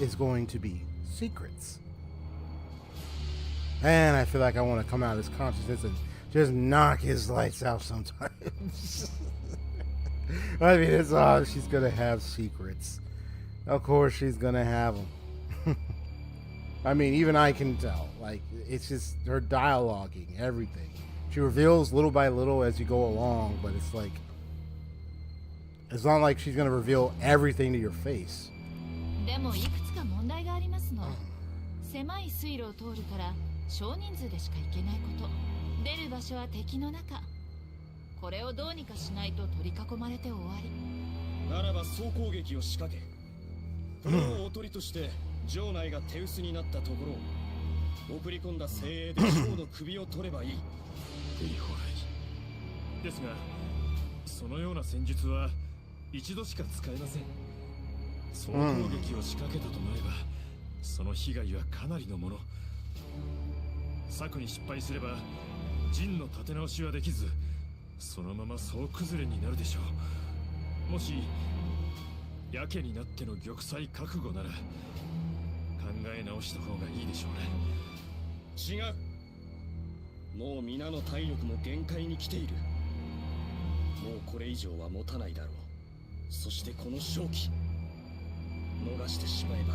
is going to be secrets? And I feel like I want to come out of his consciousness and just knock his lights out sometimes. I mean, it's obvious she's gonna have secrets. Of course she's gonna have them. I mean, even I can tell. Like, it's just her dialoguing, everything. She reveals little by little as you go along, but it's like, it's not like she's gonna reveal everything to your face. でもいくつか問題がありますの。狭い水路を通るから少人数でしか行けないこと。出る場所は敵の中。これをどうにかしないと取り囲まれて終わり。ならば総攻撃を仕掛け、このおとりとして城内が手薄になったところを送り込んだ精鋭で将の首を取ればいい。いいほらい。ですがそのような戦術は一度しか使えません。総攻撃を仕掛けたとなれば、その被害はかなりのもの。策に失敗すれば陣の立て直しはできず、そのまま総崩れになるでしょう。もしやけになっての玉砕覚悟なら考え直した方がいいでしょうね。違う。もう皆の体力も限界に来ている。もうこれ以上は持たないだろう。そしてこの勝機逃してしまえば、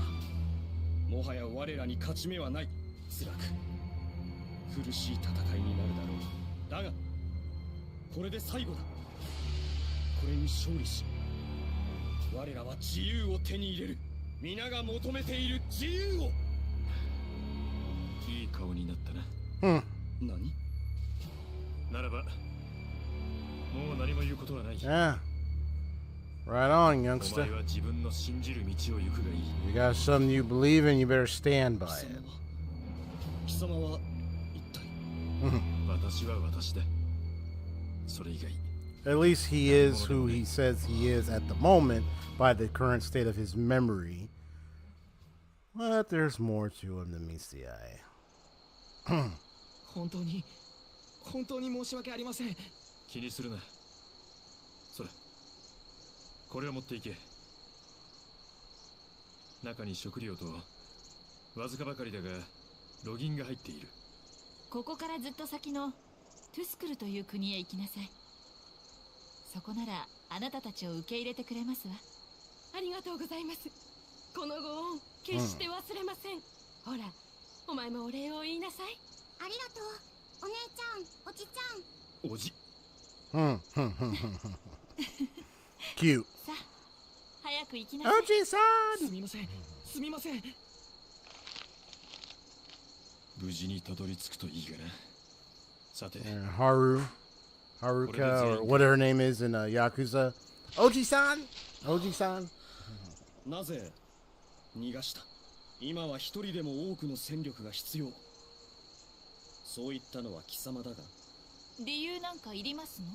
もはや我らに勝ち目はない。辛く苦しい戦いになるだろう。だがこれで最後だ。これに勝利し、我らは自由を手に入れる。皆が求めている自由を。いい顔になったな。何？ならばもう何も言うことはない。Yeah. Right on, お youngster. 前は自分の信じる道を行くがいい。 You got something you believe in, you better stand by it. 貴様は一体。私は私だ。それ以外。 At least he is who he says he is at the moment by the current state of his memory. But there's more to him than meets the eye. 本当に申し訳ありません。気にするな。それこれを持っていけ。中に食料とわずかばかりだがロギンが入っている。ここからずっと先のトゥスクルという国へ行きなさい。そこならあなたたちを受け入れてくれますわ。ありがとうございます。このご恩決して忘れません。ほら、お前もお礼を言いなさい。ありがとう、お姉ちゃん、おじちゃん。おじ。Cute. さあ、早く行きなさい。Oji-san! すみません。無事にたどり着くといいがな。さて。Haruka, or whatever her name is in Yakuza. Oji-san! Oji-san! なぜ逃がした？今は一人でも多くの戦力が必要。そう言ったのは貴様だが。理由なんかいりますの？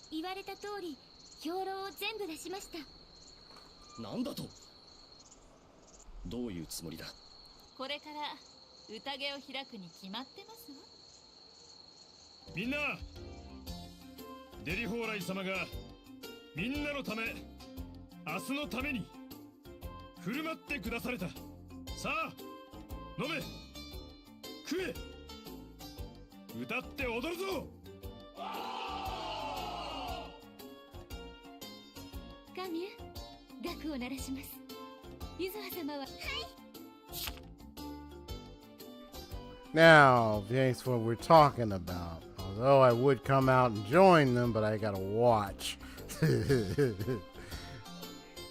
言われた通り、兵糧を全部出しました。なんだと？どういうつもりだ？これから宴を開くに決まってますわ。みんな、デリホーライ様がみんなのため、明日のために振る舞ってくだされた。さあ飲め、食え、歌って踊るぞ。カミュ、楽を鳴らします。ゆずは様は。はい。 Now, that's what we're talking about. Although I would come out and join them, but I gotta watch.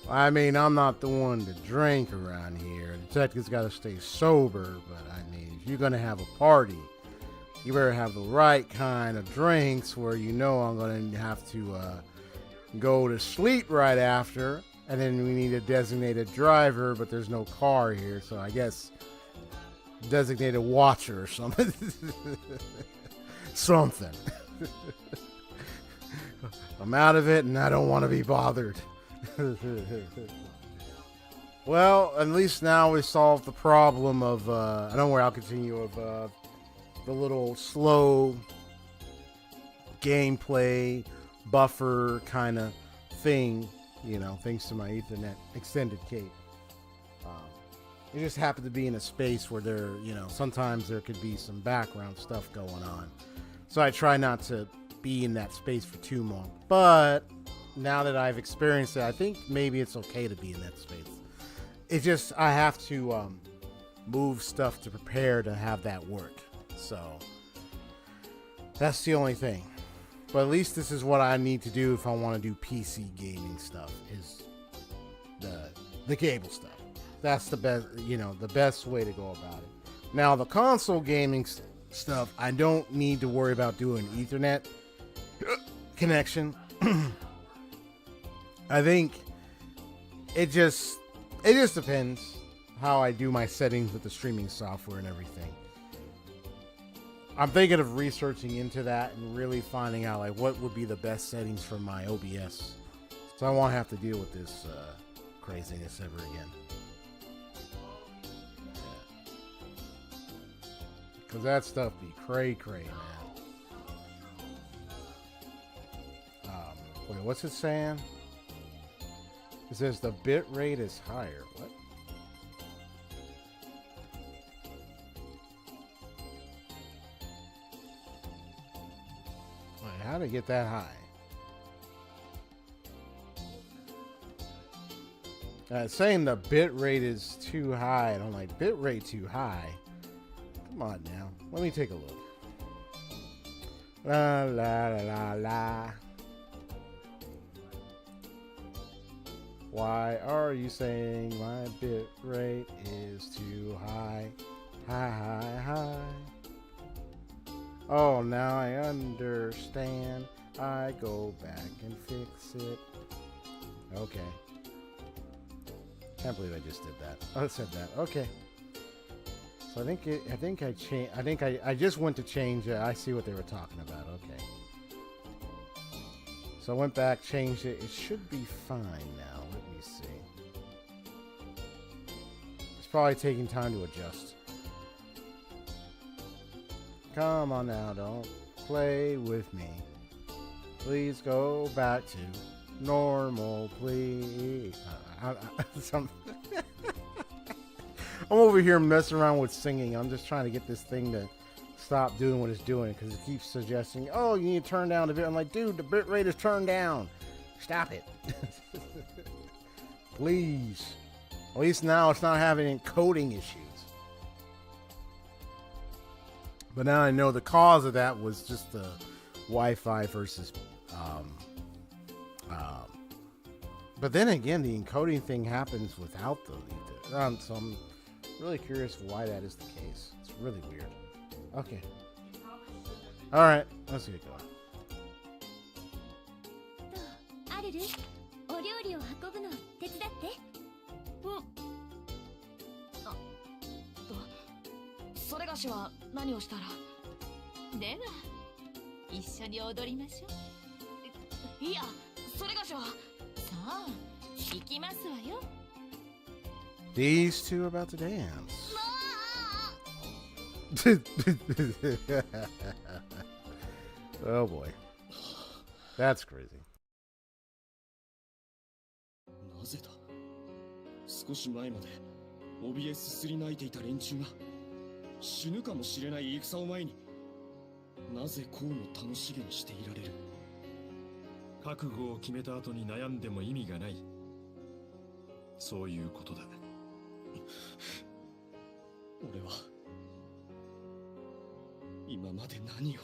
I mean, I'm not the one to drink around here. The detective's gotta stay sober, but I mean, if you're gonna have a party, you better have the right kind of drinks where you know I'm gonna have to go to sleep right after. And then we need a designated driver, but there's no car here, so I guess designated watcher or something. Something. I'm out of it and I don't want to be bothered. Well, at least now we solved the problem of, don't worry, I'll continue, of the little slow gameplay buffer kind of thing, you know, thanks to my Ethernet extended cape. It just happened to be in a space where there, you know, sometimes there could be some background stuff going on. So I try not to be in that space for too long. But now that I've experienced it, I think maybe it's okay to be in that space. It's just I have to move stuff to prepare to have that work. So that's the only thing. But at least this is what I need to do if I want to do PC gaming stuff, is the cable stuff. That's the best, you know, the best way to go about it. Now the console gaming stuff, I don't need to worry about doing Ethernet connection. I think it just depends how I do my settings with the streaming software and everything. I'm thinking of researching into that and really finding out like what would be the best settings for my OBS, so I won't have to deal with this craziness ever again. Because that stuff be cray, man. Wait, what's it saying? It says the bit rate is higher. What? Wait, how to get that high? It's saying the bit rate is too high. And I'm like, bit rate too high? Come on now. Let me take a look. La la la la la. Why are you saying my bit rate is too high? High. Oh, now I understand. I go back and fix it. Okay. Can't believe I just did that. Oh, I said that. Okay. So I just went to change it. I see what they were talking about. Okay. So I went back, changed it. It should be fine now. Let me see. It's probably taking time to adjust. Come on now, don't play with me. Please go back to normal, please. I'm over here messing around with singing. I'm just trying to get this thing to stop doing what it's doing because it keeps suggesting, oh, you need to turn down the bit. I'm like, dude, the bit rate is turned down. Stop it. Please. At least now it's not having encoding issues. But now I know the cause of that was just the Wi-Fi versus... but then again, the encoding thing happens without the... so I'm really curious why that is the case. It's really weird. Okay. Alright, let's get going. アルル、お料理を運ぶの手伝って。それがしは何をしたら。では一緒に踊りましょう。いや、それがしは。さあ、行きますわよ。 These two are about to dance. Oh boy. That's crazy. なぜだ。少し前まで怯えすすり泣いていた連中が死ぬかもしれない戦を前になぜこうも楽しげにしていられる。覚悟を決めた後に悩んでも意味がない。そういうことだ。俺は今まで何を。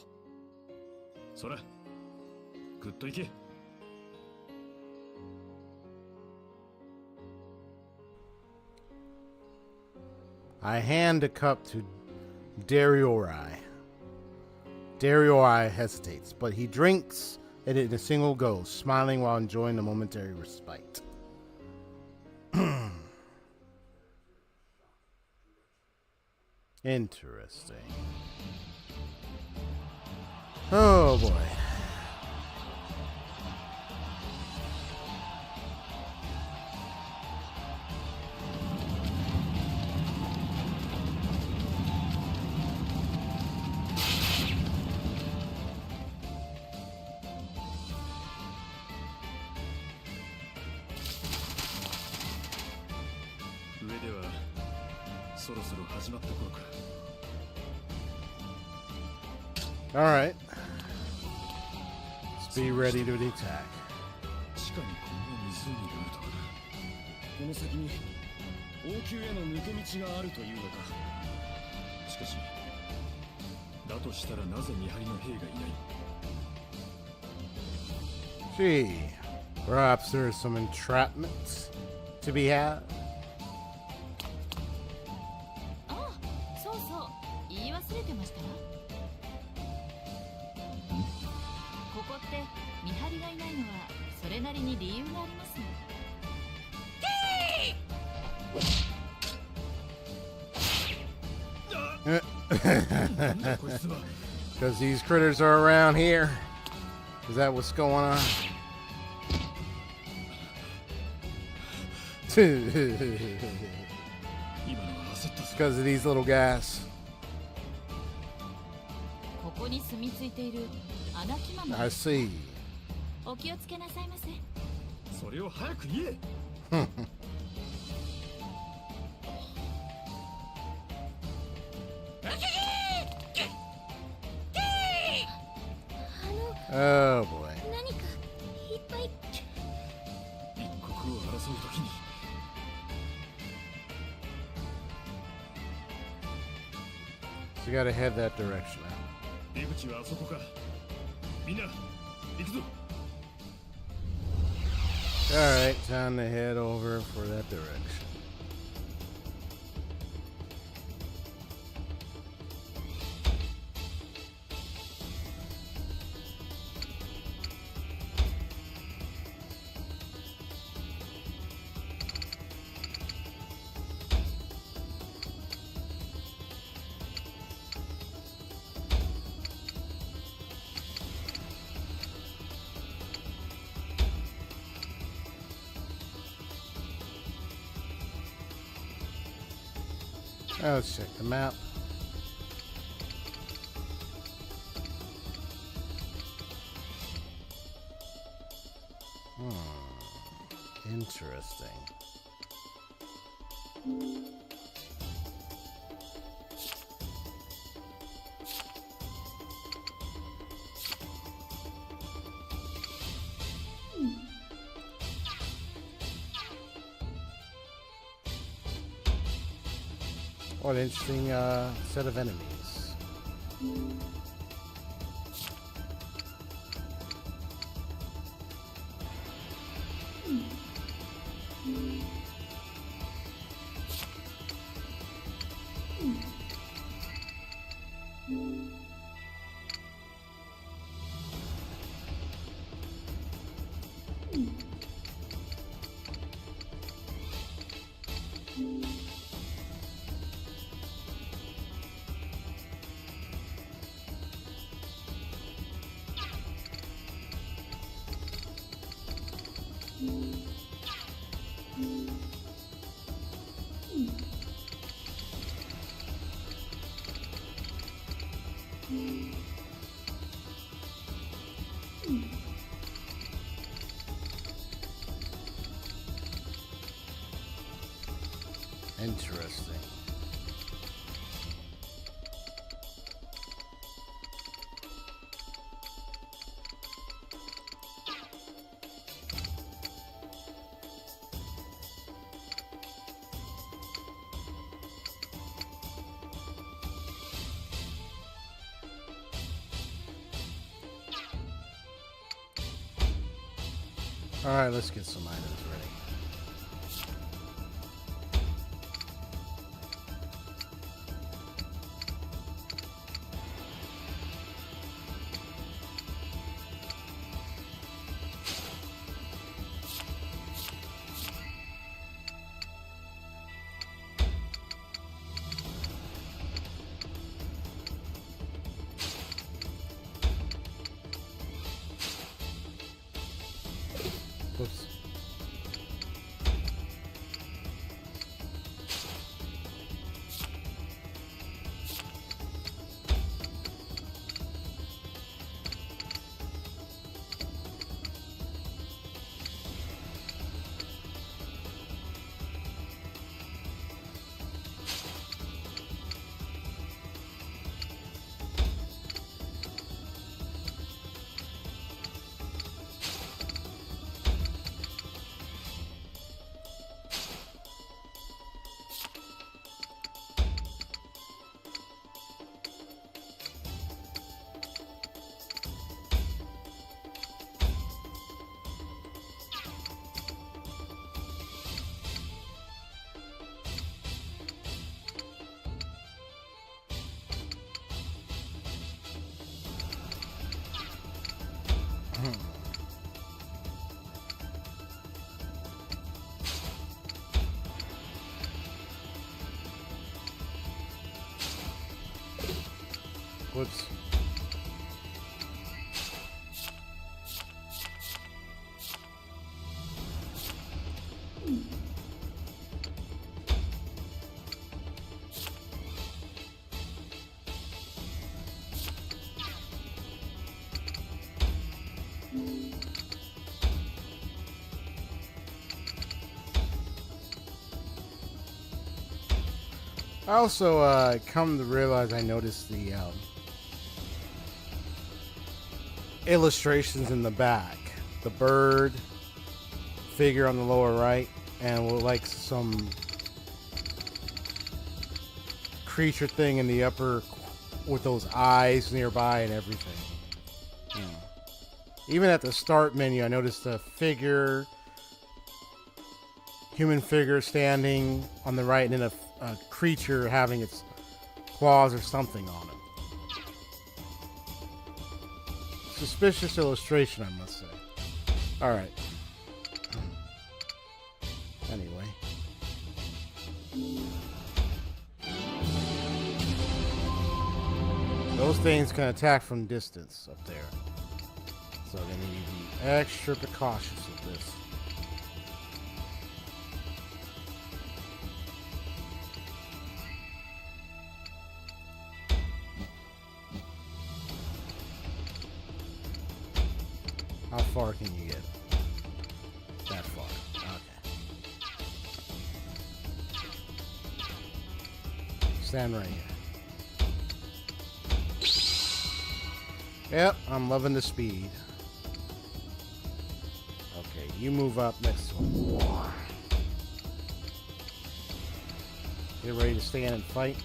そら、ぐっといけ。I hand a cup to Dariorai. Dariorai hesitates, but he drinks it in a single go, smiling while enjoying the momentary respite. Interesting. Oh boy. All right. Let's be ready to attack. 地下にこんな湖があるとはな。この先に王宮への抜け道があるというのか。しかし、だとしたらなぜ見張りの兵がいない？ Gee, perhaps there's some entrapments to be had. ああ、そうそう、言い忘れてました。ここって見張りがいないのはそれなりに理由がありますね。Because these critters are around here. Is that what's going on? It's because of these little guys. ここに住み着いている穴木ママ I see. お気をつけなさいませ。それを早く言え。Oh boy. 何かいっぱい。一刻を争うときに。So you gotta head that direction now. 出口はあそこか。みんな、行くぞ。Alright, time to head over for that direction. Let's check the map. Interesting. What an interesting set of enemies. Interesting. All right, let's get some items ready. Whoops. I also come to realize I noticed the illustrations in the back. The bird figure on the lower right, and like some creature thing in the upper with those eyes nearby and everything. Yeah. Even at the start menu, I noticed a figure, human figure standing on the right, and then a creature having its claws or something on it. Suspicious illustration, I must say. Alright. Anyway. Those things can attack from distance up there. So they need to be extra precautious with this. How far can you get? That far. Okay. Stand right here. Yep, I'm loving the speed. Okay, you move up next to him. Get ready to stand and fight.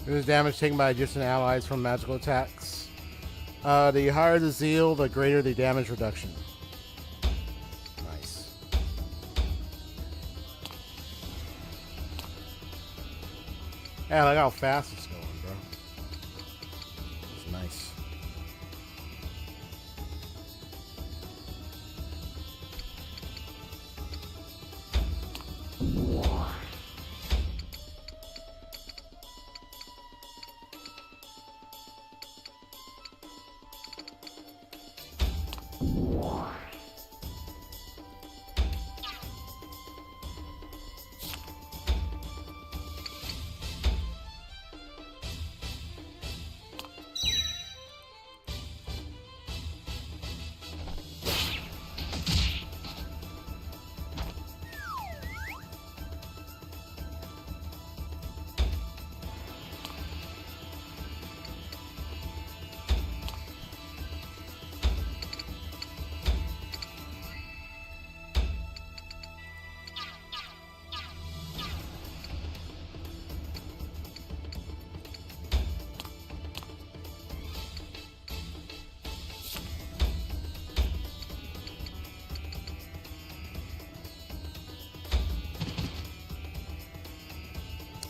There's damage taken by adjacent allies from magical attacks. The higher the zeal, the greater the damage reduction. Nice. Yeah, look how fast it's going, bro. It's nice.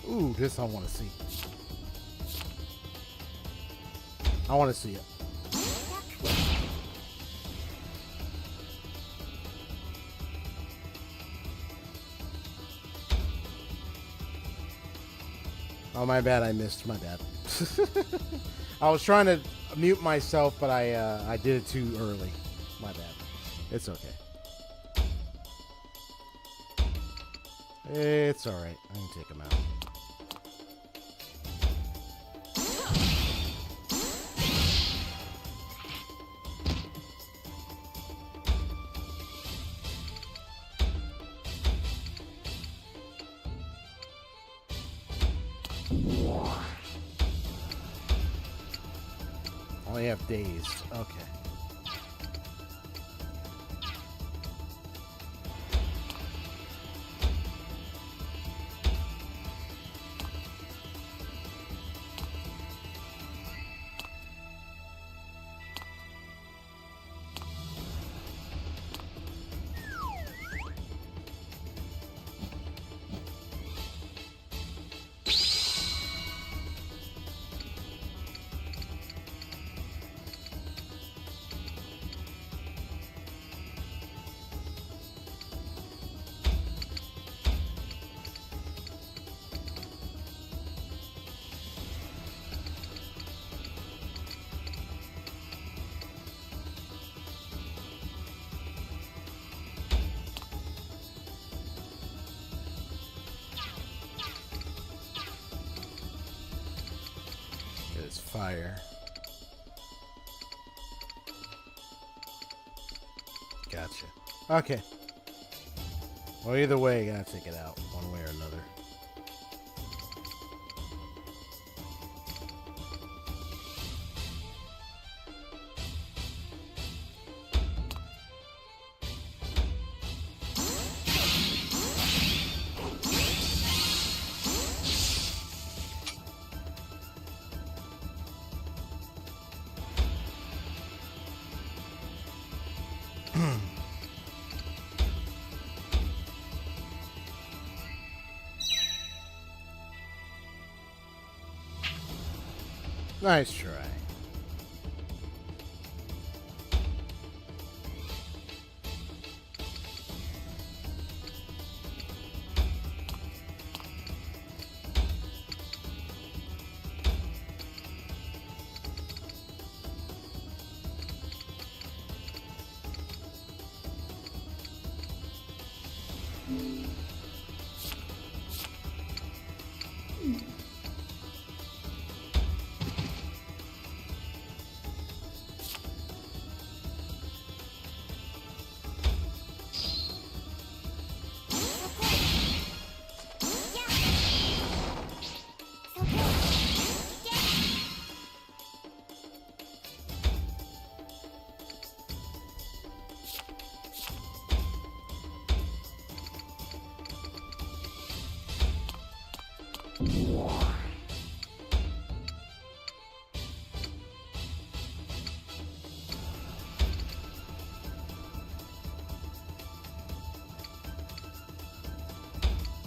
Ooh, this I want to see. I want to see it. Oh, my bad. I missed. My bad. I was trying to mute myself, but I did it too early. My bad. It's okay. It's alright. I can take him out. Only have dazed. Okay. It's fire. Gotcha. Okay. Well, either way, you gotta take it out one way or another. Nice try.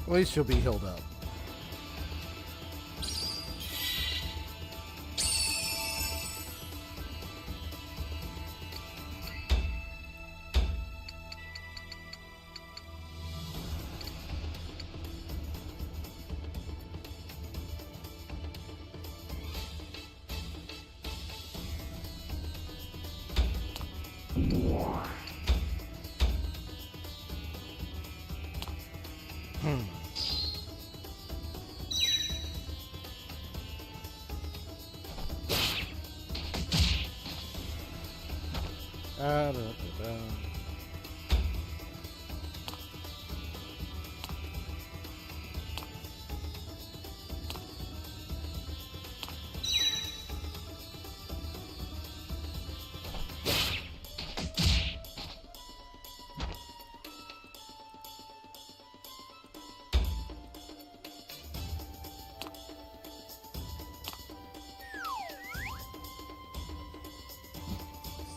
At least she'll be healed up. Da, da, da.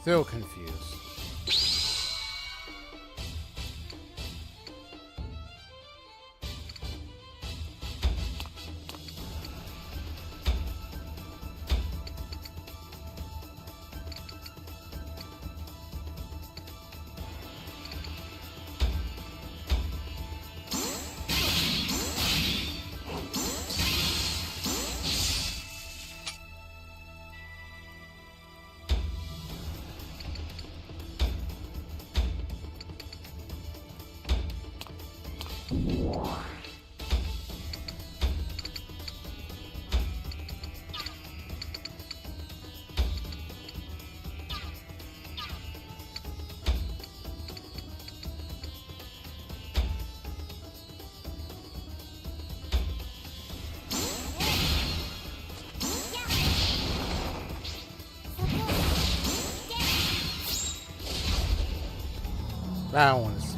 Still confused. I don't want to see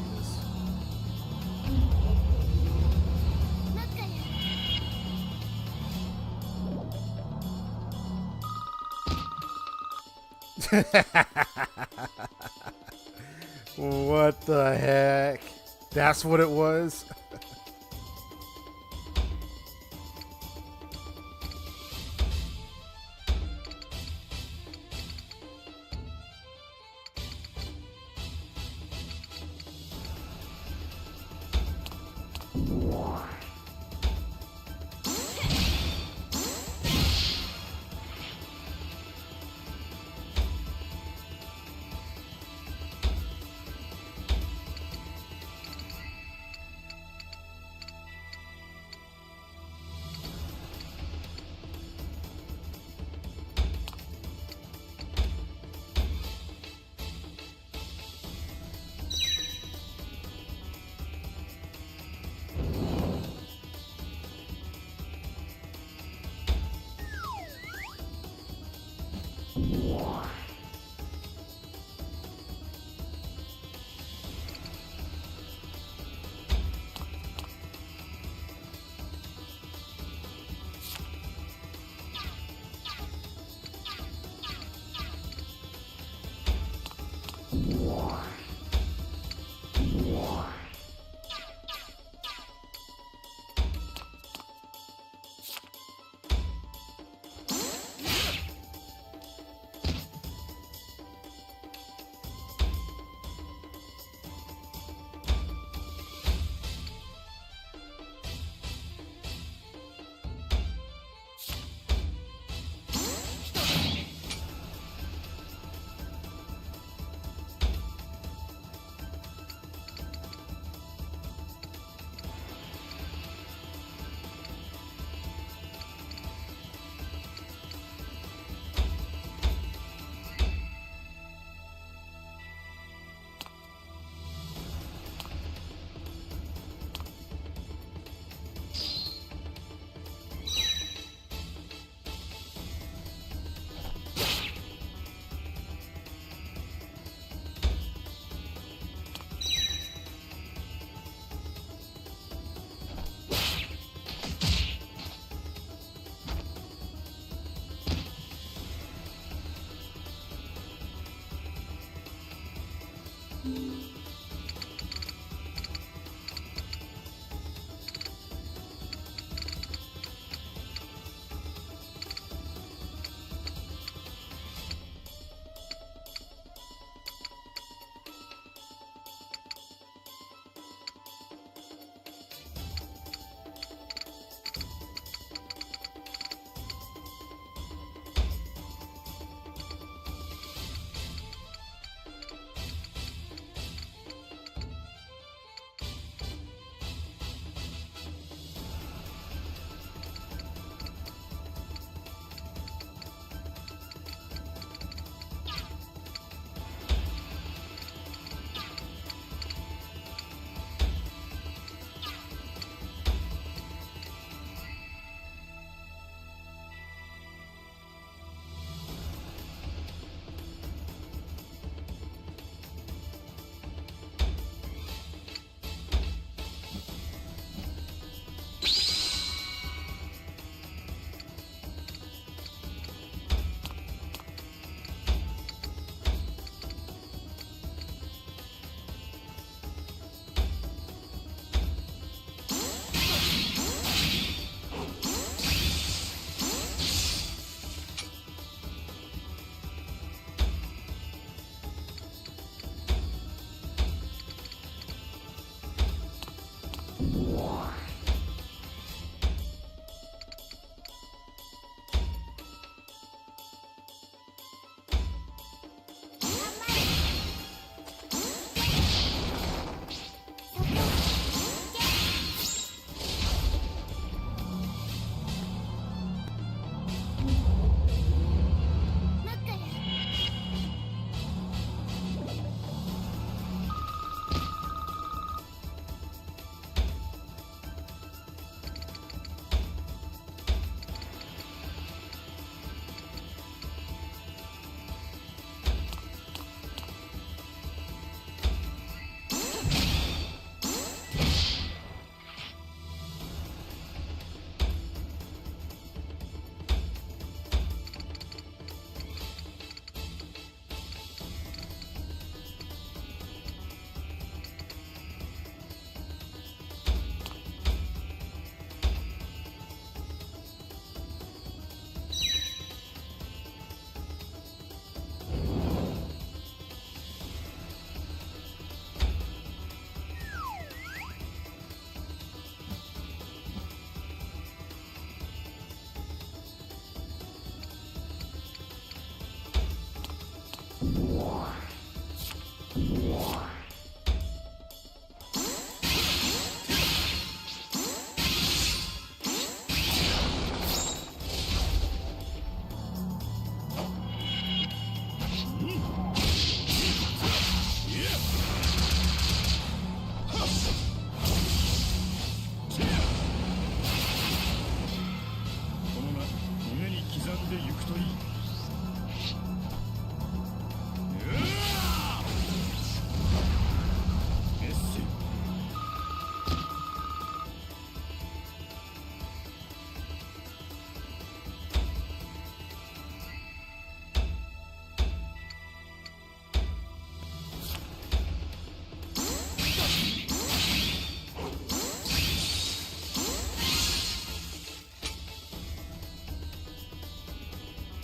this. What the heck? That's what it was?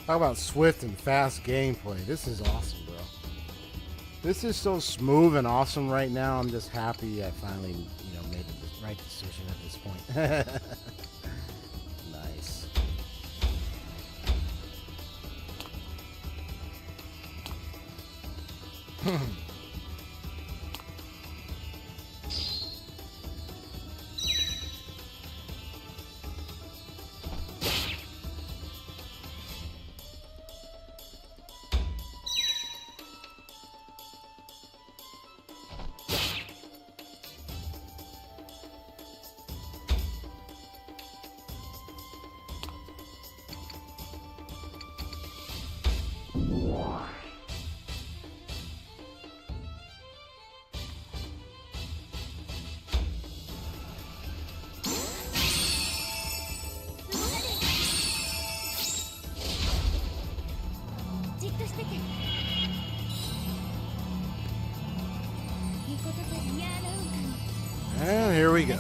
Talk about swift and fast gameplay. This is awesome, bro. This is so smooth and awesome right now. I'm just happy I finally, made the right decision at this point. Nice. And here we go.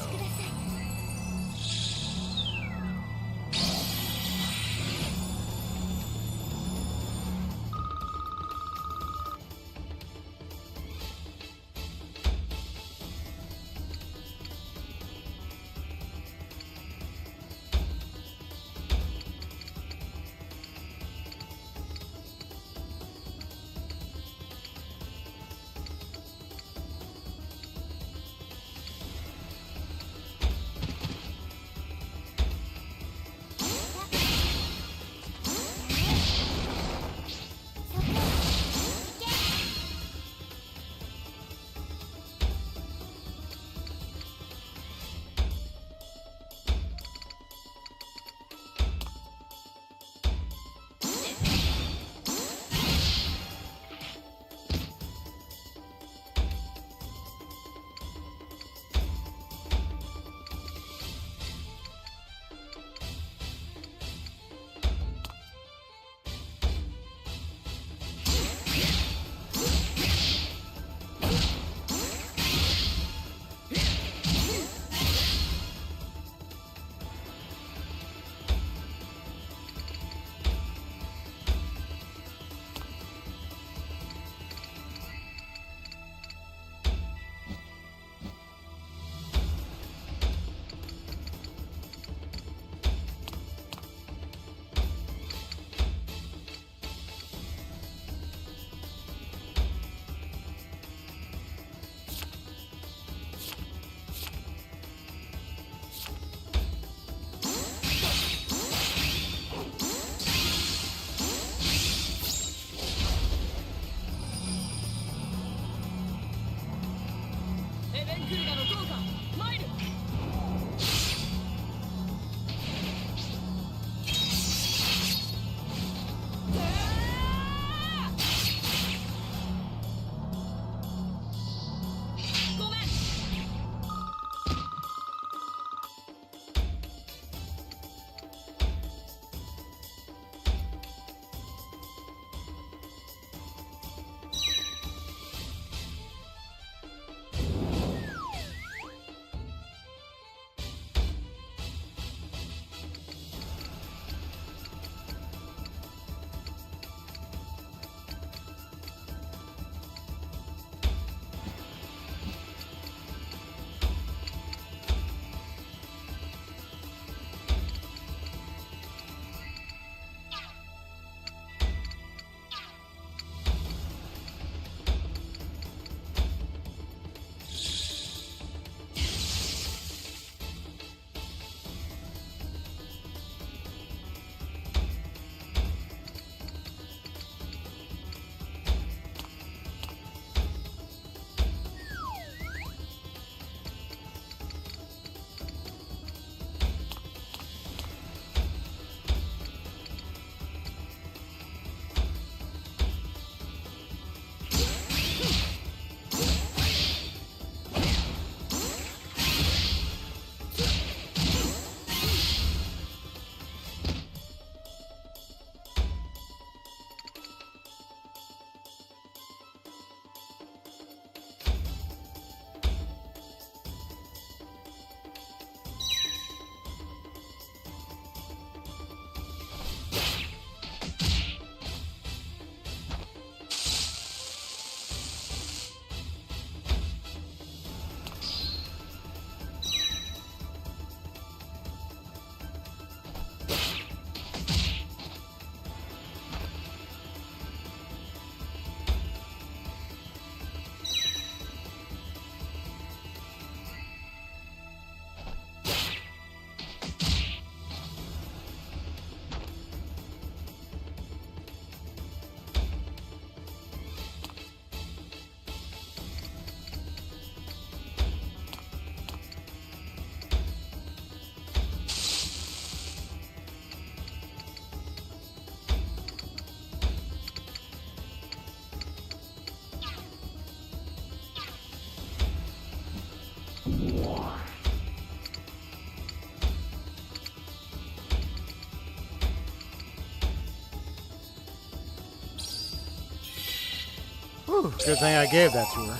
Whew, good thing I gave that to her.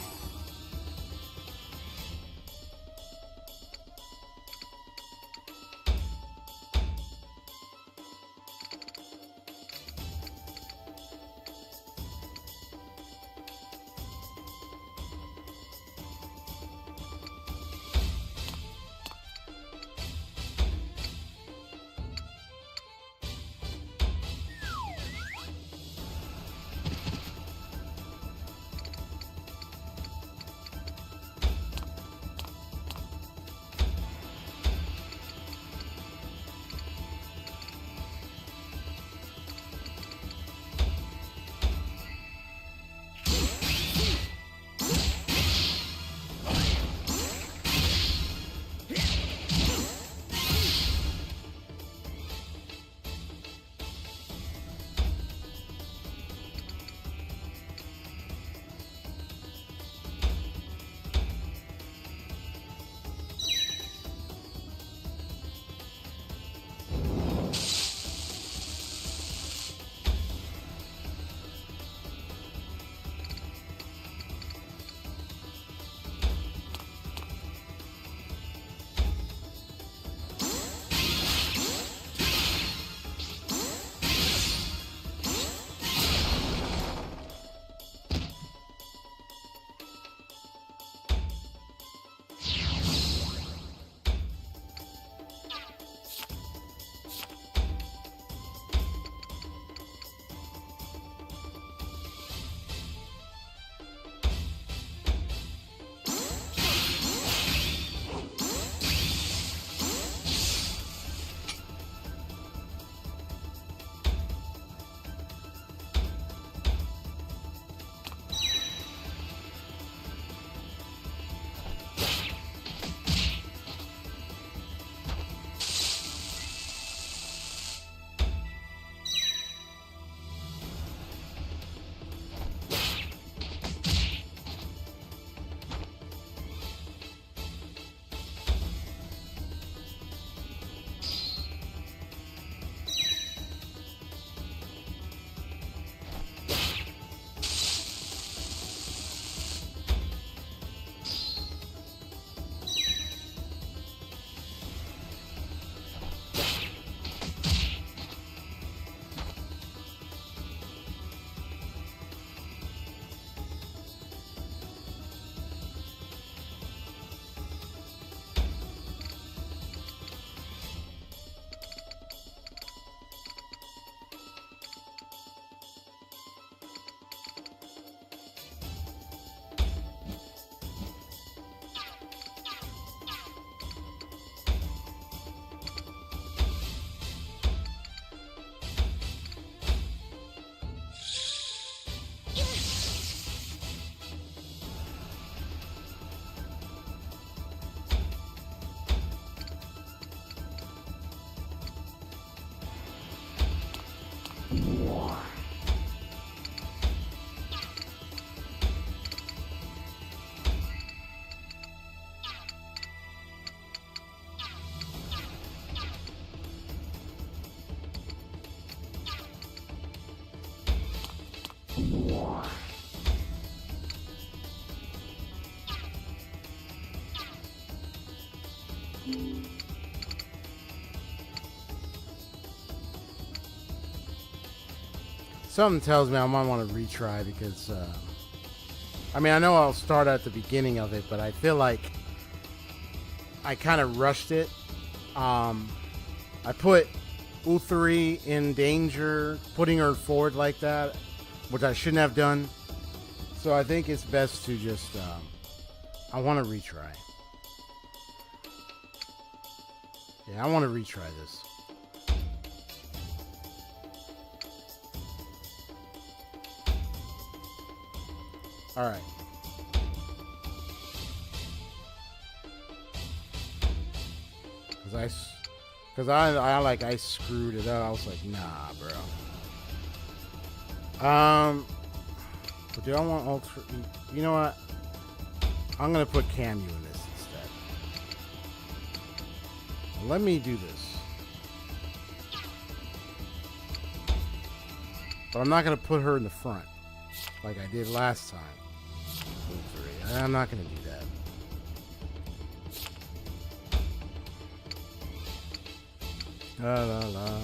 Something tells me I might want to retry because, I mean, I know I'll start at the beginning of it, but I feel like I kind of rushed it. I put Uthari in danger, putting her forward like that, which I shouldn't have done. So I think it's best to just, I want to retry. Yeah, I want to retry this. All right. Cause I screwed it up. I was like, nah, bro. But do I want ultra? You know what? I'm gonna put Camu in this instead. Let me do this. But I'm not gonna put her in the front. like I did last time. Move 3. I'm not gonna do that. La la la.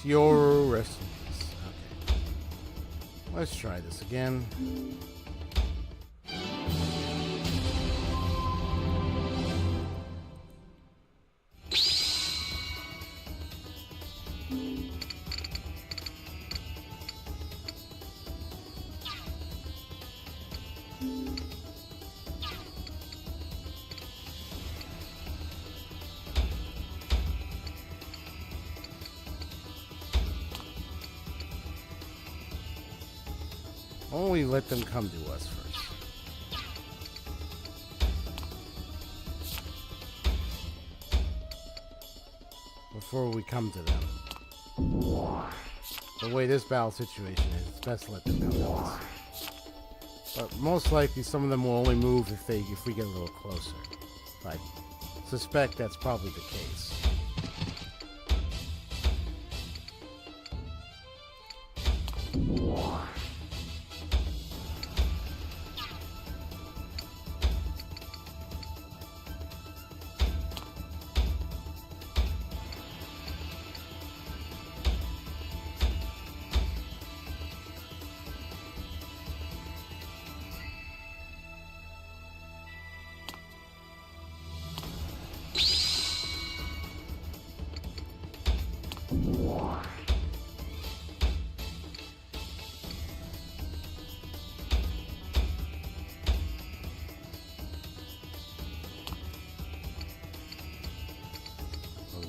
Your rest in peace. Okay. Let's try this again. Only let them come to us first. Before we come to them. The way this battle situation is, it's best to let them come to us. But most likely some of them will only move if we get a little closer. I suspect that's probably the case.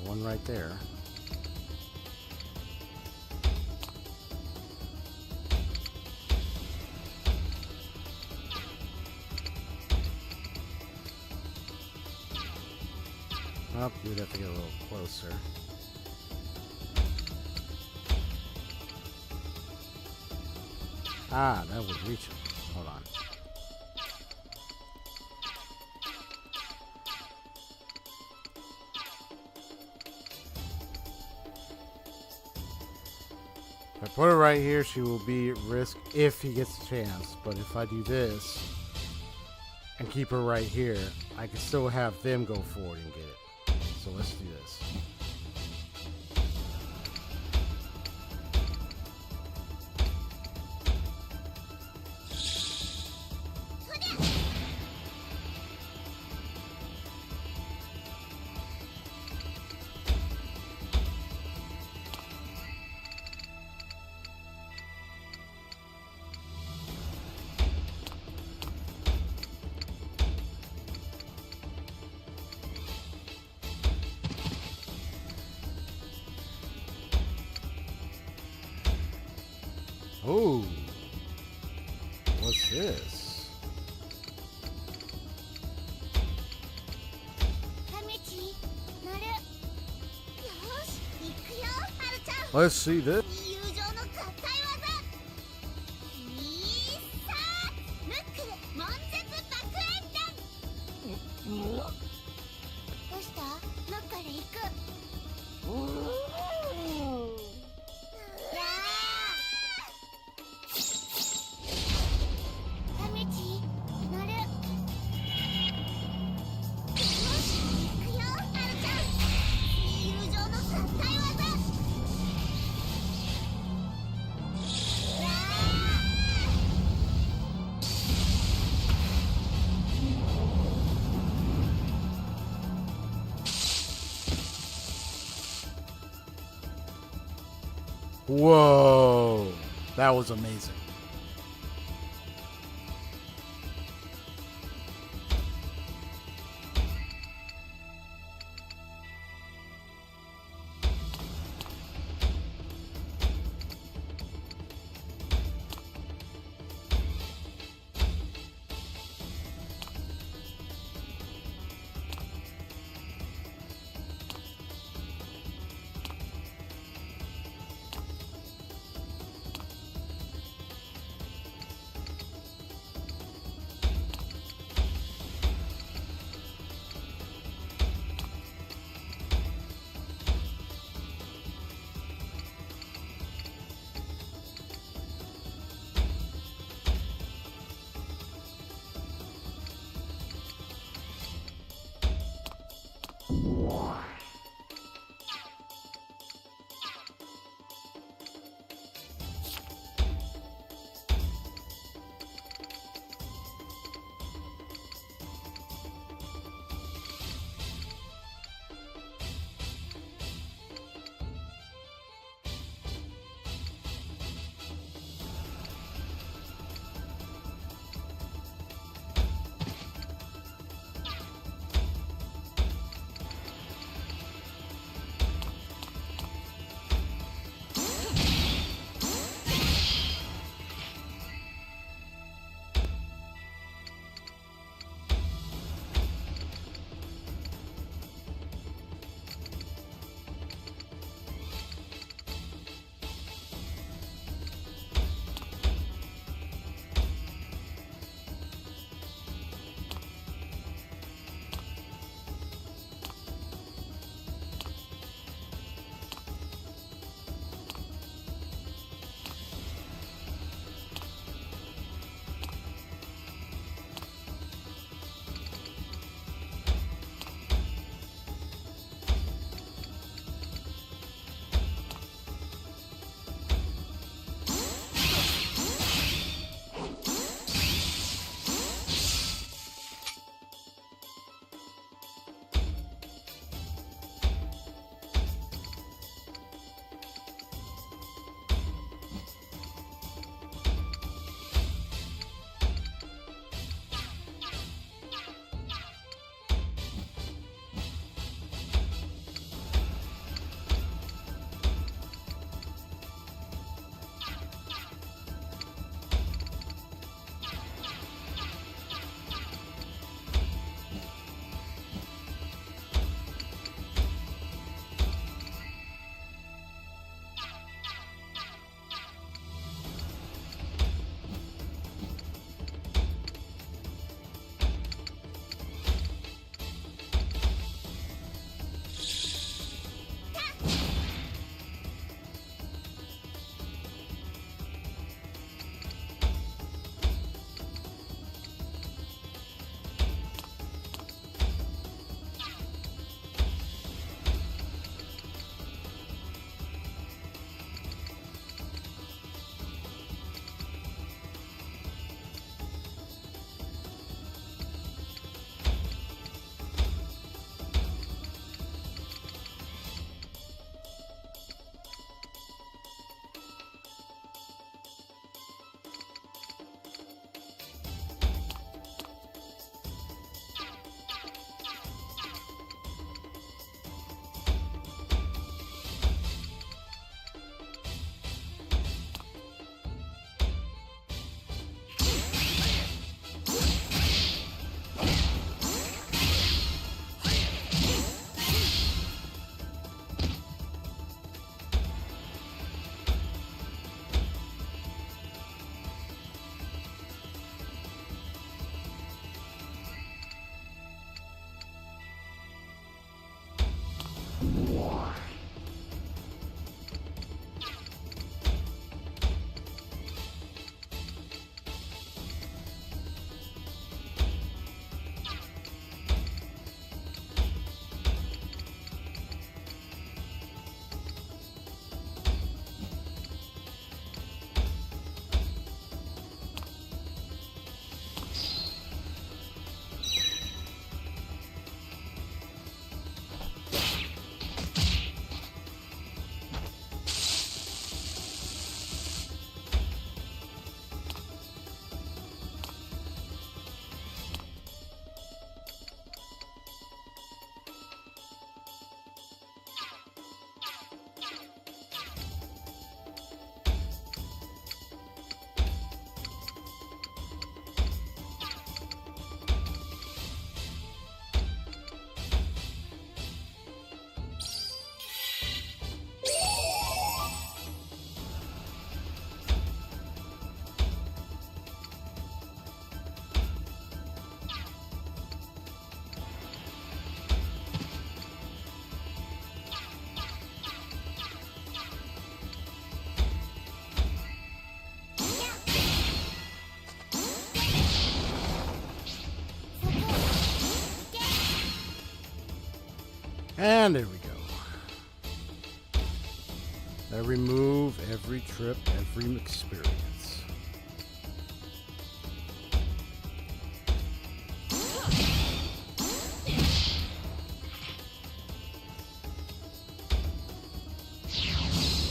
One right there. Oh, you'd have to get a little closer. Ah, that would reach him. Hold on. If I put her right here, she will be at risk if he gets a chance. But if I do this and keep her right here, I can still have them go forward and get it. So let's do this. Oh, what's this? Let's see this. Whoa. That was amazing. And there we go. Every move, every trip, every experience.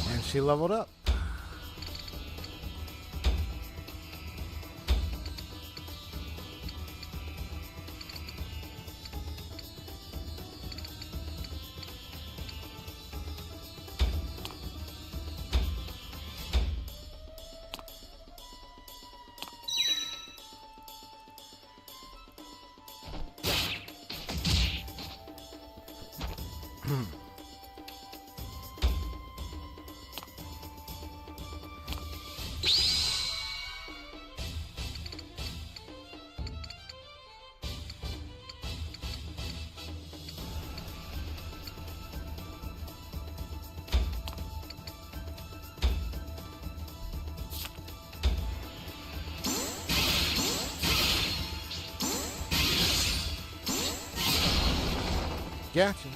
And she leveled up. Gotcha.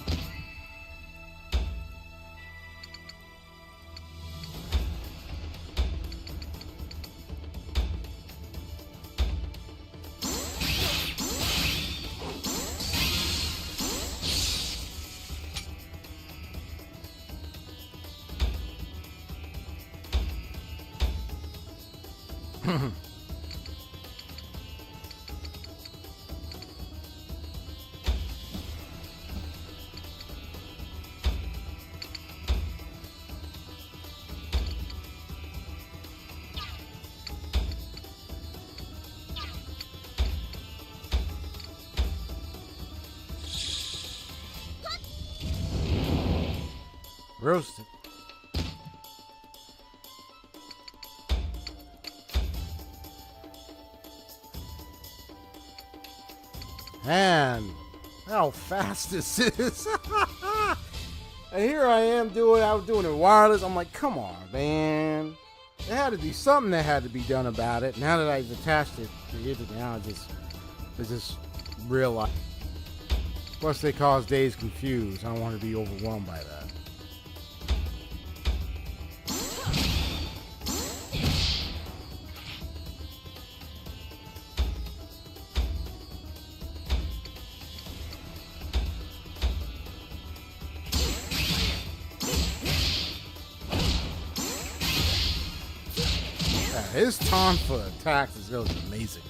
Roasted. Man, how fast this is. And here I am I was doing it wireless. I'm like, come on, man. There had to be something that had to be done about it. Now that I've attached it to it, now it's just real life. Plus they cause days confused. I don't want to be overwhelmed by that. His taunt for attacks is amazing.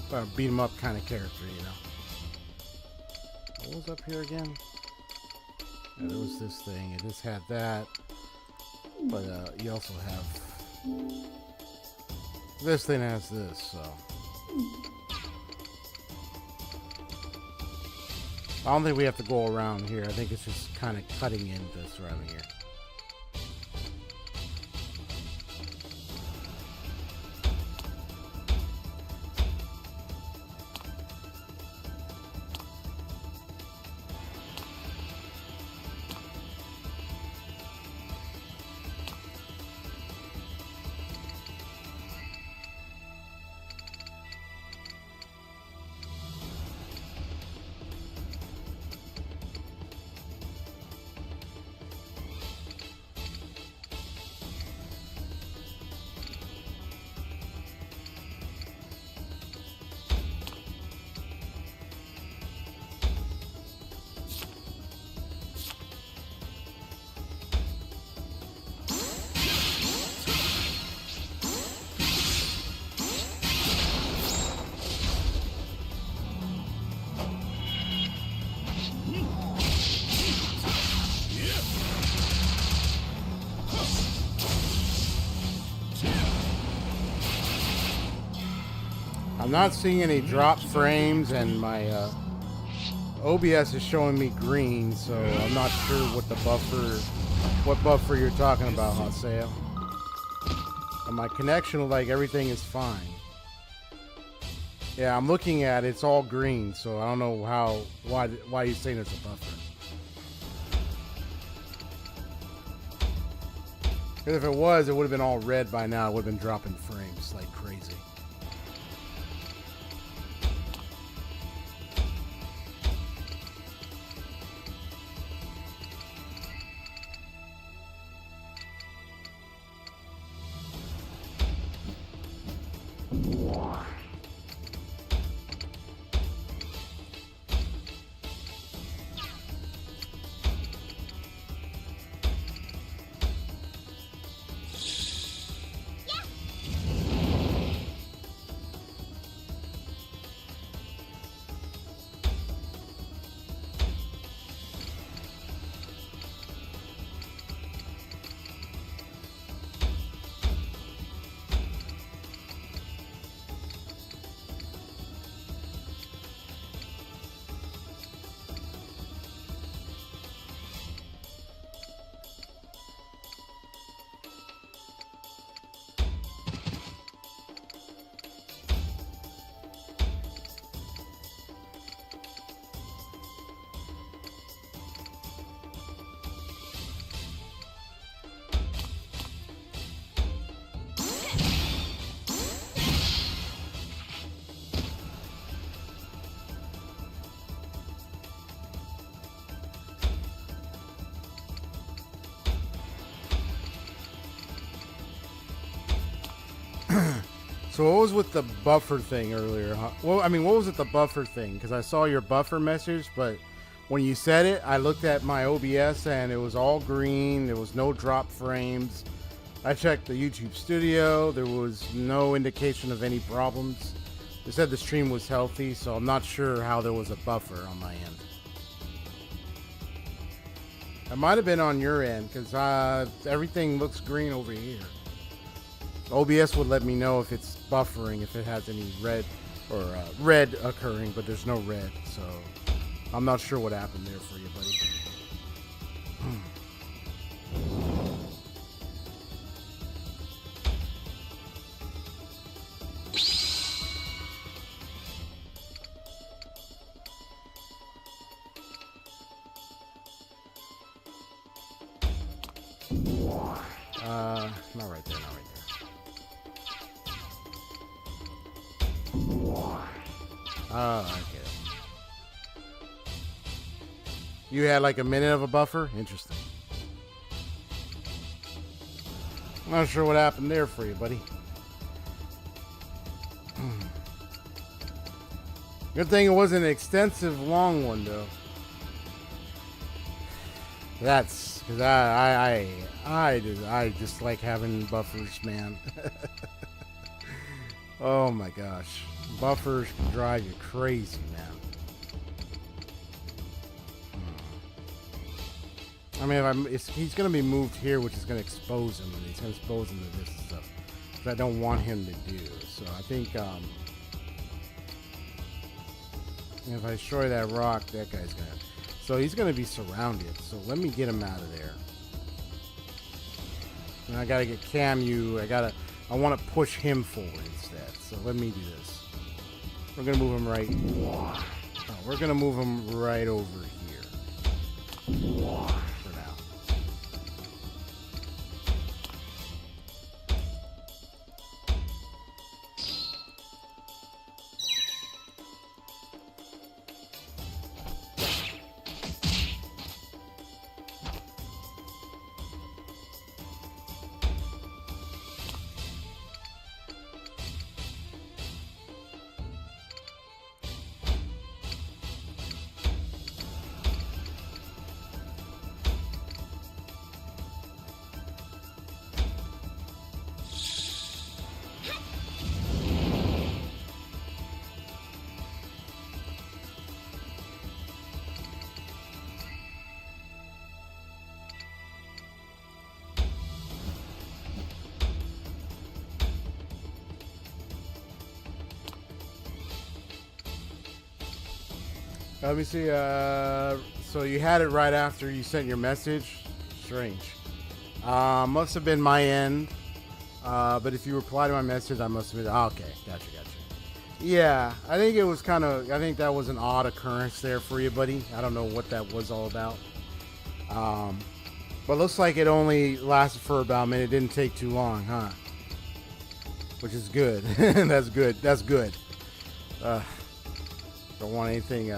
But a beat him up kind of character, you know. What was up here again? Yeah, there was this thing. It just had that. But you also have this thing has this, so I don't think we have to go around here. I think it's just kind of cutting into this around here. I'm not seeing any drop frames, and my OBS is showing me green, so I'm not sure what buffer you're talking about, Haseo. And my connection looks like everything is fine. Yeah, I'm looking at it, it's all green, so I don't know why you're saying it's a buffer. Because if it was, it would have been all red by now. It would have been dropping frames like crazy. So what was with the buffer thing earlier? Huh? Well, I mean, what was with the buffer thing? Because I saw your buffer message, but when you said it, I looked at my OBS and it was all green. There was no drop frames. I checked the YouTube studio. There was no indication of any problems. They said the stream was healthy, so I'm not sure how there was a buffer on my end. It might have been on your end, because everything looks green over here. OBS would let me know if it's buffering, if it has any red or red occurring, but there's no red, so I'm not sure what happened there for you, buddy. Not right there, not right there. Oh, I get it. You had like a minute of a buffer? Interesting. Not sure what happened there for you, buddy. Good thing it wasn't an extensive, long one, though. That's because I just like having buffers, man. Oh my gosh, buffers can drive you crazy, man. I mean, he's gonna be moved here, which is gonna expose him, and he's gonna expose him to this stuff, which I don't want him to do. So I think if I destroy that rock, that guy's gonna. So he's going to be surrounded. So let me get him out of there. And I got to get Camu. I want to push him forward instead. So let me do this. We're going to move him right. We're going to move him right over here. For now. Let me see. So you had it right after you sent your message. Strange. Must have been my end. But if you reply to my message, I must have been. Oh, okay, gotcha. Yeah, I think it was kind of. I think that was an odd occurrence there for you, buddy. I don't know what that was all about. But looks like it only lasted for about a minute. It didn't take too long, huh? Which is good. That's good. That's good. Don't want anything.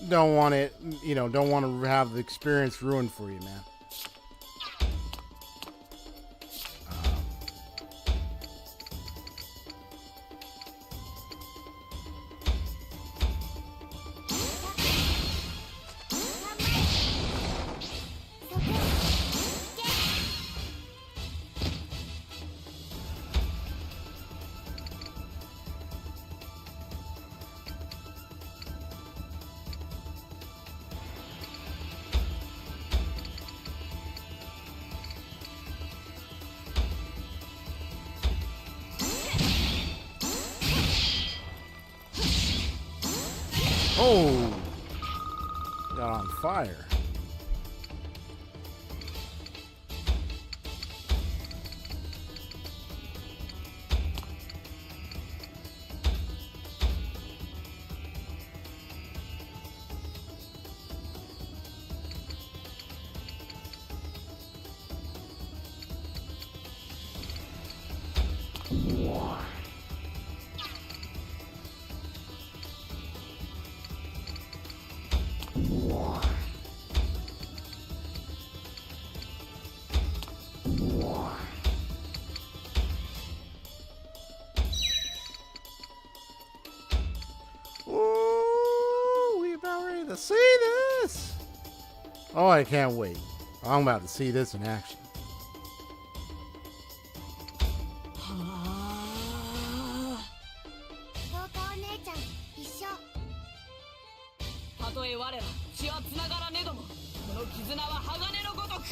Don't want it, don't want to have the experience ruined for you, man. Oh, got on fire. Oh, I can't wait. I'm about to see this in action. どうかお姉ちゃん一緒。たとえ我ら血はつながらねども、この絆は鋼のごとく。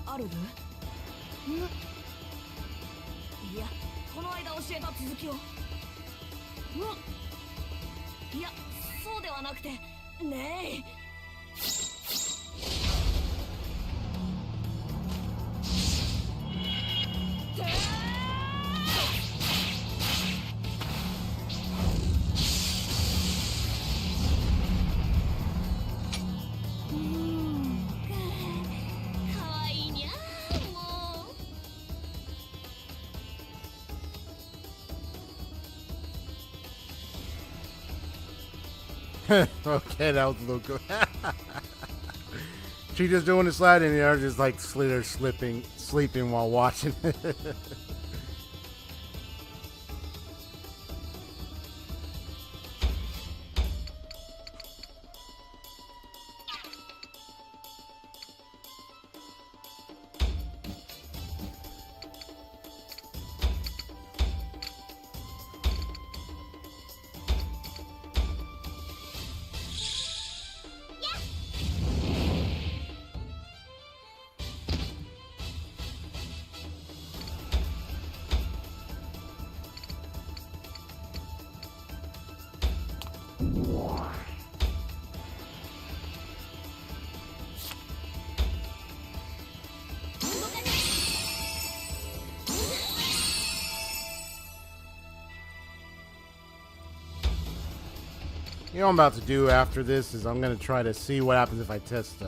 アルル？いや、この間教えた続きを。いや、そうではなくて、ねえ。Okay, that was a little good. She just doing the slide in there, just like sleeping while watching. You know what I'm about to do after this is I'm going to try to see what happens if I test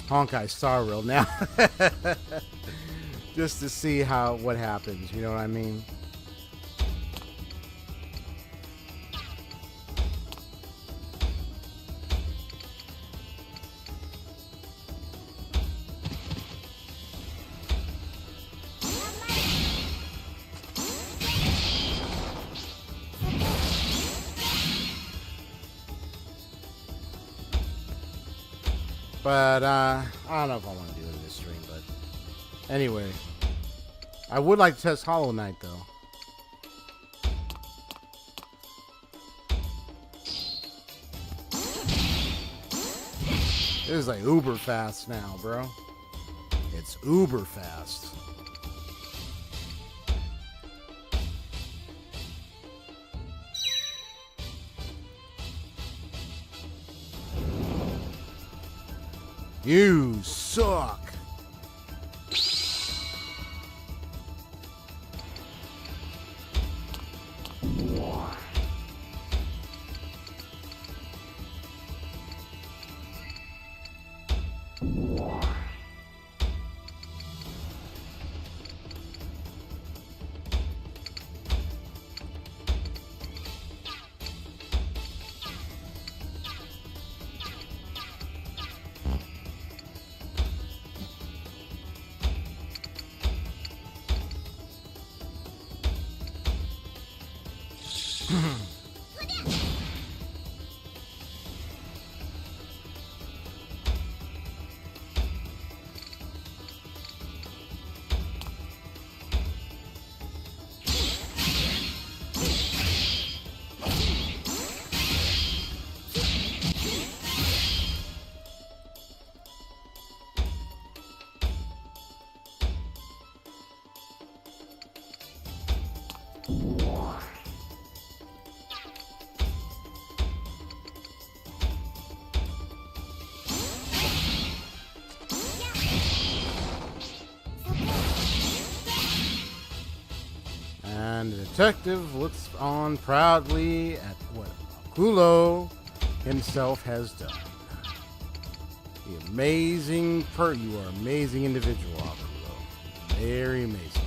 Honkai Star Rail now. Just to see what happens, you know what I mean? But, I don't know if I want to do it in this stream, but anyway. I would like to test Hollow Knight, though. This is like uber fast now, bro. It's uber fast. You suck. And the detective looks on proudly at what Hakuowlo himself has done. The amazing you are an amazing individual, Hakuowlo. Very amazing.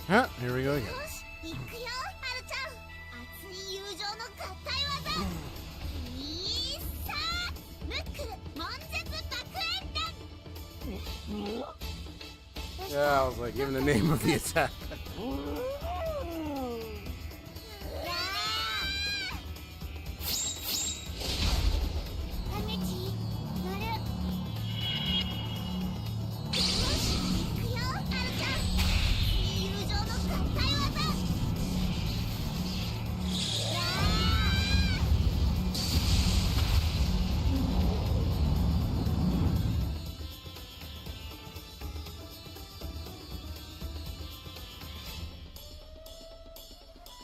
Huh, here we go again. 行くよ、ハルちゃん。熱い友情の合体技。いっさー、ムックル悶絶爆炎弾。 Yeah, I was like, giving the name of the attack.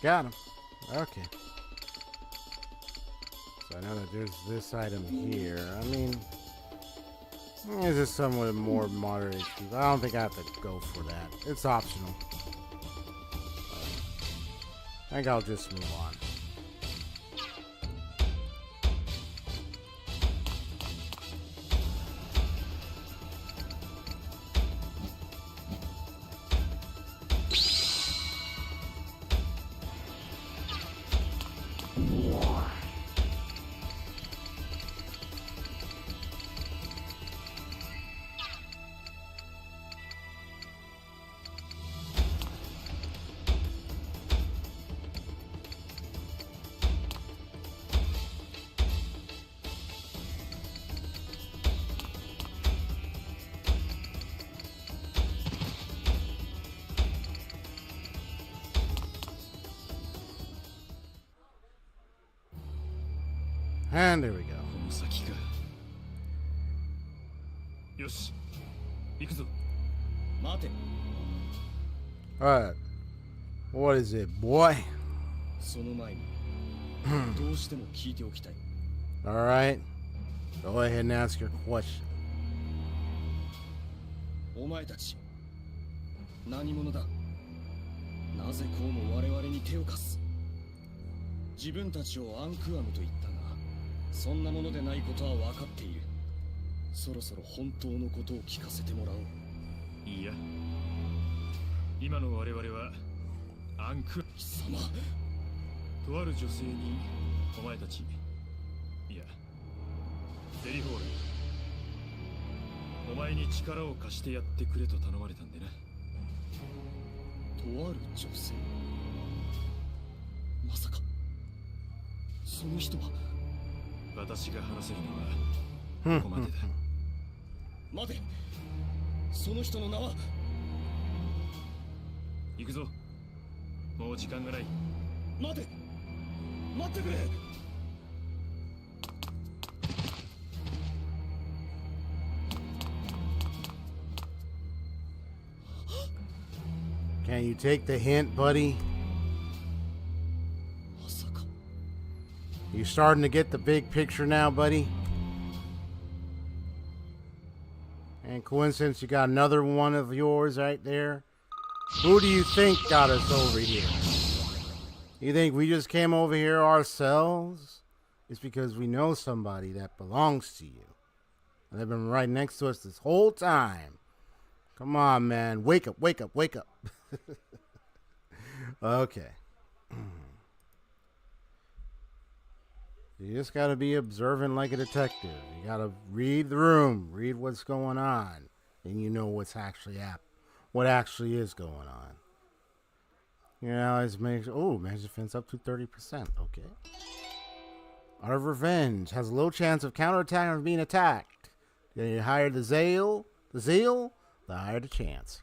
Got him. Okay. So I know that there's this item here. I mean, this is somewhat more moderate HP, but I don't think I have to go for that. It's optional. I think I'll just move on. And there we go. この先か。よし、行くぞ。待て。Alright. What is it, boy? その前にどうしても聞いておきたい。Alright. Go ahead and ask your question. お前たち何者だ。なぜこうも我々に手を貸す。自分たちをアンクアムと言ったが、そんなものでないことは分かっている。そろそろ本当のことを聞かせてもらおう。いや、今の我々はアンク貴様、とある女性にお前たち、いやゼリホール、お前に力を貸してやってくれと頼まれたんでな。とある女性、まさかその人は。私が話せるのはここまでだ。待て、その人の名は。行くぞ、もう時間がない。待て、待ってくれ。Can you take the hint, buddy? まさか You starting to get the big picture now, buddy? And coincidence, you got another one of yours right there. Who do you think got us over here? You think we just came over here ourselves? It's because we know somebody that belongs to you. And they've been right next to us this whole time. Come on, man. Wake up, wake up, wake up. Okay. You just got to be observant like a detective. You got to read the room, read what's going on, and you know what's actually what actually is going on. Yeah, let's make manage defense up to 30%. Okay. Art of Revenge has a low chance of counterattack or being attacked. The higher the zeal, the higher the chance.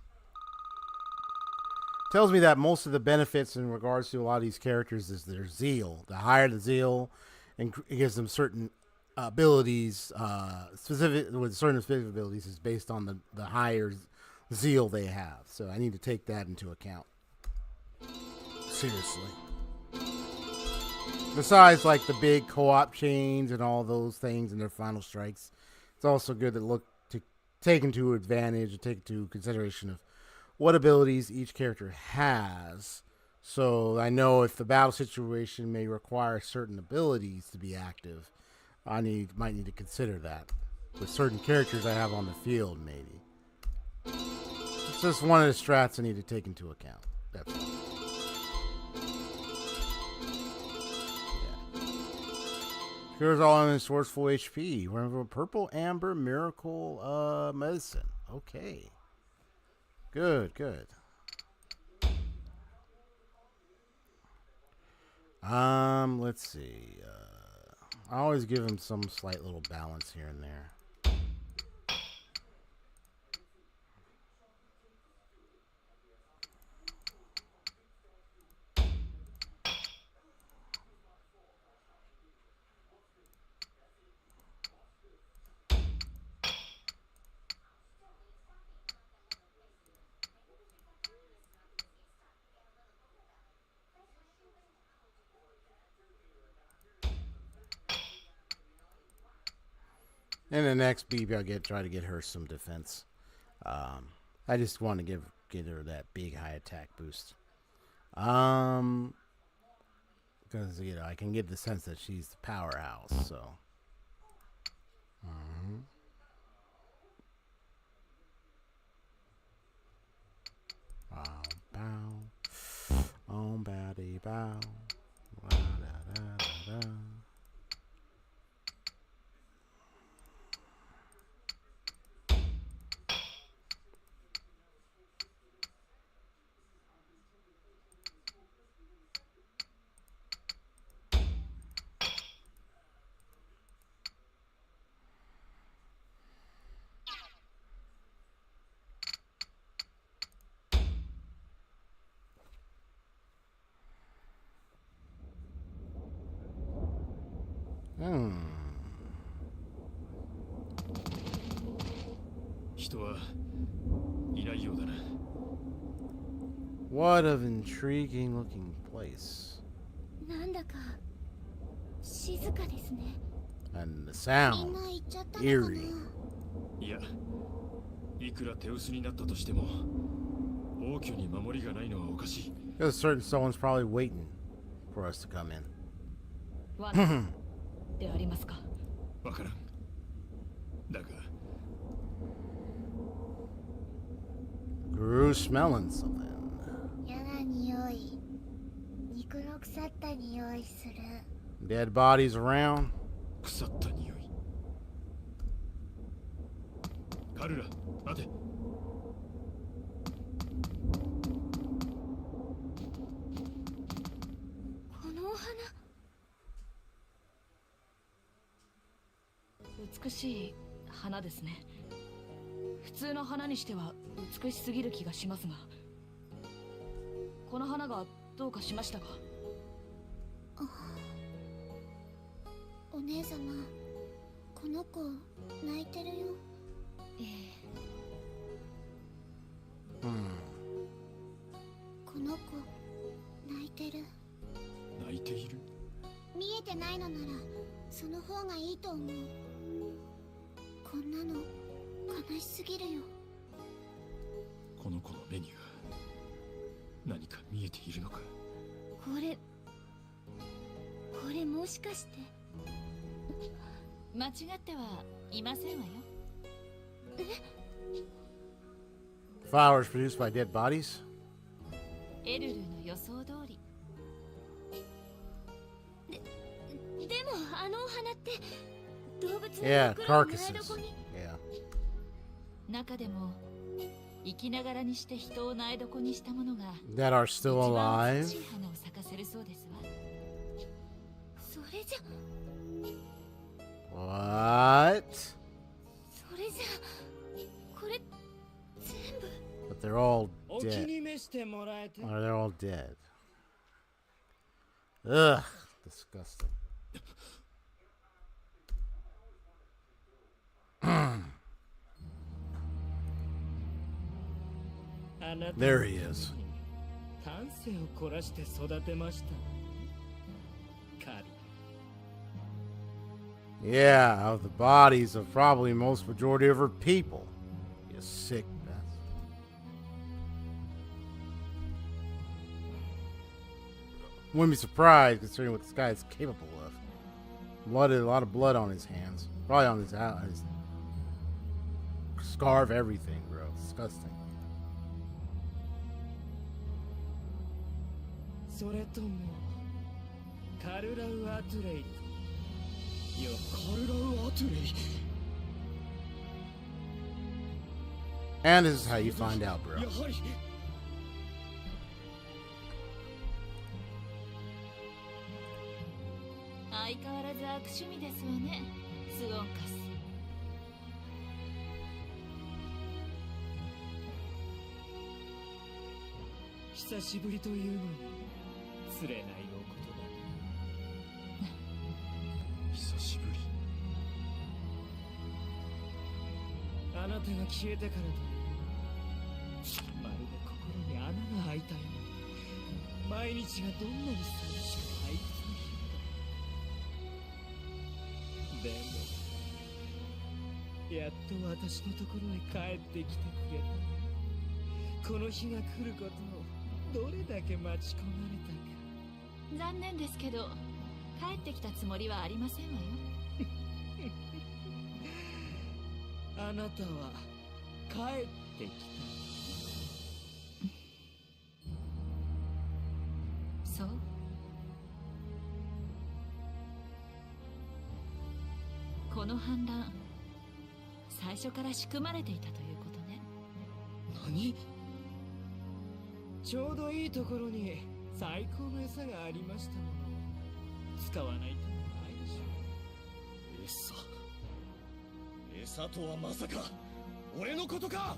Tells me that most of the benefits in regards to a lot of these characters is their zeal. The higher the zeal, and it gives them certain abilities, specific abilities is based on the higher zeal they have. So I need to take that into account. Seriously. Besides, like the big co-op chains and all those things and their final strikes, it's also good to take into advantage and take into consideration of what abilities each character has. So I know if the battle situation may require certain abilities to be active, I might need to consider that with certain characters I have on the field. Maybe it's just one of the strats I need to take into account. That's all. Cures all enemies towards full HP. Remember, purple, amber, miracle, medicine. Okay. Good, good. Let's see. I always give him some slight little balance here and there. In the next BB, I'll try to get her some defense. I just want to get her that big high attack boost. Because I can get the sense that she's the powerhouse. So. Bow, bow, on bowdy bow, da da da da. What an intriguing looking place. And the sound eerie. There's certain someone's probably waiting for us to come in. Guru smelling something. Dead bodies around. Karulau, ate. Beautiful 花ですね。普通の花にしては美しすぎる気がしますが、この花がどうかしましたか？お姉様、この子泣いてるよ。の子泣いてる。泣いている。見えてないのならその方がいいと思う。こんなの悲しすぎるよ。この子の目には何か見えているのか。これもしかして。間違ってはいませんわよ。 Flowers produced by dead bodies? エルルの予想通り。でもあのお花って動物の Yeah, 袋を苗 carcasses. 床に。 Yeah. 中でも生きながらにして人を苗床にしたものが That are still 一番 alive? 美しい花を咲かせるそうですわ。それじゃ What? それじゃこれ全部。 But they're all お気 dead. に召してもらえて。 Or they're all dead. Ugh, disgusting. There he is. 丹精を凝らして育てました。カル。 Yeah, of the bodies of probably most majority of her people. You sick bastard. Wouldn't be surprised considering what this guy is capable of. Blood, a lot of blood on his hands. Probably on his scarf, everything, bro. Disgusting. それともカルラウ・アトゥレイ。いや、カルラウ・アトゥレイ。 And this is how you find out, bro. やはり。相変わらず悪趣味ですわね、スウォンカス。久しぶりというのにつれないお言葉。久しぶり。あなたが消えてからとまるで心に穴が開いたように毎日がどんなに寂しく退屈な日々。でもやっと私のところへ帰ってきてくれた。この日が来ることをどれだけ待ち焦がれたか。残念ですけど帰ってきたつもりはありませんわよ。あなたは帰ってきた。そう。この反乱、最初から仕組まれていたということね。何？ちょうどいいところに最高の餌がありましたもの。使わないとないでしょう。餌とはまさか俺のことか。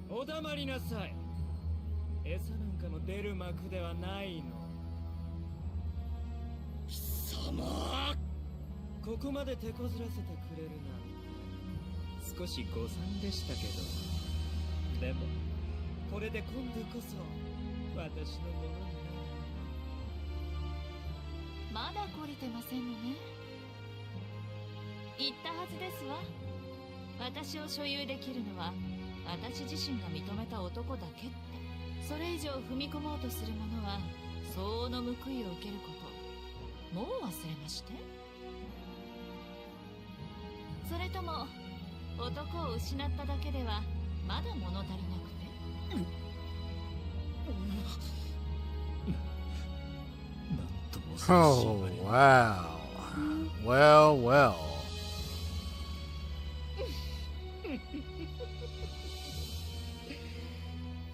お黙りなさい。餌なんかの出る幕ではないの。貴様、ここまで手こずらせてくれるなんて少し誤算でしたけど、でもこれで今度こそ私のものになる。まだ懲りてませんのね。言ったはずですわ。私を所有できるのは私自身が認めた男だけって。それ以上踏み込もうとする者は相応の報いを受けること、もう忘れまして。それとも男を失っただけではまだ物足りなくて。なんとも寂しい Oh, わね。 wow. Well, well.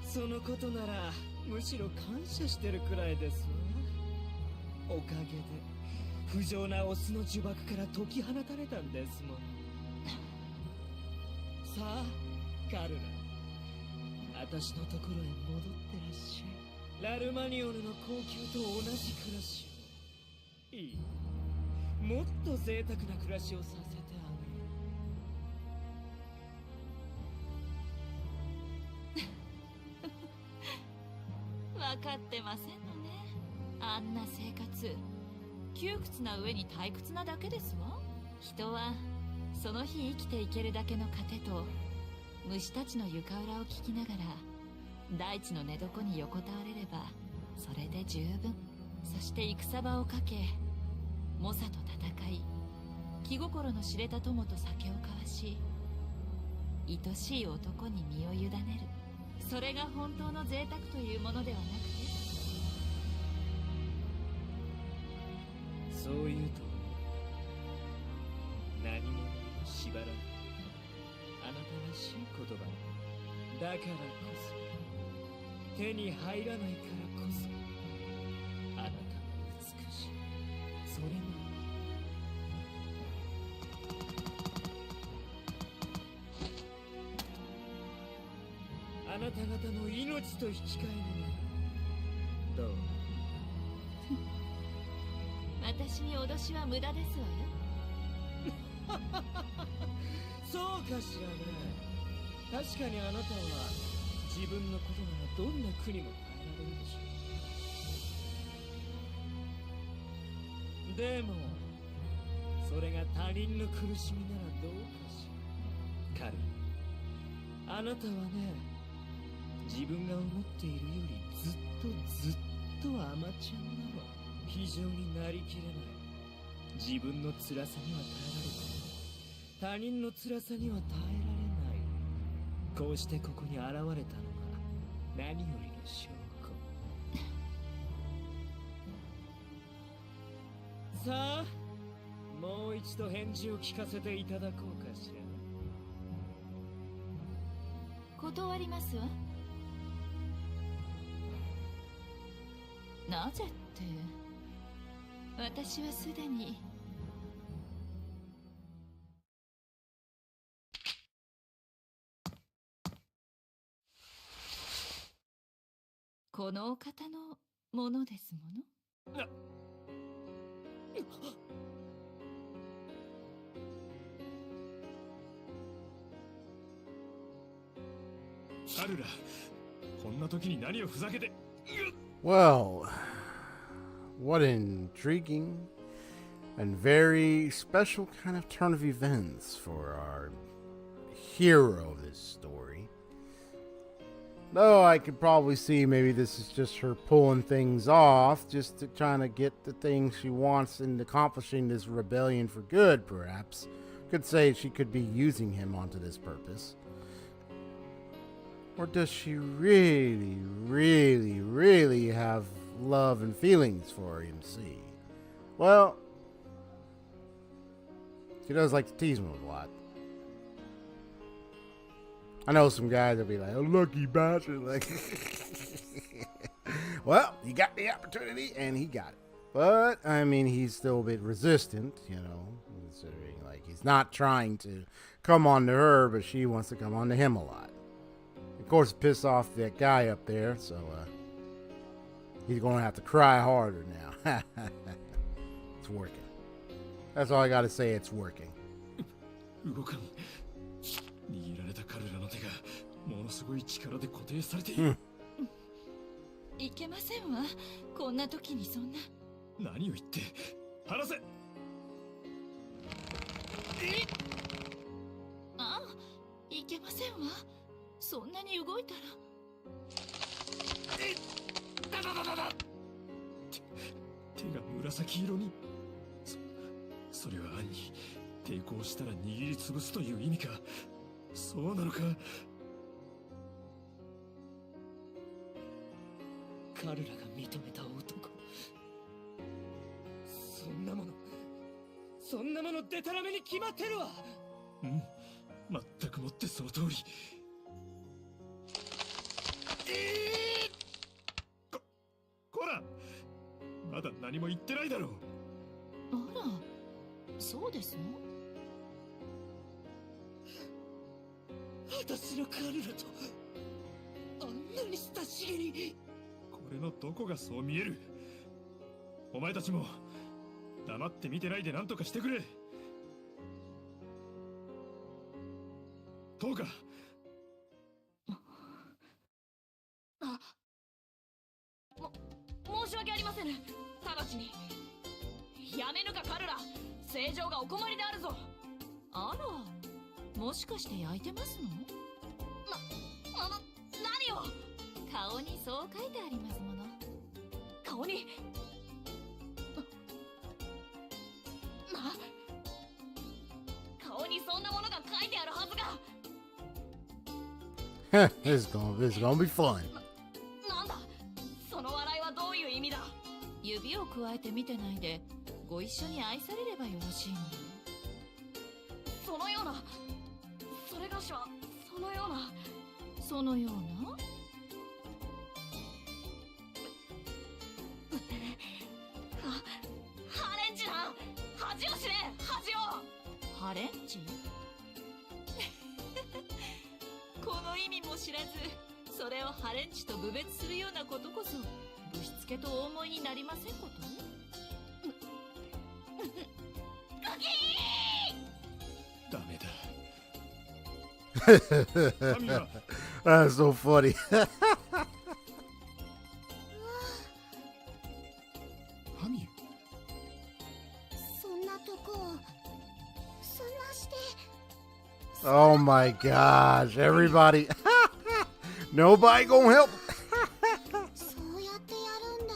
そのことならむしろ感謝してるくらいですわ。おかげで不浄なオスの呪縛から解き放たれたんですもん。さあカルラ、私のところへ戻ってらっしゃい。ラルマニオルの高級と同じ暮らしを、いい、もっと贅沢な暮らしをさせてあげる。分かってませんのね。あんな生活、窮屈な上に退屈なだけですわ。人はその日生きていけるだけの糧と虫たちの床裏を聞きながら大地の寝床に横たわれればそれで十分。そして戦場をかけ猛者と戦い、気心の知れた友と酒を交わし、愛しい男に身を委ねる。それが本当の贅沢というものではなくて、そう言うと何者にも縛らないあなたらしい言葉だからこそ、手に入らないからこそあなたの美しい、それもあなた方の命と引き換えになる。どう？私に脅しは無駄ですわよ。そうかしらね。確かにあなたは自分のことならどんな苦にも耐えられるでしょう。でもそれが他人の苦しみならどうかしら。カル、あなたはね、自分が思っているよりずっと甘ちゃんなの。非常になりきれない。自分の辛さには耐えられても他人の辛さには耐えられない。こうしてここに現れたのが何よりの証拠。さあ、もう一度返事を聞かせていただこうかしら。断りますわ。なぜって、私はすでにこのお方のものですもの。カルラ、こんな時に何をふざけて。Well, what an intriguing and very special kind of turn of events for our hero of this story. Though I could probably see maybe this is just her pulling things off, just to trying to get the things she wants and accomplishing this rebellion for good, perhaps. Could say she could be using him onto this purpose. Or does she really, really, really have love and feelings for him? See, well, she does like to tease him a lot. I know some guys will be like, "Oh, lucky bastard!" Like, well, he got the opportunity and he got it. But I mean, he's still a bit resistant, you know, considering like he's not trying to come on to her, but she wants to come on to him a lot. Of course, piss off that guy up there, so he's going to have to cry harder now. It's working. That's all I got to say. It's working. 動かん。握られたカルラの手がものすごい力で固定されている。いけませんわ。こんな時にそんな。何を言って。離せ。ああ、いけませんわ。そんなに動いたら。手が紫色に。それは暗に抵抗したら握りつぶすという意味か。そうなのか。カルラが認めた男、そんなものデタラメに決まってるわ。うん、全くもってその通り。こら、まだ何も言ってないだろう。あら、そうですの？私のカルラとあんなに親しげに。これのどこがそう見える？お前たちも黙って見てないで何とかしてくれ。どうか。訳ありませぬ。直ちにやめぬかカルラ、正常がお困りであるぞ。あら、もしかして焼いてますの？何を？顔にそう書いてありますもの。顔に顔にそんなものが書いてあるはずが。This is gonna be fun. なんだその笑いはどういう意味だ？指をくわえて見てないでご一緒に愛されればよろしいのに。そのような、それがしはそのような、そのような。ハレンチな、恥を知れ、恥を。ハレンチ？この意味も知らず、それをハレンチと侮蔑するようなことこそぶしつけとお思いになりませんこと？ガキー！ダメだ。 That's so funny. ハミそんなとこそんなして。 Oh my gosh, everybody. Nobody gonna help. そうやってやるんだ。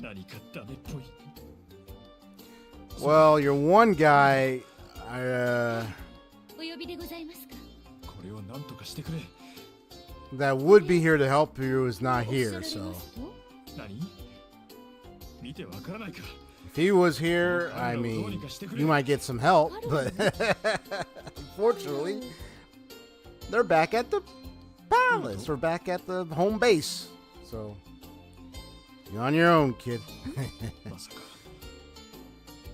何かダメっぽい。 Well, you're one guy. お呼びでございますか？これを何とかしてくれ。 that would be here to help you is not here, so 何？見てわからないか。 if he was here, I mean, you might get some help, but unfortunately, they're back at the palace or back at the home base, so you're on your own, kid. まさか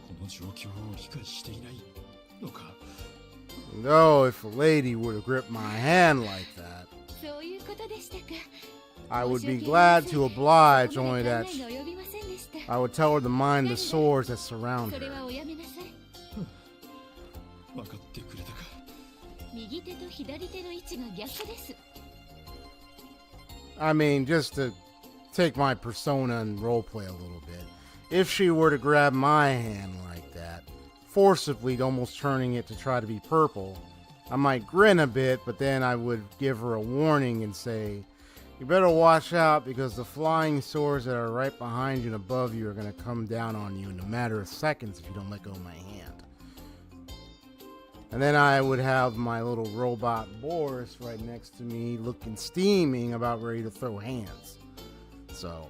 この状況を理解していないのか。 No, if a lady were to grip my hand like that, そういうことでしたか。 I would be glad to oblige, only that 考えが及びませんでした。 I would tell her to mind the sores that surround それ her. はおやめなさい。分かってくれたか。右手と左手の位置が逆です。 I mean, just to take my persona and roleplay a little bit. If she were to grab my hand like that, forcibly almost turning it to try to be purple, I might grin a bit, but then I would give her a warning and say, you better watch out because the flying swords that are right behind you and above you are going to come down on you in a matter of seconds if you don't let go of my hand. And then I would have my little robot Boris right next to me looking steaming, about ready to throw hands. So,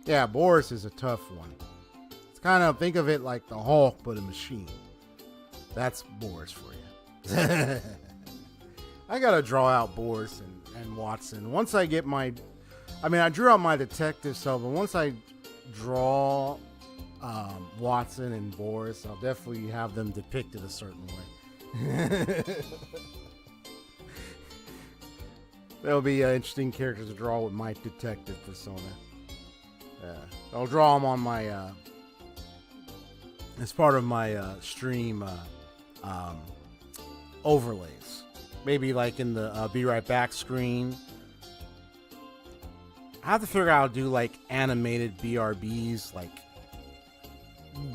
yeah, Boris is a tough one. It's kind of, think of it like the Hulk, but a machine. That's Boris for you. I gotta draw out Boris and Watson. Once I get my, I mean, I drew out my detective self, but once I draw Watson and Boris, I'll definitely have them depicted a certain way. There'll be interesting characters to draw with my detective persona. I'll draw them on my, as part of my stream overlays. Maybe like in the Be Right Back screen. I have to figure out how to do like animated BRBs, like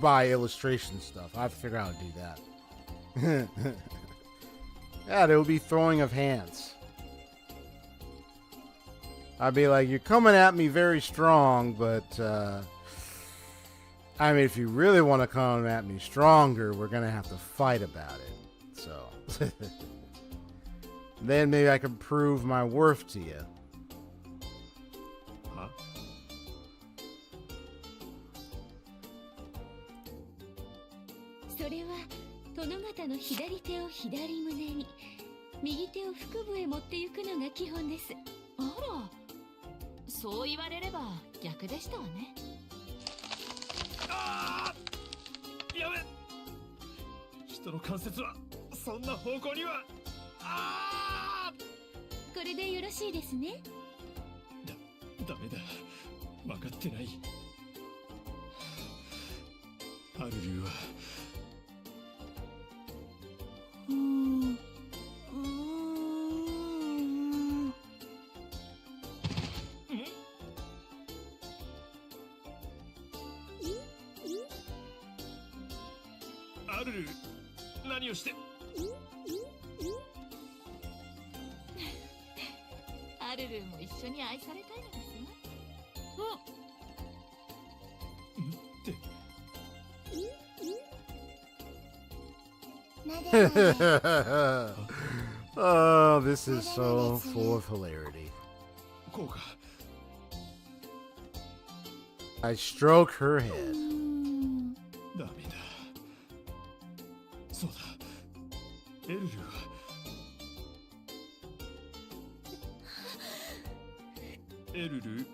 by illustration stuff. I have to figure out how to do that. Yeah, there will be throwing of hands. I'd be like, you're coming at me very strong, but I mean, if you really want to come at me stronger, we're going to have to fight about it. So then maybe I can prove my worth to you. Huh? それは殿方の左手を左胸に、右手を腹部へ持って行くのが基本です。あら、そう言われれば逆でしたわね。ああ、やめ。人の関節はそんな方向には。ああ。これでよろしいですね。ダメだ。分かってない。アルルはルル何をして。アルルも一緒に愛されたいのですって。Oh, this is so full of hilarity. こうか。I stroke her head. ダメだ。そうだ。エルルは。エルル。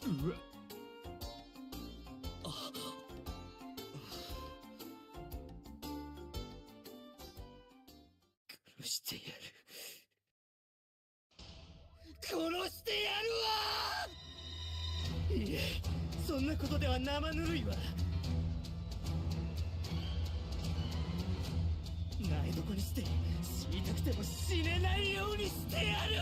うわ。殺してやる。殺してやるわ。いえ、そんなことでは生ぬるいわ。苗床にして死にたくても死ねないようにしてやる。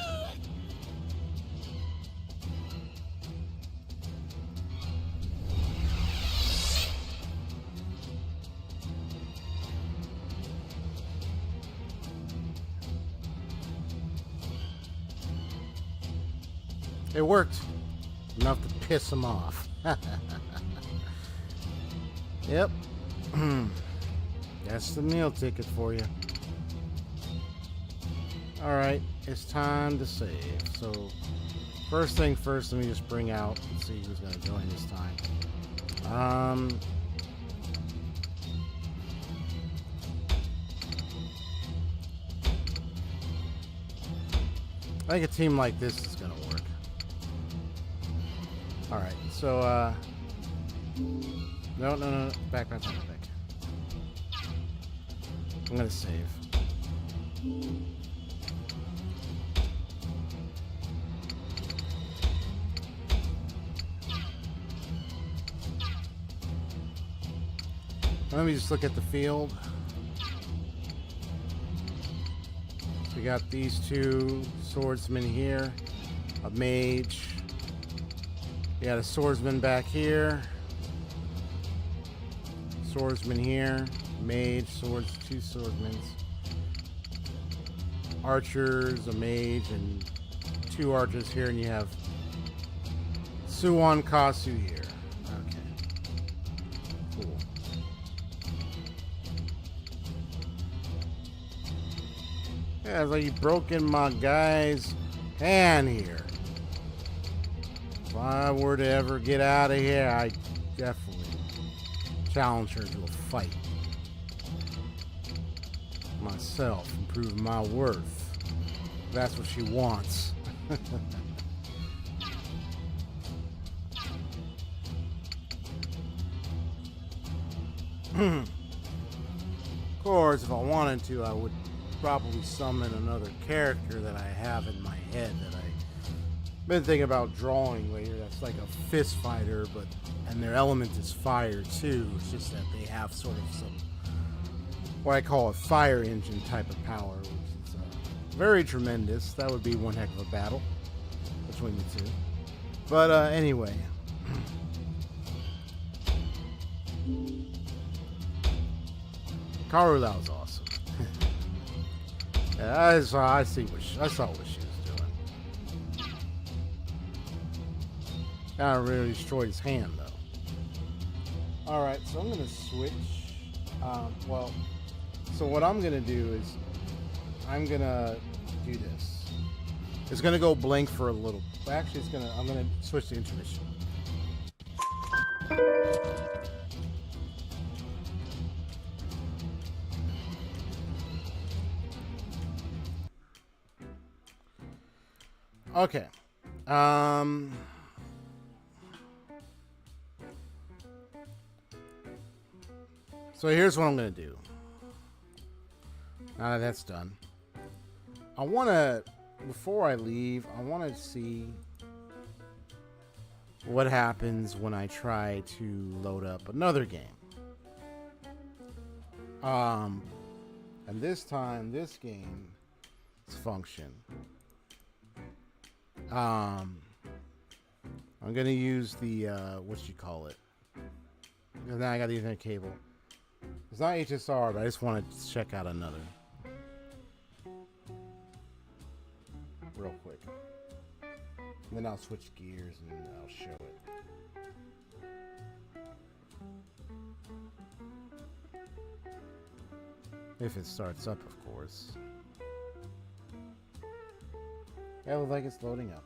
It worked. Enough to piss him off. Yep. That's the meal ticket for you. Alright, it's time to save. So, first thing first, let me just bring out, let's see who's going to join this time. I think a team like this is going to work. Alright, so, no. Back. I'm gonna save. Let me just look at the field. So we got these two swordsmen here, a mage. We got a swordsman back here. Swordsman here. Mage, swords, two swordsmen. Archers, a mage, and two archers here, and you have Suwon Kasu here. Okay. Cool. Yeah, it's like you broken my guy's hand here. If I were to ever get out of here, I definitely challenge her to a fight. Myself and prove my worth. That's what she wants. Of course, if I wanted to, I would probably summon another character that I have in my head that I've been thinking about drawing later. That's like a fist fighter, and their element is fire too. It's just that they have sort of some, what I call a fire engine type of power, which is very tremendous. That would be one heck of a battle between the two. But anyway. Karulau's awesome. Yeah, I saw what she was doing. Kind of really destroyed his hand though. Alright, so I'm gonna switch. So what I'm gonna do is I'm gonna do this. It's gonna go blank for a little. Actually, I'm gonna switch to intermission. Okay. So here's what I'm gonna do. Now that that's done, before I leave, I want to see what happens when I try to load up another game. And this time, this game's function. I'm gonna use the what you call it. And now I got the Ethernet cable. It's not HSR, but I just want to check out another. Real quick. And then I'll switch gears and I'll show it. If it starts up, of course. Yeah, it looks like it's loading up.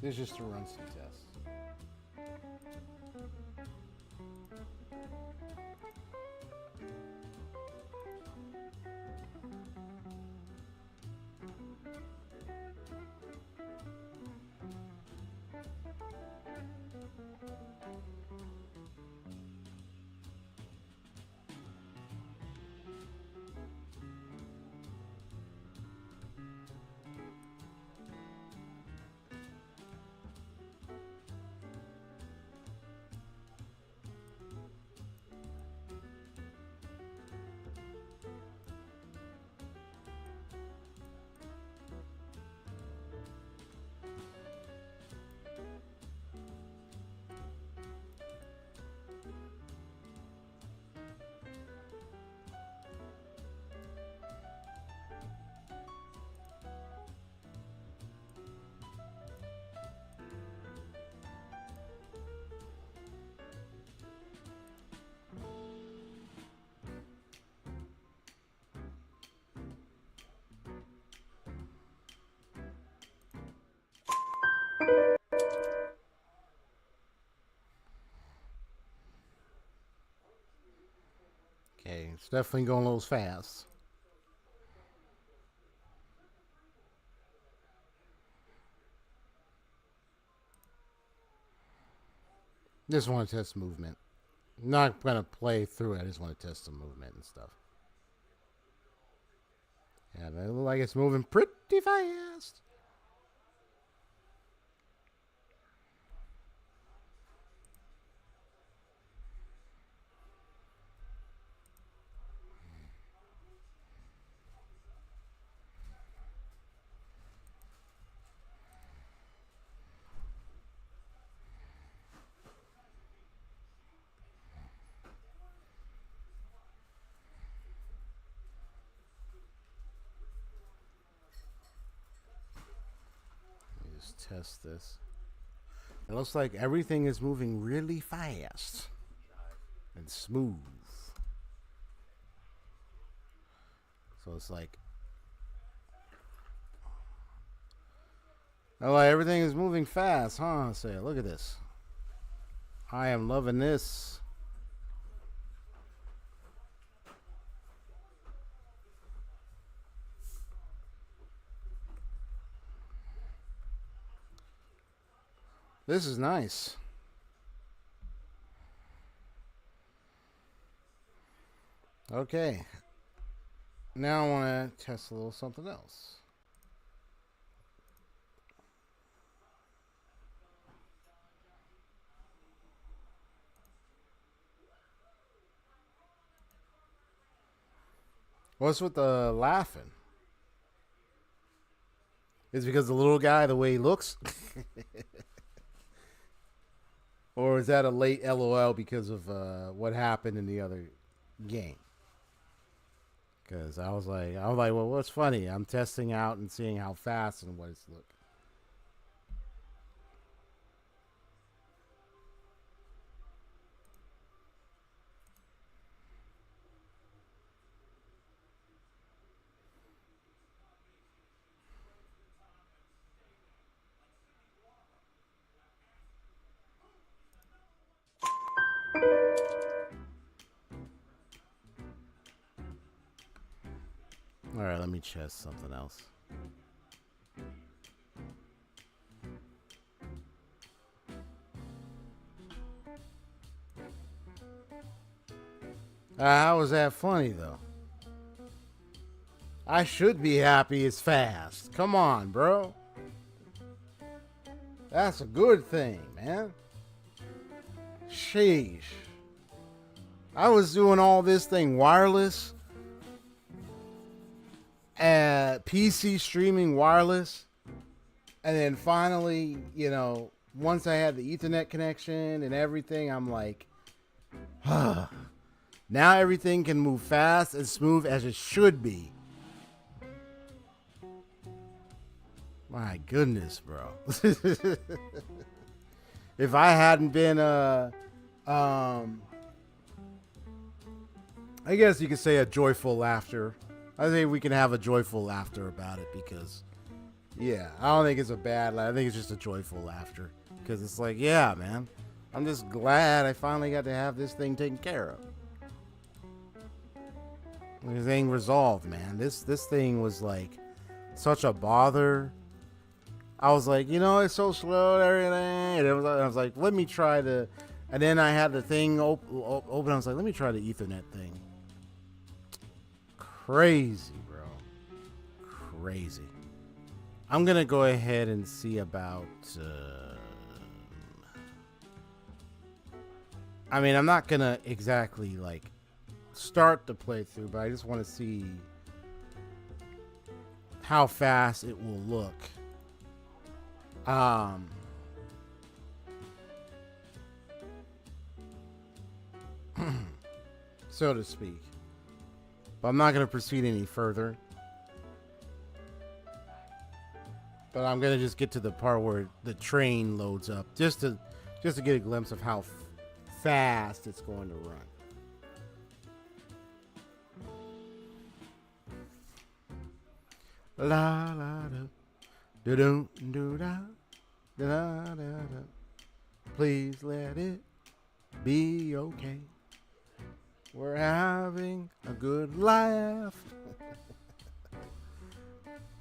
This is just to run some tests. Okay, it's definitely going a little fast. Just want to test movement. Not going to play through it. I just want to test some movement and stuff. Yeah, but it looks like it's moving pretty fast. Test this. It looks like everything is moving really fast and smooth. So it's like, oh, everything is moving fast, huh? Say, look at this. I am loving this. This is nice. Okay. Now I want to test a little something else. What's with the laughing? Is it because the little guy, the way he looks? Or is that a late LOL because of what happened in the other game? Because I was like, well, what's funny? I'm testing out and seeing how fast and what it's look. All right, let me test something else. How is that funny, though? I should be happy it's fast. Come on, bro. That's a good thing, man. Sheesh. I was doing all this thing wireless. PC streaming wireless. And then finally, you know, once I had the Ethernet connection and everything, I'm like, now everything can move fast and smooth as it should be. My goodness, bro. If I hadn't been, I guess you could say a joyful laughter. I think we can have a joyful laughter about it because, yeah, I don't think it's a bad laugh. I think it's just a joyful laughter because it's like, yeah, man, I'm just glad I finally got to have this thing taken care of. This thing resolved, man. This thing was like such a bother. I was like, it's so slow and everything. And I was like, let me try the... And then I had the thing open. I was like, let me try the Ethernet thing. Crazy, bro. Crazy. I'm going to go ahead and see about... I mean, I'm not going to exactly, like, start the playthrough, but I just want to see how fast it will look. So to speak. But I'm not going to proceed any further. But I'm going to just get to the part where the train loads up just to get a glimpse of how fast it's going to run. La la da. Da-dum-doo-da, please let it be okay. We're having a good laugh.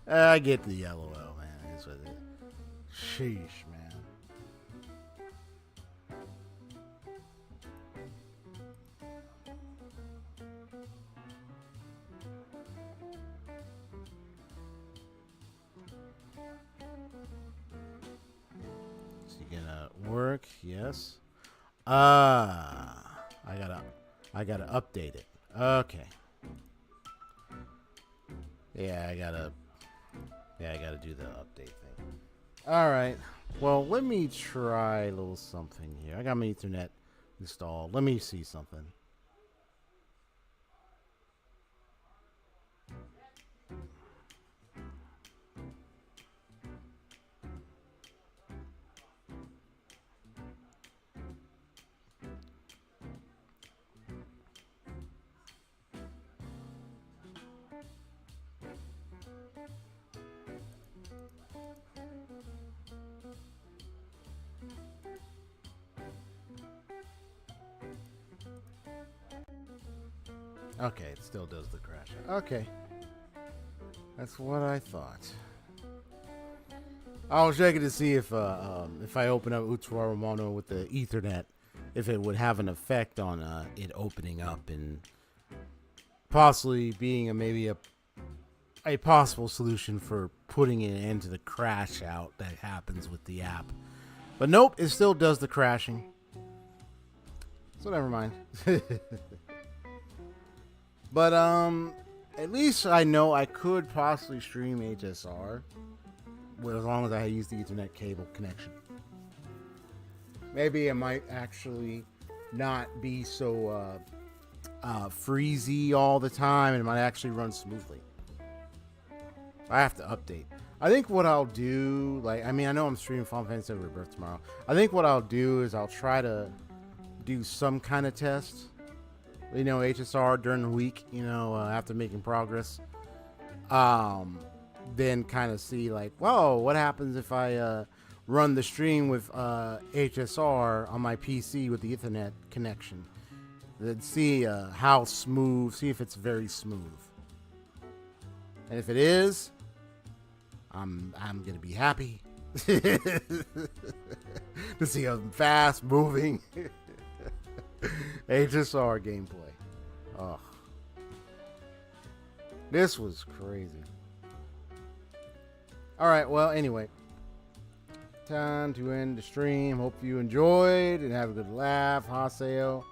I get the LOL, man. That's what it is. Sheesh, man. Work, yes. I gotta update it. Okay. Yeah, I gotta do the update thing. All right. Well, let me try a little something here. I got my Ethernet installed. Let me see something. Okay, it still does the crash. Okay. That's what I thought. I was checking to see if I open up Utawarerumono with the Ethernet, if it would have an effect on it opening up and possibly being maybe a possible solution for putting it into the crash out that happens with the app. But nope, it still does the crashing. So never mind. But at least I know I could possibly stream HSR as long as I use the Ethernet cable connection. Maybe it might actually not be so freezy all the time, and it might actually run smoothly. I have to update. I think what I'll do, I know I'm streaming Final Fantasy VII Rebirth tomorrow. I think what I'll do is I'll try to do some kind of test, HSR during the week, after making progress. Then kind of see whoa, what happens if I run the stream with HSR on my PC with the Ethernet connection. Then see how smooth, see if it's very smooth. And if it is, I'm gonna be happy to see a fast moving HSR gameplay. Oh, this was crazy. All right, well, anyway, time to end the stream. Hope you enjoyed and have a good laugh. Haseo.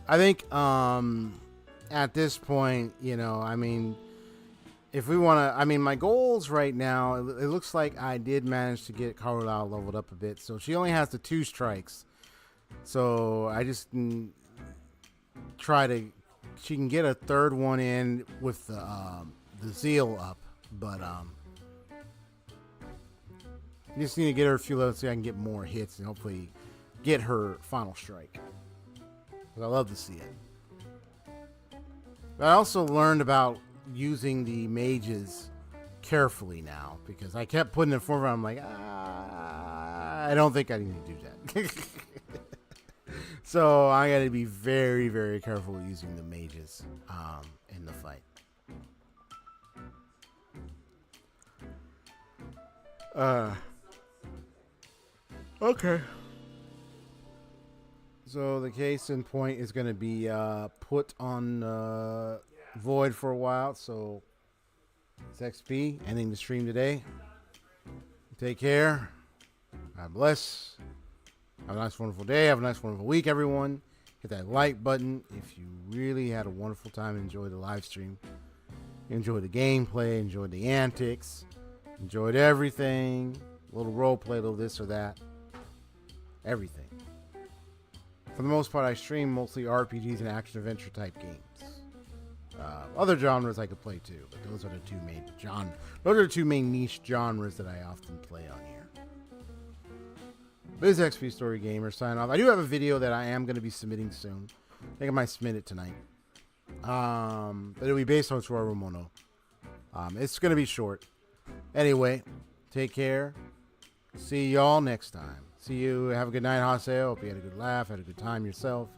I think at this point, if we want to, I mean, my goals right now, it looks like I did manage to get Karulau leveled up a bit. So she only has the 2 strikes. So I just she can get a 3rd one in with the zeal up. But just need to get her a few levels so I can get more hits and hopefully get her final strike. I love to see it. But I also learned about using the mages carefully now because I kept putting it forward. I'm like, I don't think I need to do that. So I got to be very, very careful using the mages in the fight. Okay. So the case in point is going to be put on void for a while. So it's XP, ending the stream today. Take care. God bless. Have a nice, wonderful day. Have a nice, wonderful week, everyone. Hit that like button if you really had a wonderful time and enjoyed the live stream. Enjoyed the gameplay, enjoyed the antics, enjoyed everything. A little role play, a little this or that. Everything. For the most part, I stream mostly RPGs and action-adventure type games. Other genres I could play too, but those are the two main niche genres that I often play on here. This is XP Story Gamer sign off. I do have a video that I am going to be submitting soon. I think I might submit it tonight. But it'll be based on Utawarerumono. It's going to be short. Anyway, take care. See y'all next time. See you. Have a good night, Haseo. Hope you had a good laugh, had a good time yourself.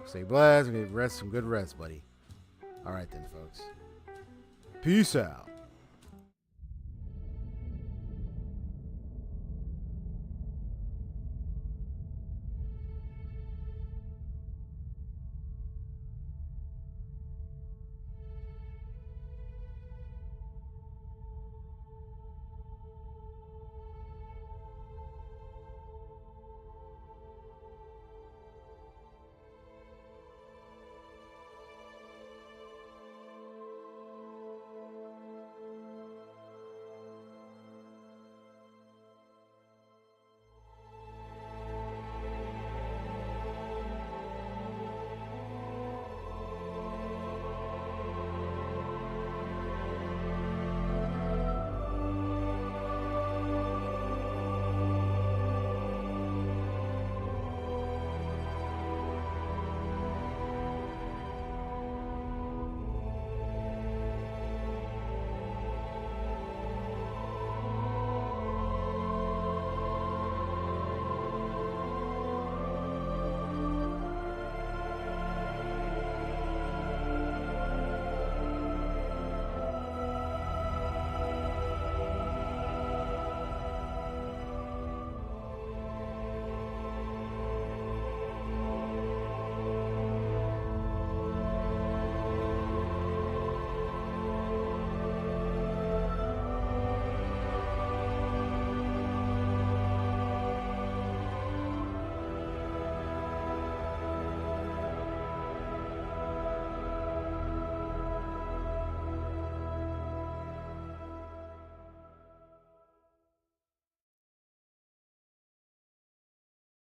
Stay blessed. Rest some good rest, buddy. All right then, folks. Peace out.